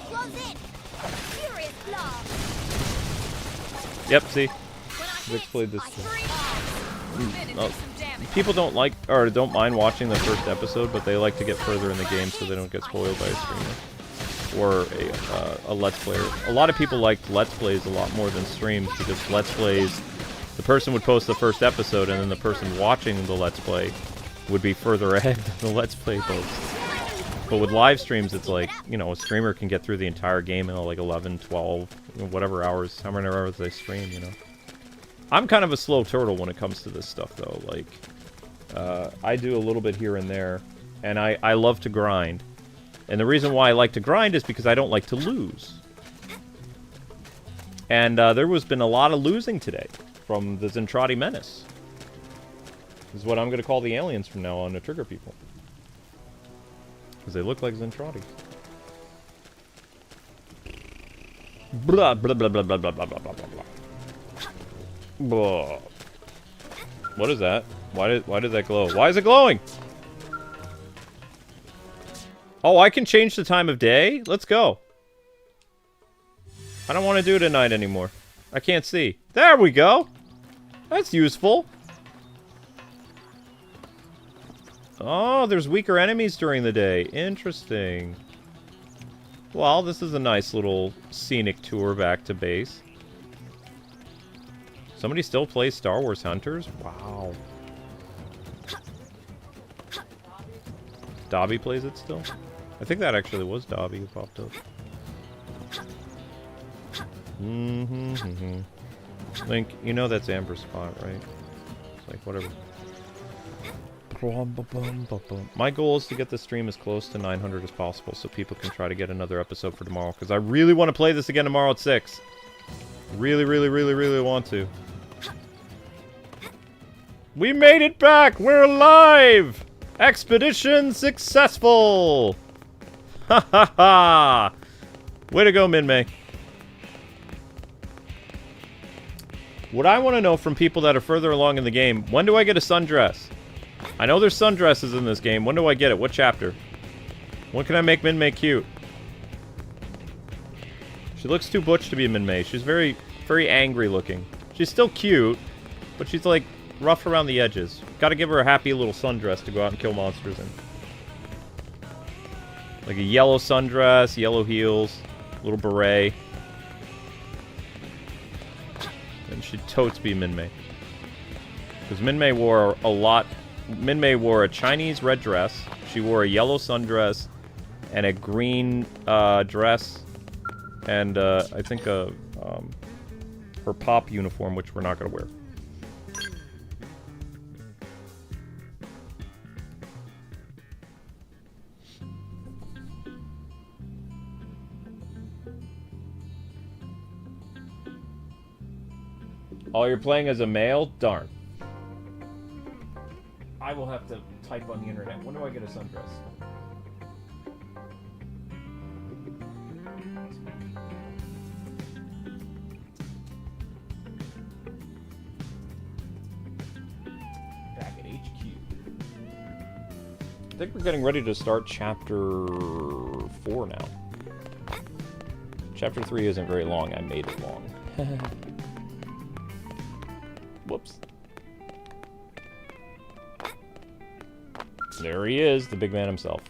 Yep, see? Vic's played this too. People don't like, or don't mind watching the first episode, but they like to get further in the game so they don't get spoiled by a streamer. Or a Let's Player. A lot of people liked Let's Plays a lot more than streams, because Let's Plays, the person would post the first episode, and then the person watching the Let's Play would be further ahead than the Let's Play post. But with live streams, it's like, a streamer can get through the entire game in like 11, 12, whatever hours, how many hours they stream, I'm kind of a slow turtle when it comes to this stuff, though. Like, I do a little bit here and there, and I love to grind. And the reason why I like to grind is because I don't like to lose. And there has been a lot of losing today from the Zentradi Menace. This is what I'm going to call the aliens from now on to trigger people. Because they look like Zentradi. Blah, blah, blah, blah, blah, blah, blah, blah, blah, blah. Blah. What is that? Why did that glow? Why is it glowing? Oh, I can change the time of day? Let's go. I don't want to do it at night anymore. I can't see. There we go. That's useful. Oh, there's weaker enemies during the day. Interesting. Well, this is a nice little scenic tour back to base. Somebody still plays Star Wars Hunters? Wow. Dobby plays it still? I think that actually was Dobby who popped up. Link, that's Amber's spot, right? It's like, whatever. My goal is to get the stream as close to 900 as possible so people can try to get another episode for tomorrow. Because I really want to play this again tomorrow at 6. Really, really, really, really want to. We made it back! We're alive! Expedition successful! Ha ha ha! Way to go, Min-Mei. What I want to know from people that are further along in the game, when do I get a sundress? I know there's sundresses in this game. When do I get it? What chapter? When can I make Min-Mei cute? She looks too butch to be Min-Mei. She's very, very angry looking. She's still cute, but she's like rough around the edges. Gotta give her a happy little sundress to go out and kill monsters in. Like a yellow sundress, yellow heels, little beret. And she'd totes be Min-Mei. Because Min-Mei wore a lot... Min-Mei wore a Chinese red dress. She wore a yellow sundress. and a green dress, and I think her pop uniform, which we're not going to wear. Oh, you're playing as a male? Darn. I will have to type on the internet. When do I get a sundress? Back at HQ. I think we're getting ready to start Chapter 4 now. Chapter 3 isn't very long. I made it long. Whoops. There he is, the big man himself.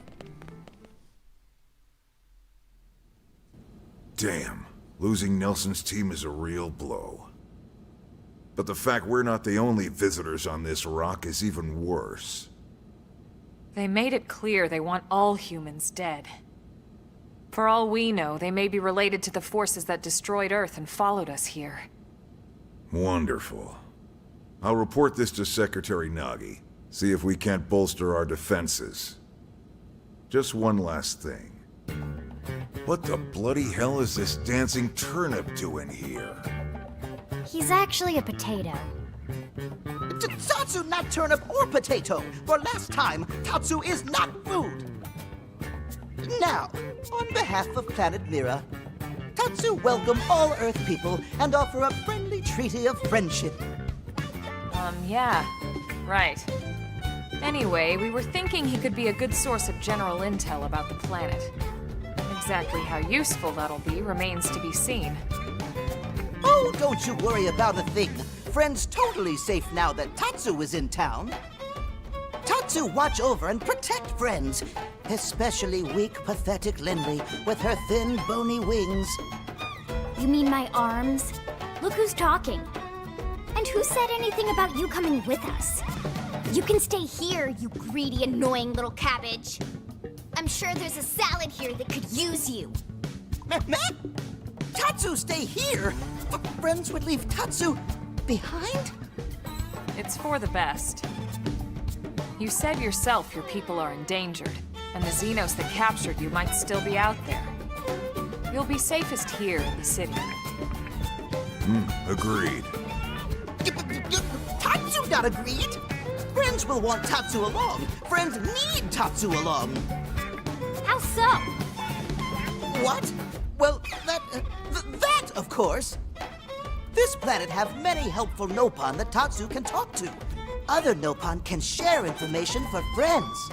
Damn, losing Nelson's team is a real blow. But the fact we're not the only visitors on this rock is even worse. They made it clear they want all humans dead. For all we know, they may be related to the forces that destroyed Earth and followed us here. Wonderful. I'll report this to Secretary Nagi. See if we can't bolster our defenses. Just one last thing. What the bloody hell is this dancing turnip doing here? He's actually a potato. Tatsu, not turnip or potato. For last time, Tatsu is not food. Now, on behalf of Planet Mira, Tatsu welcome all Earth people and offer a friendly treaty of friendship. Yeah. Right. Anyway, we were thinking he could be a good source of general intel about the planet. Exactly how useful that'll be remains to be seen. Oh, don't you worry about a thing. Friend's totally safe now that Tatsu is in town. Tatsu watch over and protect friends, especially weak, pathetic Lindley with her thin, bony wings. You mean my arms? Look who's talking. And who said anything about you coming with us? You can stay here, you greedy, annoying little cabbage. I'm sure there's a salad here that could use you. Tatsu stay here? Friends would leave Tatsu behind? It's for the best. You said yourself your people are endangered, and the Xenos that captured you might still be out there. You'll be safest here in the city. Agreed. Tatsu not agreed. Friends will want Tatsu along. Friends need Tatsu along. How so? What? Well, that, of course. This planet have many helpful Nopon that Tatsu can talk to. Other Nopon can share information for friends.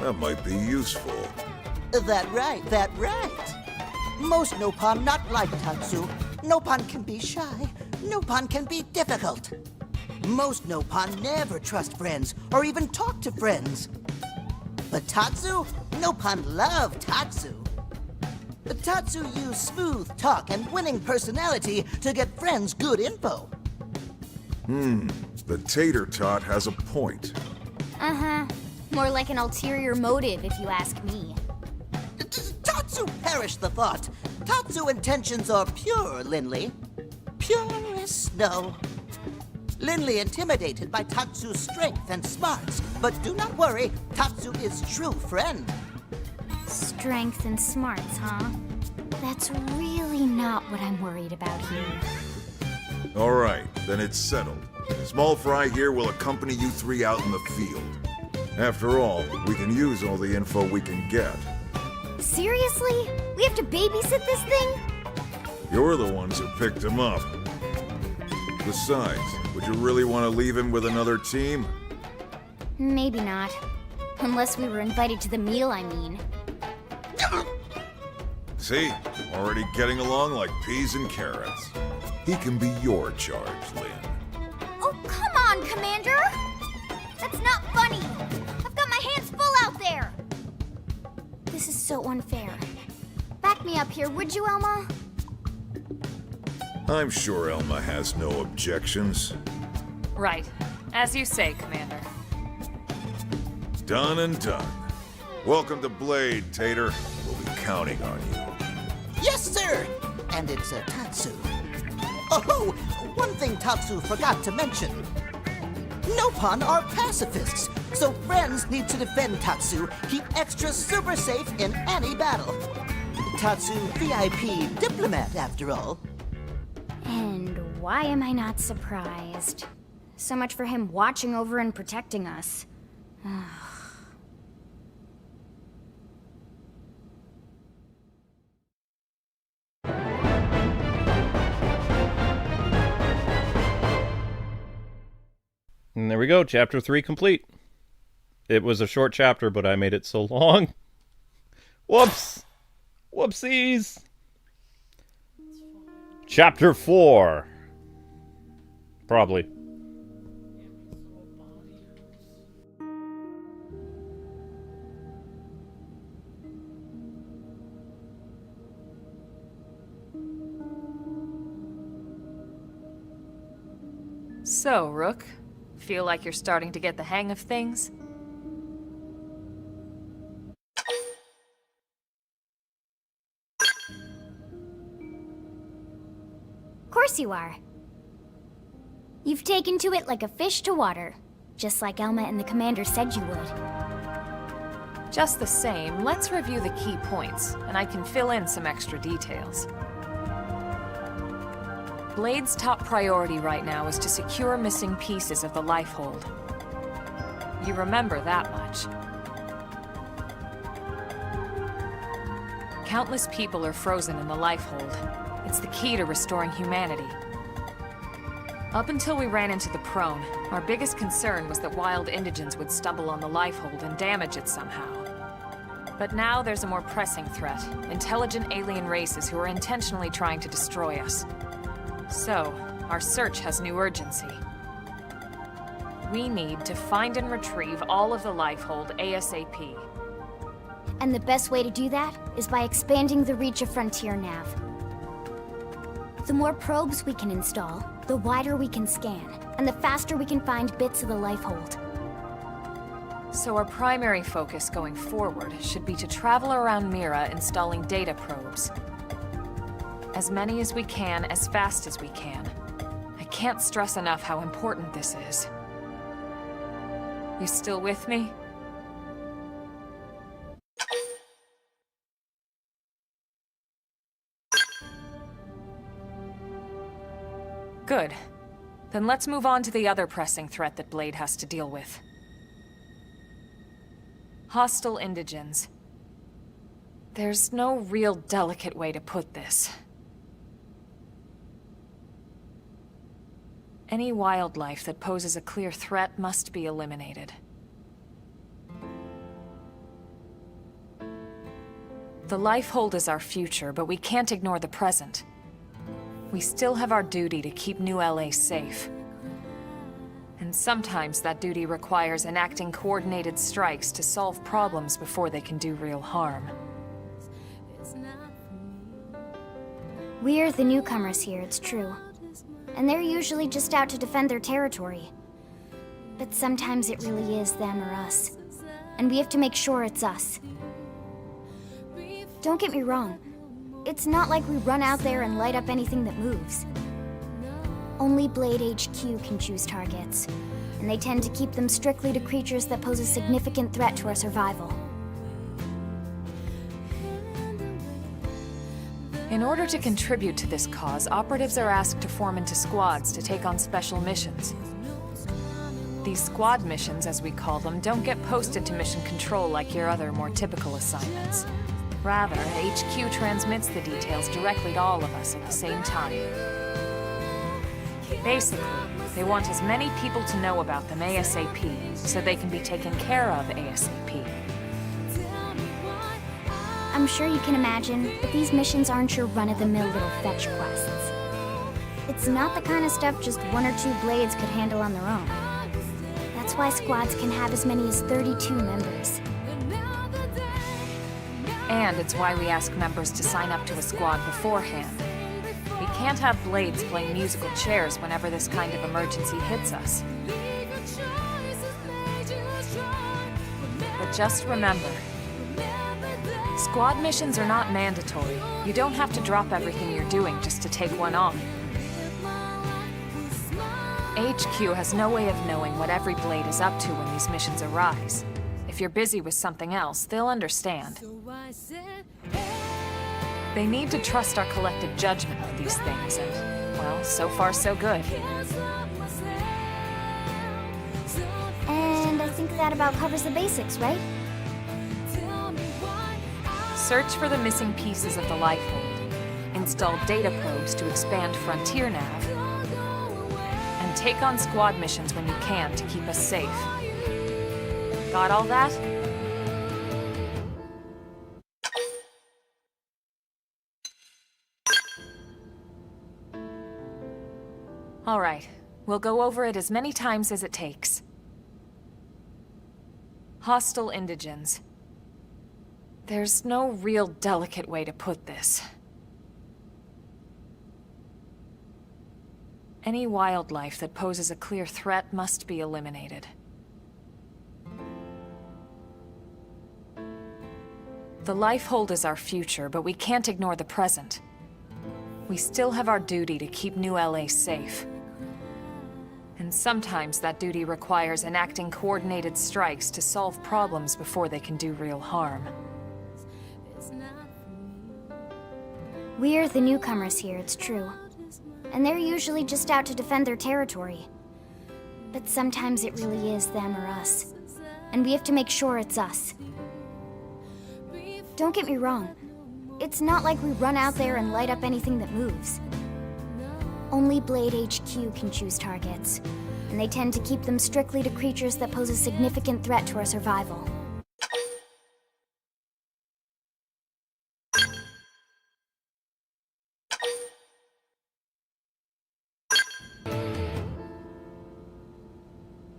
That might be useful. That right. Most Nopon not like Tatsu. Nopon can be shy. Nopon can be difficult. Most Nopon never trust friends or even talk to friends. But Tatsu? Nopon love Tatsu. Tatsu use smooth talk and winning personality to get friends good info. The tater tot has a point. Uh-huh. More like an ulterior motive, if you ask me. Tatsu perish the thought. Tatsu intentions are pure, Lindley. Pure as snow. Lindley intimidated by Tatsu's strength and smarts, but do not worry, Tatsu is true friend. Strength and smarts, huh? That's really not what I'm worried about here. All right, then it's settled. Small Fry here will accompany you three out in the field. After all, we can use all the info we can get. Seriously? We have to babysit this thing? You're the ones who picked him up. Besides, would you really want to leave him with another team? Maybe not. Unless we were invited to the meal, I mean. See? Already getting along like peas and carrots. He can be your charge, Lynn. Oh, come on, Commander! That's not funny! I've got my hands full out there! This is so unfair. Back me up here, would you, Elma? I'm sure Elma has no objections. Right. As you say, Commander. Done and done. Welcome to Blade, Tater. We'll be counting on you. Yes, sir! And it's Tatsu. Oh, one thing Tatsu forgot to mention. Nopon are pacifists, so friends need to defend Tatsu, keep extra super safe in any battle. Tatsu, VIP diplomat, after all. And why am I not surprised? So much for him watching over and protecting us. And there we go, chapter 3 complete. It was a short chapter, but I made it so long. Whoops! Whoopsies! Chapter 4. Probably. So, Rook, feel like you're starting to get the hang of things? Of course you are. You've taken to it like a fish to water, just like Elma and the commander said you would. Just the same, let's review the key points, and I can fill in some extra details. Blade's top priority right now is to secure missing pieces of the Lifehold. You remember that much. Countless people are frozen in the Lifehold. It's the key to restoring humanity. Up until we ran into the Prone, our biggest concern was that wild indigents would stumble on the Lifehold and damage it somehow. But now there's a more pressing threat, intelligent alien races who are intentionally trying to destroy us. So, our search has new urgency. We need to find and retrieve all of the Lifehold ASAP. And the best way to do that is by expanding the reach of Frontier Nav. The more probes we can install, the wider we can scan, and the faster we can find bits of the Lifehold. So our primary focus going forward should be to travel around Mira installing data probes. As many as we can, as fast as we can. I can't stress enough how important this is. You still with me? Good. Then let's move on to the other pressing threat that Blade has to deal with. Hostile indigents. There's no real delicate way to put this. Any wildlife that poses a clear threat must be eliminated. The Lifehold is our future, but we can't ignore the present. We still have our duty to keep New LA safe. And sometimes that duty requires enacting coordinated strikes to solve problems before they can do real harm. We're the newcomers here, it's true. And they're usually just out to defend their territory. But sometimes it really is them or us. And we have to make sure it's us. Don't get me wrong. It's not like we run out there and light up anything that moves. Only Blade HQ can choose targets, and they tend to keep them strictly to creatures that pose a significant threat to our survival. In order to contribute to this cause, operatives are asked to form into squads to take on special missions. These squad missions, as we call them, don't get posted to mission control like your other, more typical assignments. Rather, HQ transmits the details directly to all of us at the same time. Basically, they want as many people to know about them ASAP, so they can be taken care of ASAP. I'm sure you can imagine, but these missions aren't your run-of-the-mill little fetch quests. It's not the kind of stuff just one or two Blades could handle on their own. That's why squads can have as many as 32 members. And it's why we ask members to sign up to a squad beforehand. We can't have Blades playing musical chairs whenever this kind of emergency hits us. But just remember, Squad missions are not mandatory. You don't have to drop everything you're doing just to take one on. HQ has no way of knowing what every Blade is up to when these missions arise. If you're busy with something else, they'll understand. They need to trust our collective judgment with these things, and, well, so far so good. And I think that about covers the basics, right? Search for the missing pieces of the Lifehold. Install data probes to expand Frontier Nav. And take on squad missions when you can to keep us safe. Got all that? All right. We'll go over it as many times as it takes. Hostile indigens. There's no real delicate way to put this. Any wildlife that poses a clear threat must be eliminated. The Lifehold is our future, but we can't ignore the present. We still have our duty to keep New LA safe. And sometimes that duty requires enacting coordinated strikes to solve problems before they can do real harm. We're the newcomers here, it's true. And they're usually just out to defend their territory. But sometimes it really is them or us. And we have to make sure it's us. Don't get me wrong. It's not like we run out there and light up anything that moves. Only Blade HQ can choose targets. And they tend to keep them strictly to creatures that pose a significant threat to our survival.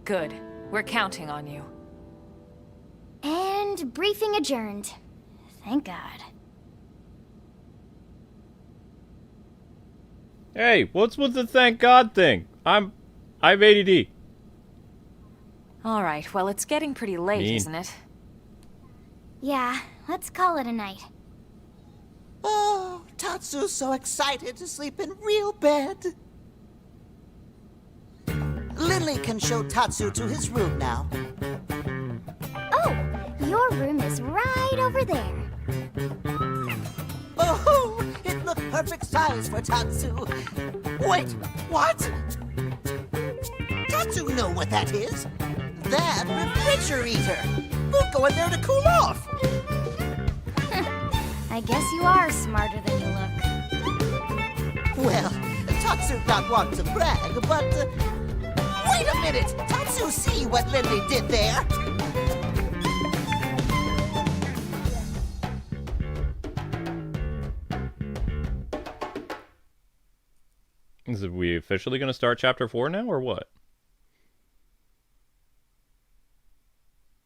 Good. We're counting on you. And briefing adjourned. Thank God. Hey, what's with the thank God thing? I've ADD. All right, well, it's getting pretty late, isn't it? Yeah, let's call it a night. Oh, Tatsu's so excited to sleep in real bed. Lily can show Tatsu to his room now. Oh, your room is right over there. Oh, it looked perfect size for Tatsu. Wait, what? Tatsu know what that is. That refrigerator. We'll go in there to cool off. I guess you are smarter than you look. Well, Tatsu not want to brag, but... wait a minute! Tatsu see what Lily did there? Is we officially going to start Chapter 4 now, or what?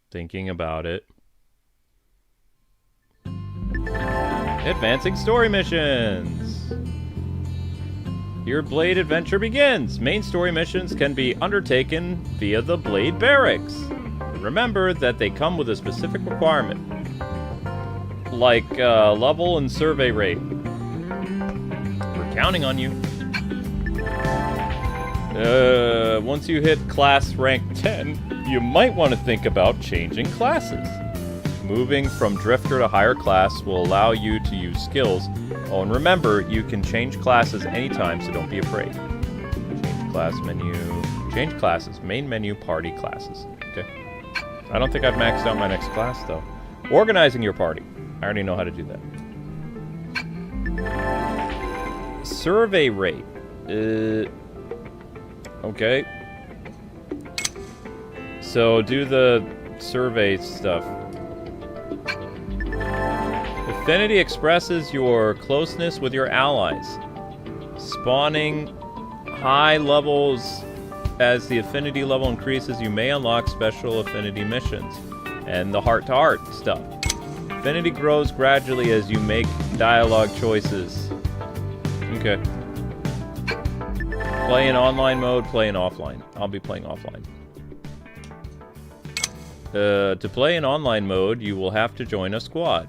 Thinking about it. Advancing story missions! Your Blade adventure begins! Main story missions can be undertaken via the Blade Barracks. Remember that they come with a specific requirement. Like, level and survey rate. We're counting on you. Once you hit class rank 10, you might want to think about changing classes. Moving from Drifter to higher class will allow you to use skills. Oh, and remember, you can change classes anytime, so don't be afraid. Change class menu. Change classes. Main menu, party classes. Okay. I don't think I've maxed out my next class, though. Organizing your party. I already know how to do that. Survey rate. Okay. So do the survey stuff. Affinity expresses your closeness with your allies. Spawning high levels. As the affinity level increases, you may unlock special affinity missions. And the heart-to-heart stuff. Affinity grows gradually as you make dialogue choices. Okay. Play in online mode, play in offline. I'll be playing offline. To play in online mode, you will have to join a squad.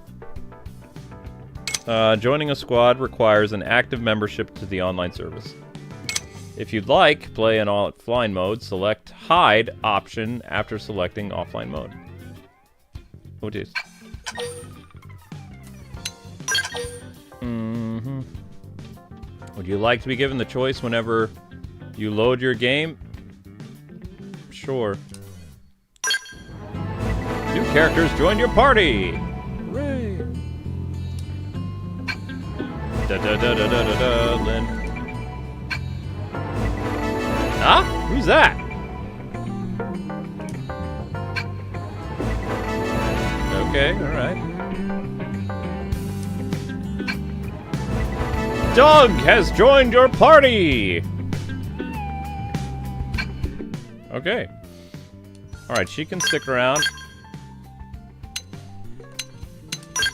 Joining a squad requires an active membership to the online service. If you'd like, play in offline mode, select hide option after selecting offline mode. Oh, geez. Would you like to be given the choice whenever you load your game? Sure. New characters join your party! Hooray! Da-da-da-da-da-da-da, Lynn. Huh? Who's that? Okay, alright. Doug has joined your party! Okay. Alright, she can stick around.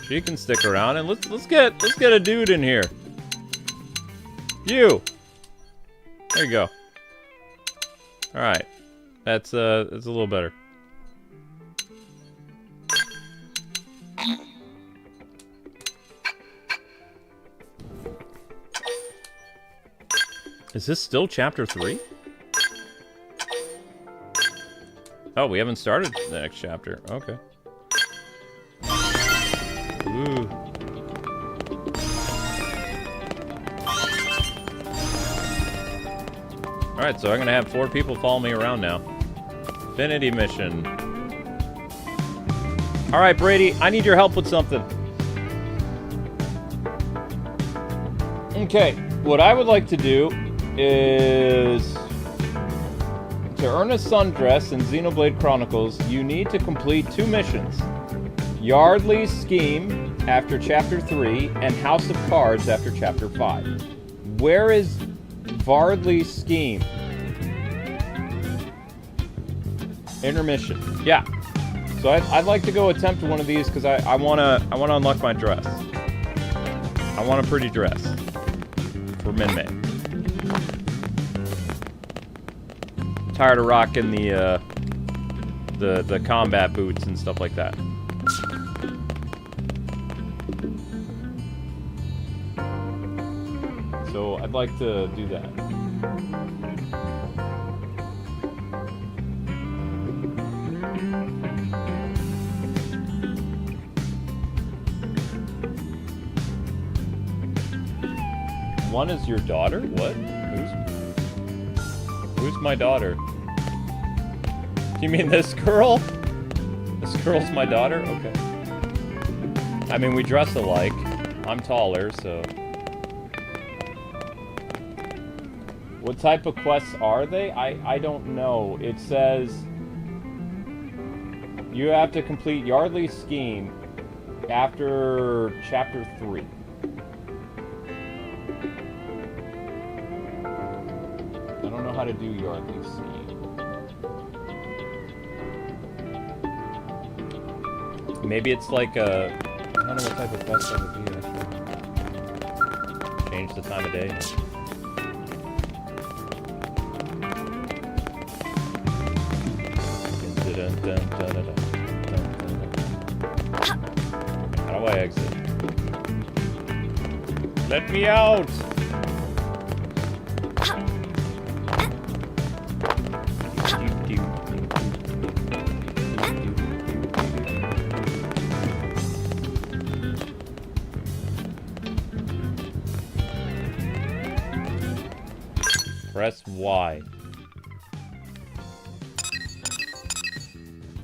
She can stick around, and let's get a dude in here. You. There you go. All right, that's a little better. Is this still chapter 3? Oh, we haven't started the next chapter. Okay. Ooh. Alright, so I'm gonna have 4 people follow me around now. Infinity mission. Alright, Brady, I need your help with something. Okay, what I would like to do is... to earn a sundress in Xenoblade Chronicles, you need to complete 2 missions. Yardley's Scheme after Chapter 3, and House of Cards after Chapter 5. Where is Yardley's Scheme? Intermission. Yeah. So I'd like to go attempt one of these because I wanna unlock my dress. I want a pretty dress for Min-May. Tired of rocking the combat boots and stuff like that. So I'd like to do that. One is your daughter? What? Who's my daughter? You mean this girl? This girl's my daughter? Okay. I mean, we dress alike. I'm taller, so... What type of quests are they? I don't know. It says... you have to complete Yardley's Scheme after Chapter 3. I don't know how to do Yardley's Scheme. Maybe it's like a... I don't know what type of quest that would be, actually. Change the time of day. How do I exit? Let me out! Press Y.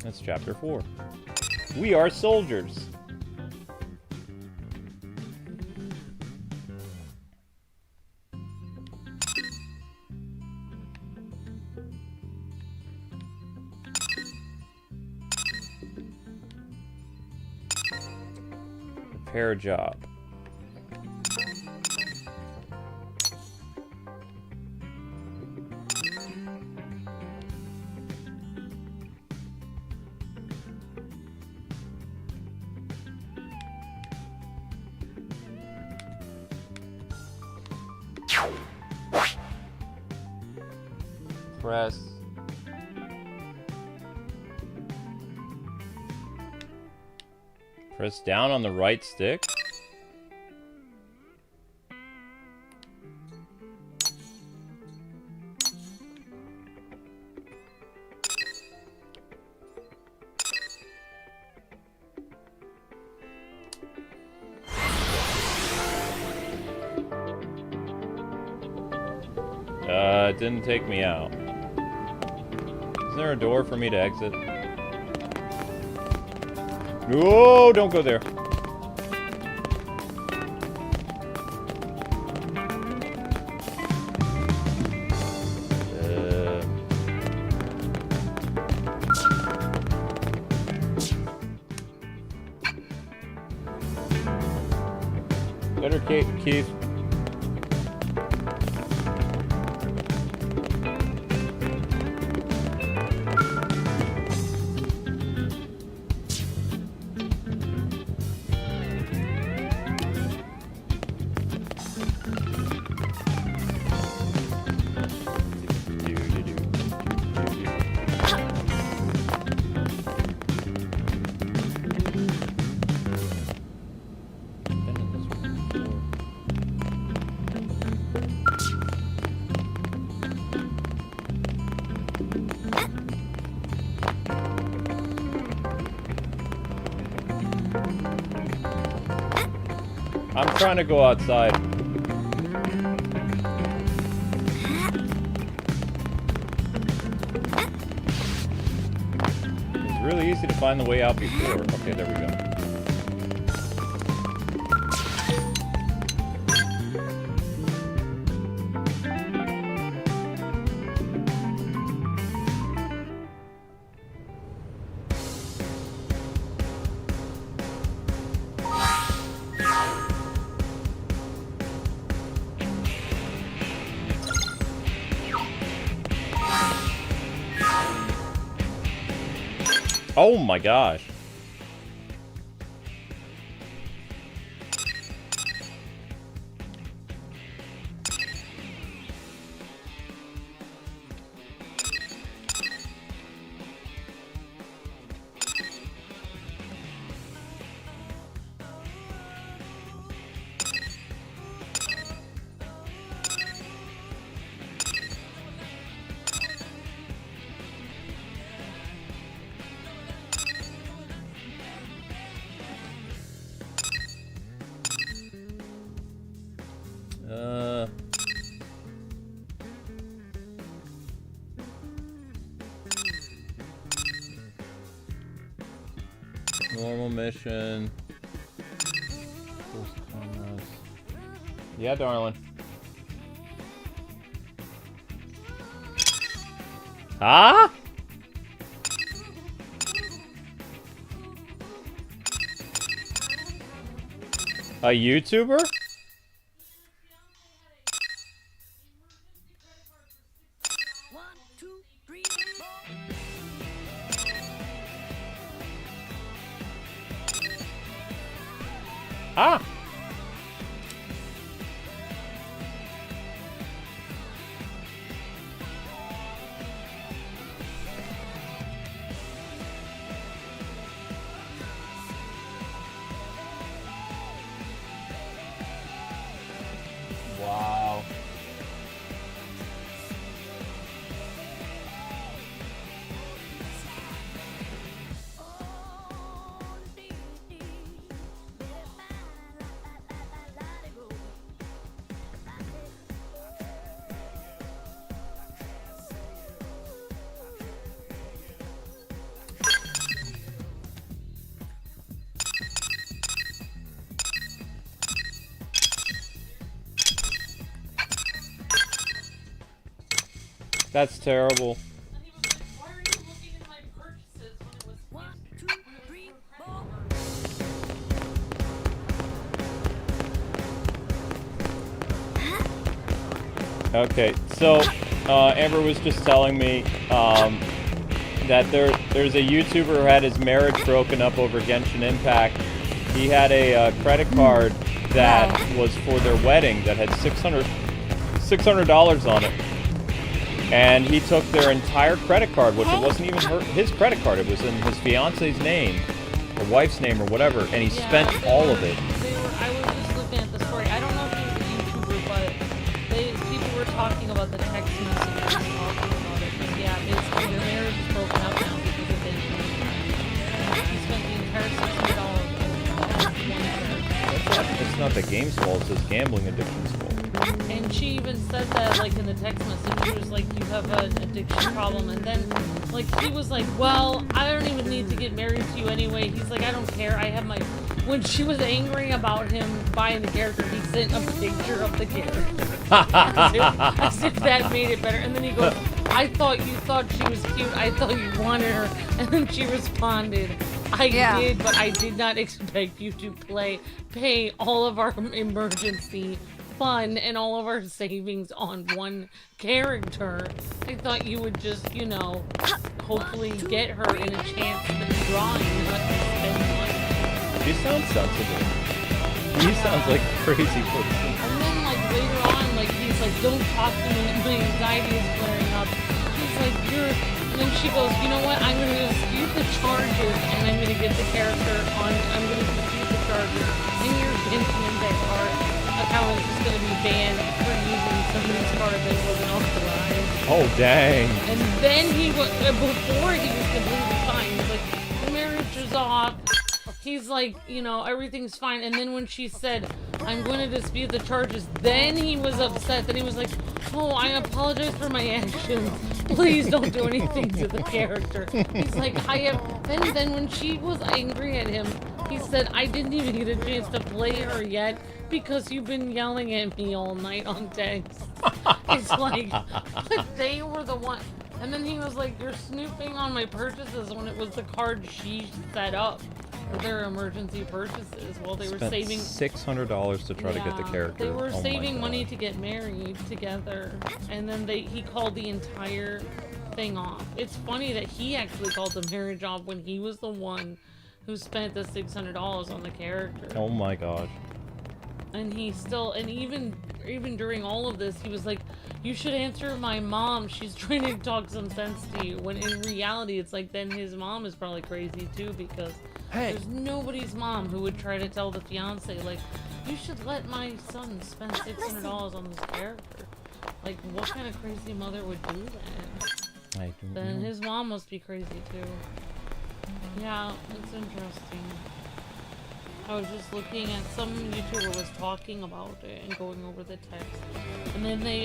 That's chapter 4. We are soldiers. Repair job. Press down on the right stick. it didn't take me out. Isn't there a door for me to exit? No, don't go there. Better Keith. I'm trying to go outside. It's really easy to find the way out before. Okay, there we go. Oh my gosh. Normal mission. Yeah, darling. Huh? A YouTuber? Ah! Wow. That's terrible. Why are you looking at my purchases when it was Okay, so Amber was just telling me that there's a YouTuber who had his marriage broken up over Genshin Impact. He had a credit card that was for their wedding that had $600 on it. And he took their entire credit card, which it wasn't even his credit card. It was in his fiance's name, or wife's name, or whatever, and he spent all of it. I was just looking at the story. I don't know if he's a YouTuber, but people were talking about the text messages and talking about it. Yeah, basically their marriage is broken up now because of they he spent the entire $600 on one credit. It's not the game's fault, it's his gambling addiction's fault. And she even said that, like, in the text message, she was like, you have an addiction problem, and then, like, he was like, well, I don't even need to get married to you anyway. He's like, I don't care, I have my... When she was angry about him buying the character, he sent a picture of the character. As if that made it better. And then he goes, I thought you thought she was cute, I thought you wanted her. And then she responded, I did, but I did not expect you to pay all of our emergency fund and all of our savings on one character. I thought you would just, you know, hopefully get her in a chance to be drawing and let me spend money. She sounds sensible. He sounds like a crazy person. And then, like, later on, like, he's like, don't talk to me, my anxiety is flaring up. He's like, and then she goes, you know what, I'm going to dispute the charges, and I'm going to get the character on, I'm going to dispute the charges, and your Benjamin Descartes account is just going to be banned for using somebody's card that wasn't authorized. Oh, dang. And then he was, before he was completely fine, he's like, the marriage is off. He's like, you know, everything's fine. And then when she said, I'm going to dispute the charges, then he was upset. Then he was like, oh, I apologize for my actions. Please don't do anything to the character. He's like, I have... Then when she was angry at him, he said, I didn't even get a chance to play her yet because you've been yelling at me all night on text. It's like, but they were the one... And then he was like, you're snooping on my purchases when it was the card she set up for their emergency purchases while they were saving $600 to try to get the character. They were saving money to get married together, and then he called the entire thing off. It's funny that he actually called the marriage off when he was the one who spent the $600 on the character. Oh my gosh. And he still, and even during all of this, he was like, you should answer my mom. She's trying to talk some sense to you. When in reality, it's like, then his mom is probably crazy too, because there's nobody's mom who would try to tell the fiance, like, you should let my son spend $600 on this character. Like, what kind of crazy mother would do that? I don't Then know. his mom must be crazy too. Yeah, it's interesting. I was just looking at some YouTuber was talking about it and going over the text, and then they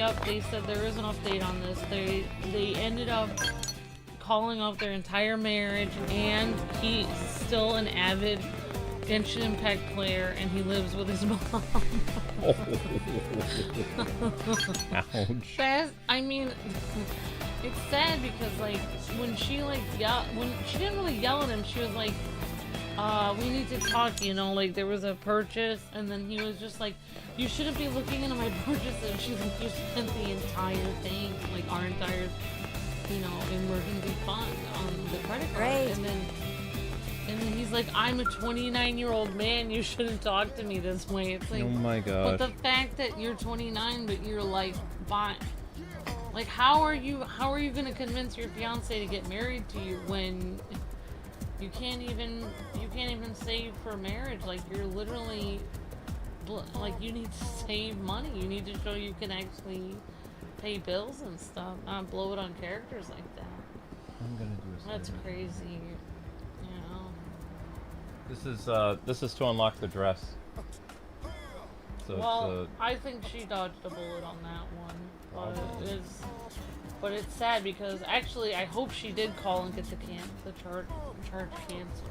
said there is an update on this. They ended up calling off their entire marriage, and he's still an avid Genshin Impact player, and he lives with his mom. Ouch. I mean, it's sad because, like, when she didn't really yell at him, she was like, we need to talk, you know, like, there was a purchase, and then he was just like, you shouldn't be looking into my purchases. She's like, you spent the entire thing, like, our entire, you know, emergency fund on the credit card. Right. And then he's like, I'm a 29-year-old man, you shouldn't talk to me this way. It's like, Oh my gosh. but the fact that you're 29, but you're like, fine. Like, how are you gonna convince your fiance to get married to you when you can't even save for marriage? Like, you're literally, like, you need to save money. You need to show you can actually pay bills and stuff, not blow it on characters like that. I'm gonna do a That's second. crazy, you know. This is to unlock the dress. So Well, I think she dodged a bullet on that one, but it's sad because actually I hope she did call and get the charge canceled.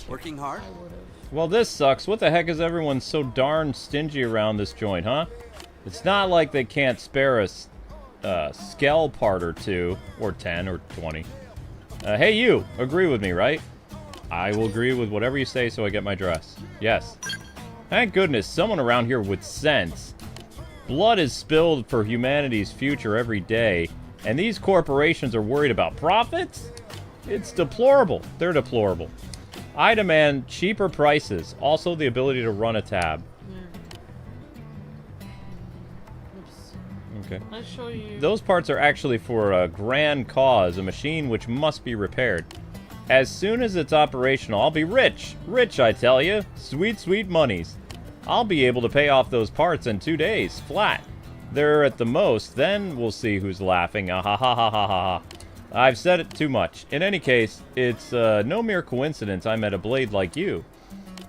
Working hard? I would have. well, this sucks. What the heck is everyone so darn stingy around this joint, huh? It's not like they can't spare a scale part or two, or 10, or 20. Hey, you! Agree with me, right? I will agree with whatever you say so I get my dress. Yes. Thank goodness, someone around here with sense. Blood is spilled for humanity's future every day, and these corporations are worried about profits? It's deplorable. They're deplorable. I demand cheaper prices, also the ability to run a tab. Oops. Okay. I'll show you. Those parts are actually for a grand cause, a machine which must be repaired. As soon as it's operational, I'll be rich. Rich, I tell you. Sweet, sweet monies. I'll be able to pay off those parts in 2 days, flat. They're at the most, then we'll see who's laughing. Ah ha ha ha ha ha. I've said it too much. In any case, it's no mere coincidence I met a blade like you.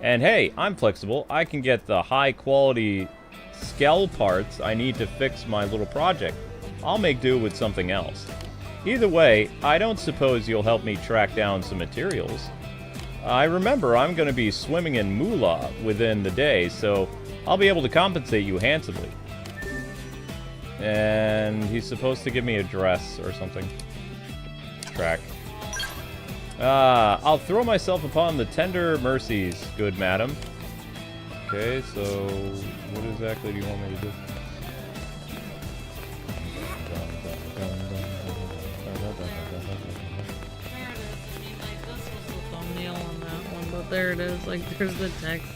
And hey, I'm flexible. I can get the high quality skell parts I need to fix my little project, I'll make do with something else. Either way, I don't suppose you'll help me track down some materials. I remember I'm going to be swimming in moolah within the day, so I'll be able to compensate you handsomely. And he's supposed to give me a dress or something. Track. I'll throw myself upon the tender mercies, good madam. Okay, so what exactly do you want me to do? There it is, like there's the text.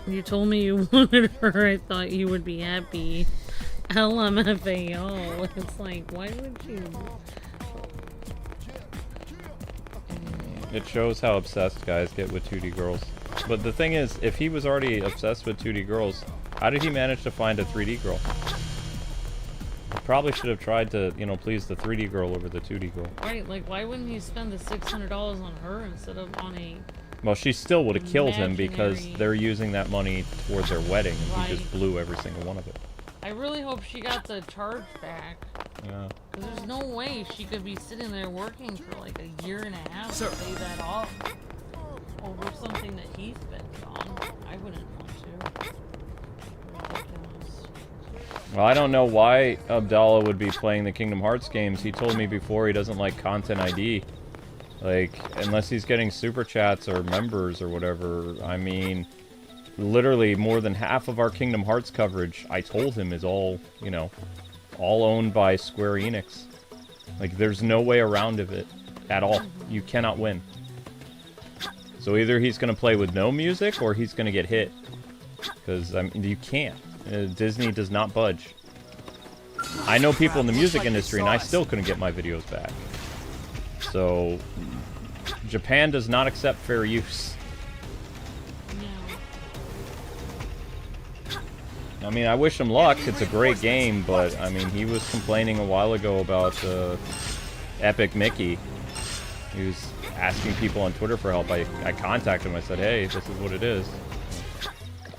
You told me you wanted her, I thought you would be happy. LMFAO. It's like, why would you? It shows how obsessed guys get with 2D girls. But the thing is, if he was already obsessed with 2D girls, how did he manage to find a 3D girl? Probably should have tried to, you know, please the 3D girl over the 2D girl. Right, like why wouldn't he spend the $600 on her instead of on a... Well, she still would have killed him because they're using that money towards their wedding, and he just blew every single one of it. I really hope she got the charge back. Yeah. Because there's no way she could be sitting there working for like a year and a half to pay that off over something that he spent on. I wouldn't want to. Ridiculous. Well, I don't know why Abdallah would be playing the Kingdom Hearts games. He told me before he doesn't like Content ID. Like, unless he's getting super chats or members or whatever. I mean, literally more than half of our Kingdom Hearts coverage, I told him, is all, you know, all owned by Square Enix. Like, there's no way around of it at all. You cannot win. So either he's going to play with no music or he's going to get hit. Because, I mean, you can't. Disney does not budge. I know people in the music industry and I still couldn't get my videos back. So, Japan does not accept fair use. I mean, I wish him luck. It's a great game, but, I mean, he was complaining a while ago about Epic Mickey. He was asking people on Twitter for help. I contacted him. I said, hey, this is what it is.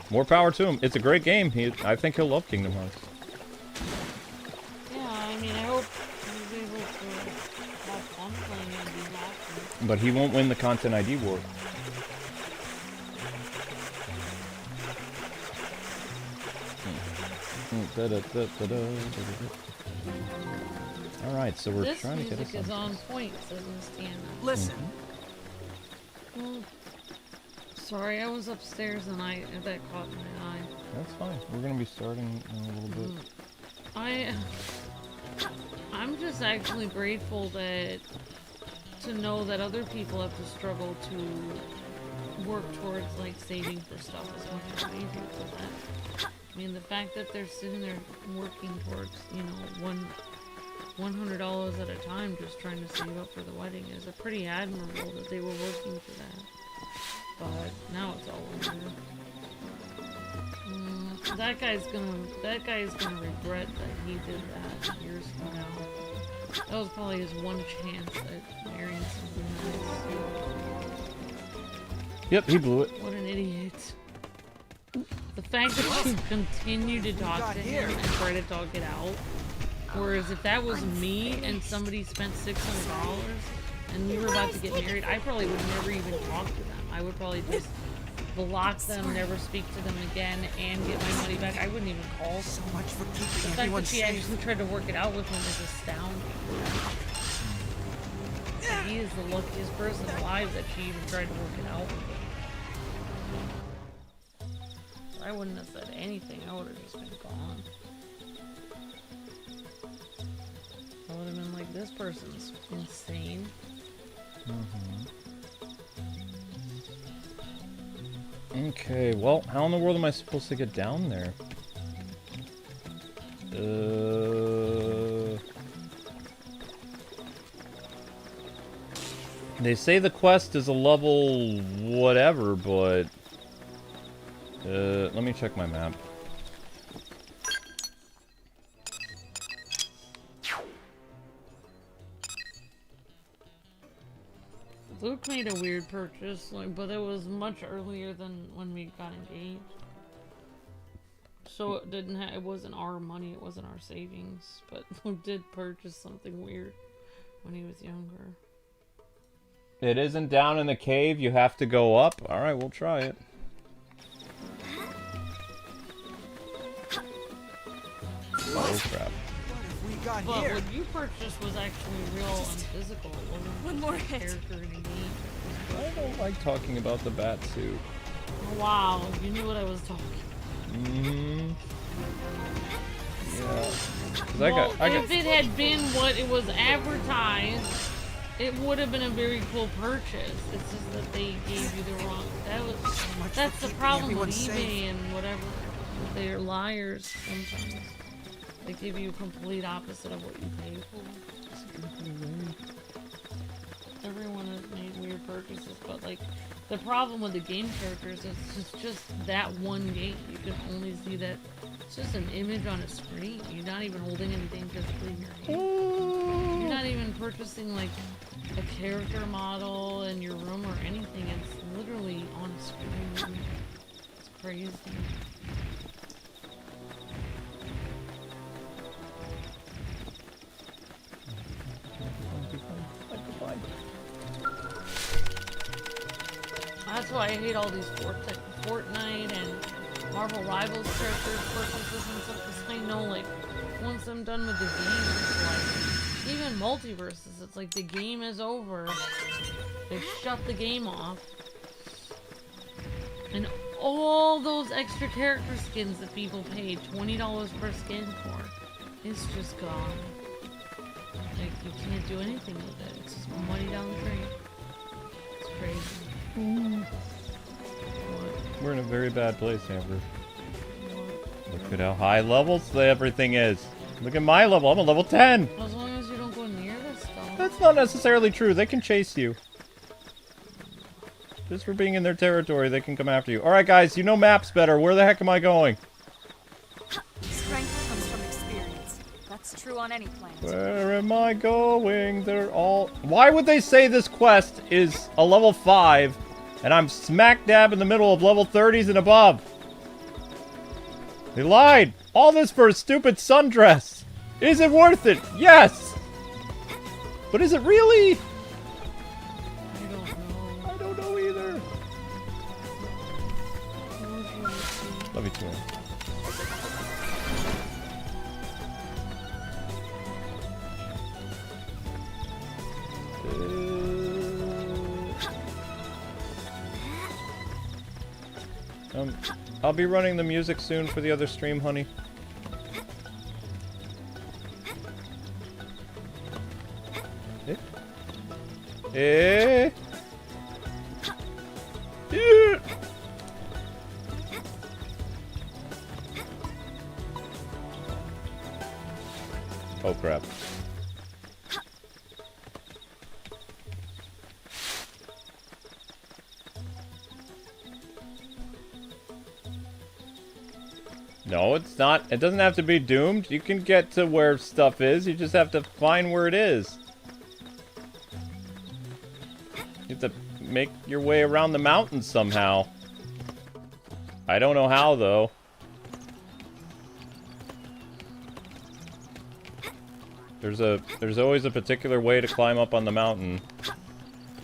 More power to him. It's a great game. I think he'll love Kingdom Hearts. Yeah, I mean, I hope he's able to have fun playing it and be happy. But he won't win the Content ID war. Alright, so we're trying to get us this music is on point, says Miss Deanna. Listen. Well, sorry, I was upstairs and that caught my eye. That's fine. We're gonna be starting in a little bit. I'm just actually grateful to know that other people have to struggle to work towards like saving for stuff as much as we do for that. I mean, the fact that they're sitting there working towards, you know, $100 at a time just trying to save up for the wedding is a pretty admirable that they were working for that. But now it's all over. That guy's gonna regret that he did that years from now. That was probably his one chance at marrying something else. Yep, he blew it. What an idiot. The fact that you continue to talk to him and try to talk it out. Whereas if that was me and somebody spent $600 and we were about to get married, I probably would never even talk to them. I would probably just block them, never speak to them again, and get my money back. I wouldn't even call them. So much for keeping The fact that she actually tried to work it out with him is astounding. He is the luckiest person alive that she even tried to work it out with him. I wouldn't have said anything. I would have just been gone. I would have been like, this person's insane. Okay, well, how in the world am I supposed to get down there? They say the quest is a level whatever, but... let me check my map. Luke made a weird purchase, but it was much earlier than when we got engaged. So it didn't have, it wasn't our money, it wasn't our savings, but Luke did purchase something weird when he was younger. It isn't down in the cave, you have to go up. Alright, we'll try it. Oh crap. But what you purchased was actually real and physical. It wasn't One more a hit. character in a game. I don't like talking about the bat suit. Oh, wow, you knew what I was talking Mm-hmm. Yeah. 'Cause if it had been what it was advertised, it would have been a very cool purchase. It's just that they gave you the wrong. That's the problem with eBay and whatever. They're liars sometimes. They give you a complete opposite of what you pay for. Everyone has made weird purchases, but like the problem with the game characters is it's just that one game. You can only see that. It's just an image on a screen. You're not even holding anything physically in your hand. You're not even purchasing like a character model in your room or anything. It's literally on a screen. It's crazy. That's why I hate all these Fortnite and Marvel Rivals characters purchases and stuff, because I know, like, once I'm done with the game, it's like, even multiverses, it's like the game is over. They shut the game off. And all those extra character skins that people paid $20 per skin for, it's just gone. Like, you can't do anything with it. It's just money down the drain. It's crazy. We're in a very bad place, Amber. Look at how high levels everything is. Look at my level. I'm at level 10. As long as you don't go near this stuff. That's not necessarily true. They can chase you. Just for being in their territory, they can come after you. Alright, guys, you know maps better. Where the heck am I going? Strength comes from experience. That's true on any planet. Where am I going? They're all... Why would they say this quest is a level 5 and I'm smack dab in the middle of level 30s and above? They lied! All this for a stupid sundress! Is it worth it? Yes! But is it really? I don't know either. Love you too. I'll be running the music soon for the other stream, honey. Eh? Yeah. Oh crap. No, it's not. It doesn't have to be doomed. You can get to where stuff is. You just have to find where it is. You have to make your way around the mountains somehow. I don't know how, though. There's always a particular way to climb up on the mountain.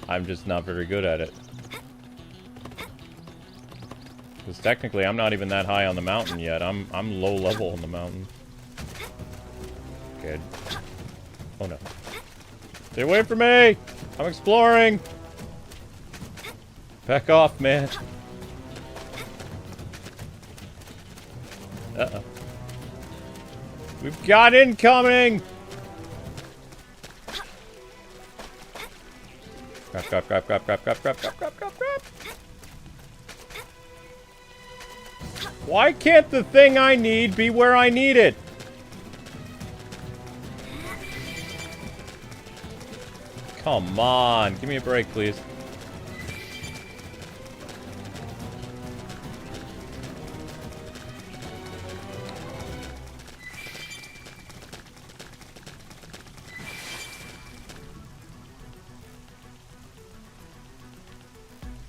I'm just not very good at it. Because technically, I'm not even that high on the mountain yet. I'm low level on the mountain. Good. Oh no. Stay away from me! I'm exploring! Back off, man. Uh-oh. We've got incoming! Crap, crap, crap, crap, crap, crap, crap, crap, crap, crap, crap. Why can't the thing I need be where I need it? Come on, give me a break, please.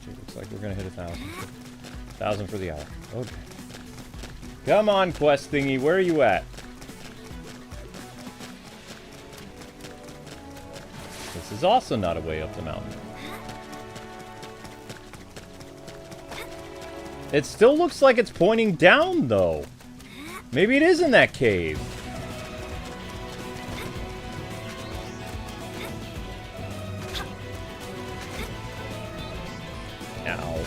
Gee, looks like we're gonna hit 1,000. 1,000 for the hour. Okay. Come on, quest thingy, where are you at? This is also not a way up the mountain. It still looks like it's pointing down, though. Maybe it is in that cave. Ow.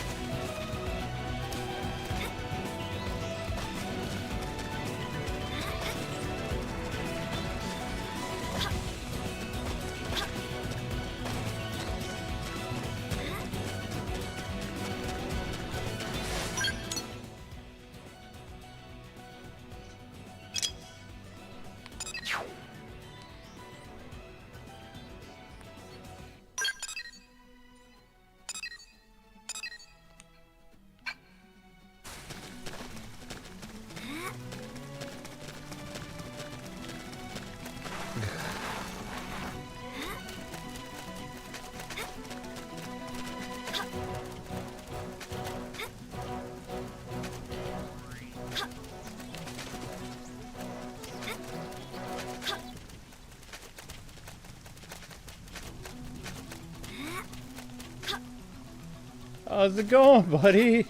How's it going, buddy?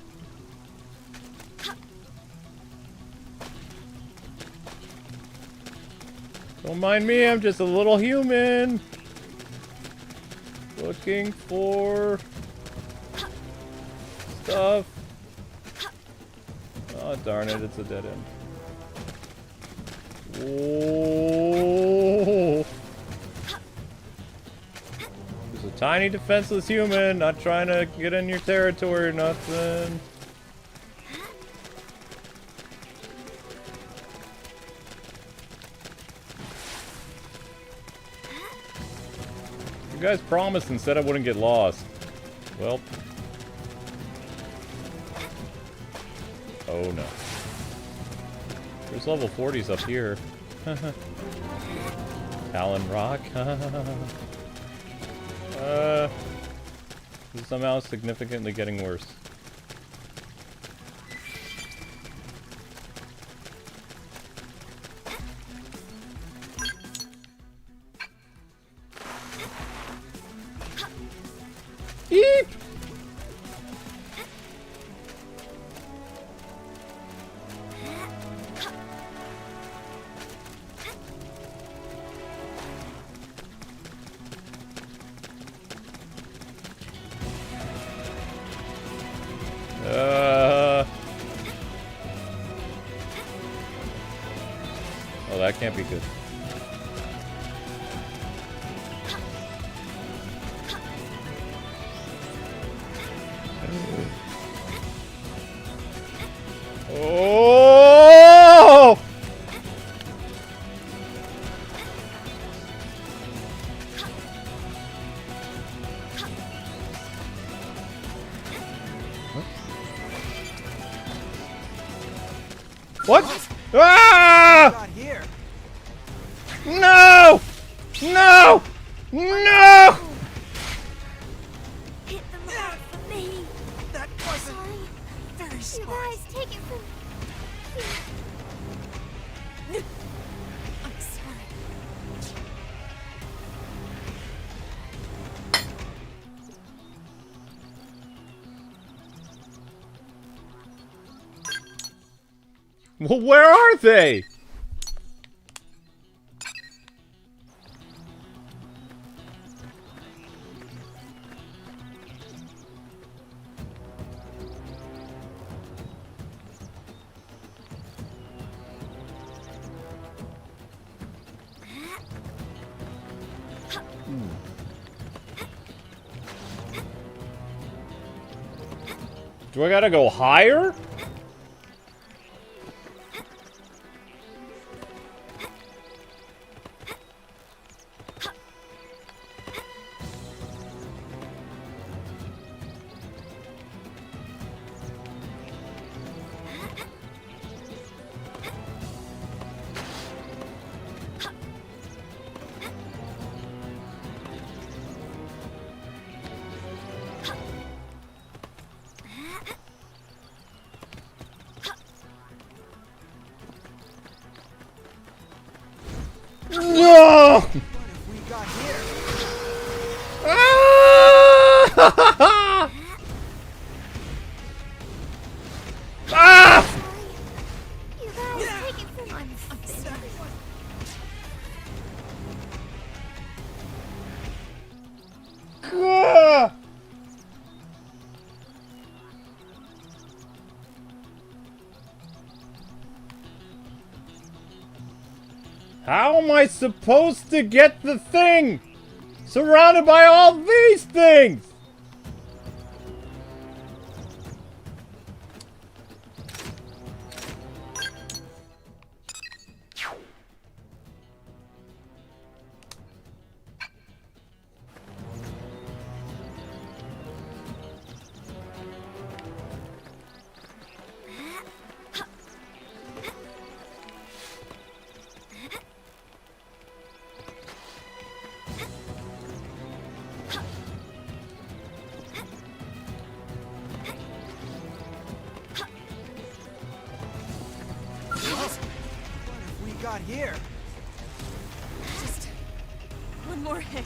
Don't mind me, I'm just a little human. Looking for stuff. Oh, darn it, it's a dead end. Whoa. Just a tiny defenseless human, not trying to get in your territory or nothing. You guys promised and said I wouldn't get lost. Well. Oh no. There's level 40s up here. Talon Rock. This is somehow significantly getting worse. Eep! Oh, that can't be good. Oh! What? Ah! Not here. No! No! No! Hit the mark for me. That wasn't Sorry. very You smart. guys, take it from me. I'm sorry. Well, where are they? Do I gotta go higher? What have we got here? Ah! Ah! You guys take it from I'm Ah! How am I supposed to get the thing? Surrounded by all these things! Got here. Just one more hit.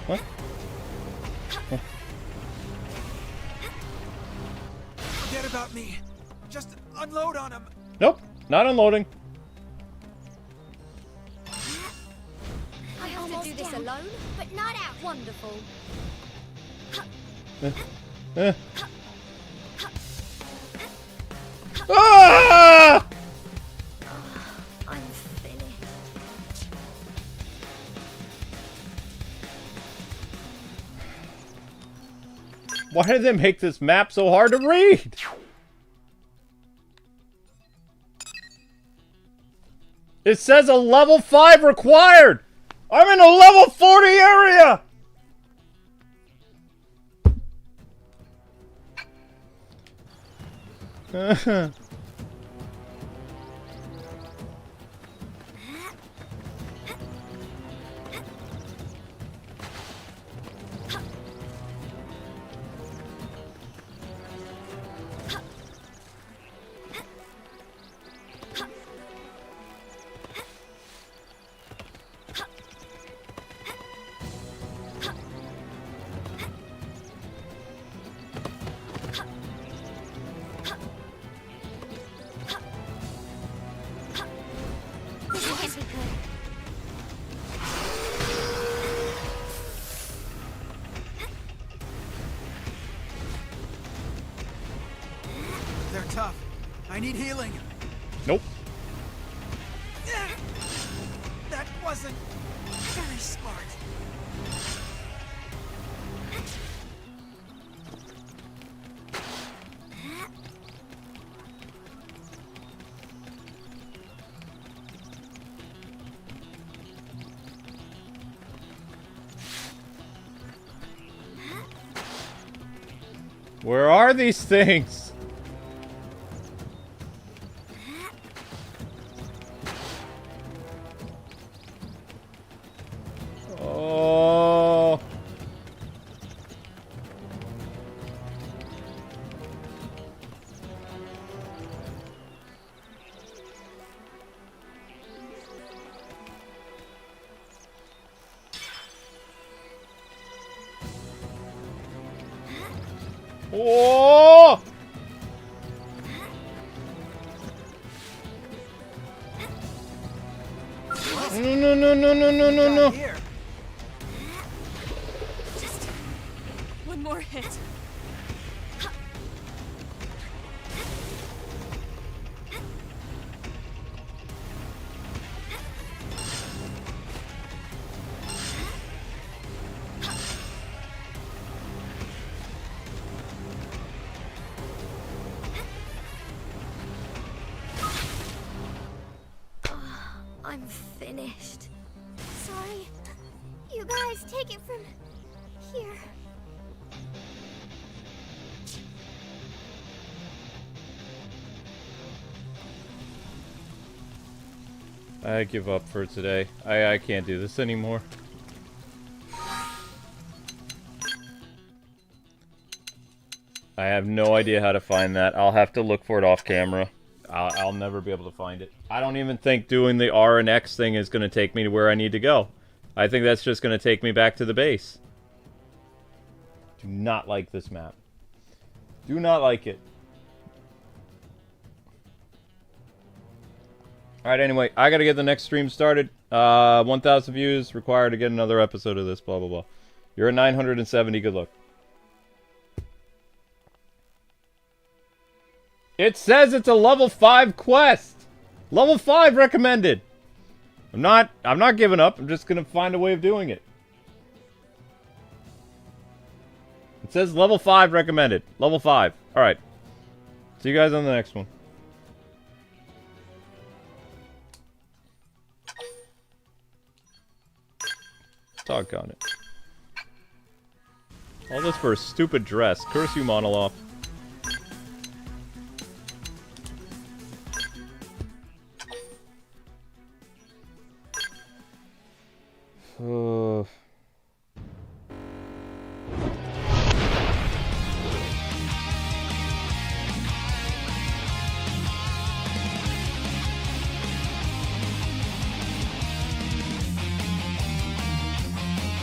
What? Forget about me. Just unload on him. Nope, not unloading. I have to do this alone, but not out. Wonderful. Ah! I'm finished. Why did they make this map so hard to read? It says a level 5 required! I'm in a level 40 area! They're tough. I need healing. Nope. That wasn't very smart. Where are these things? Oh. Oh! No. Here. Just one more hit. I'm finished. Sorry. You guys take it from here. I give up for today. I can't do this anymore. I have no idea how to find that. I'll have to look for it off camera. I'll never be able to find it. I don't even think doing the R and X thing is going to take me to where I need to go. I think that's just going to take me back to the base. Do not like this map. Do not like it. Alright, anyway, I gotta get the next stream started. 1,000 views required to get another episode of this, blah, blah, blah. You're at 970, good luck. It says it's a level 5 quest! Level 5 recommended! I'm not giving up, I'm just gonna find a way of doing it. It says level 5 recommended. Level 5. Alright. See you guys on the next one. Doggone it. All this for a stupid dress. Curse you, Monolith.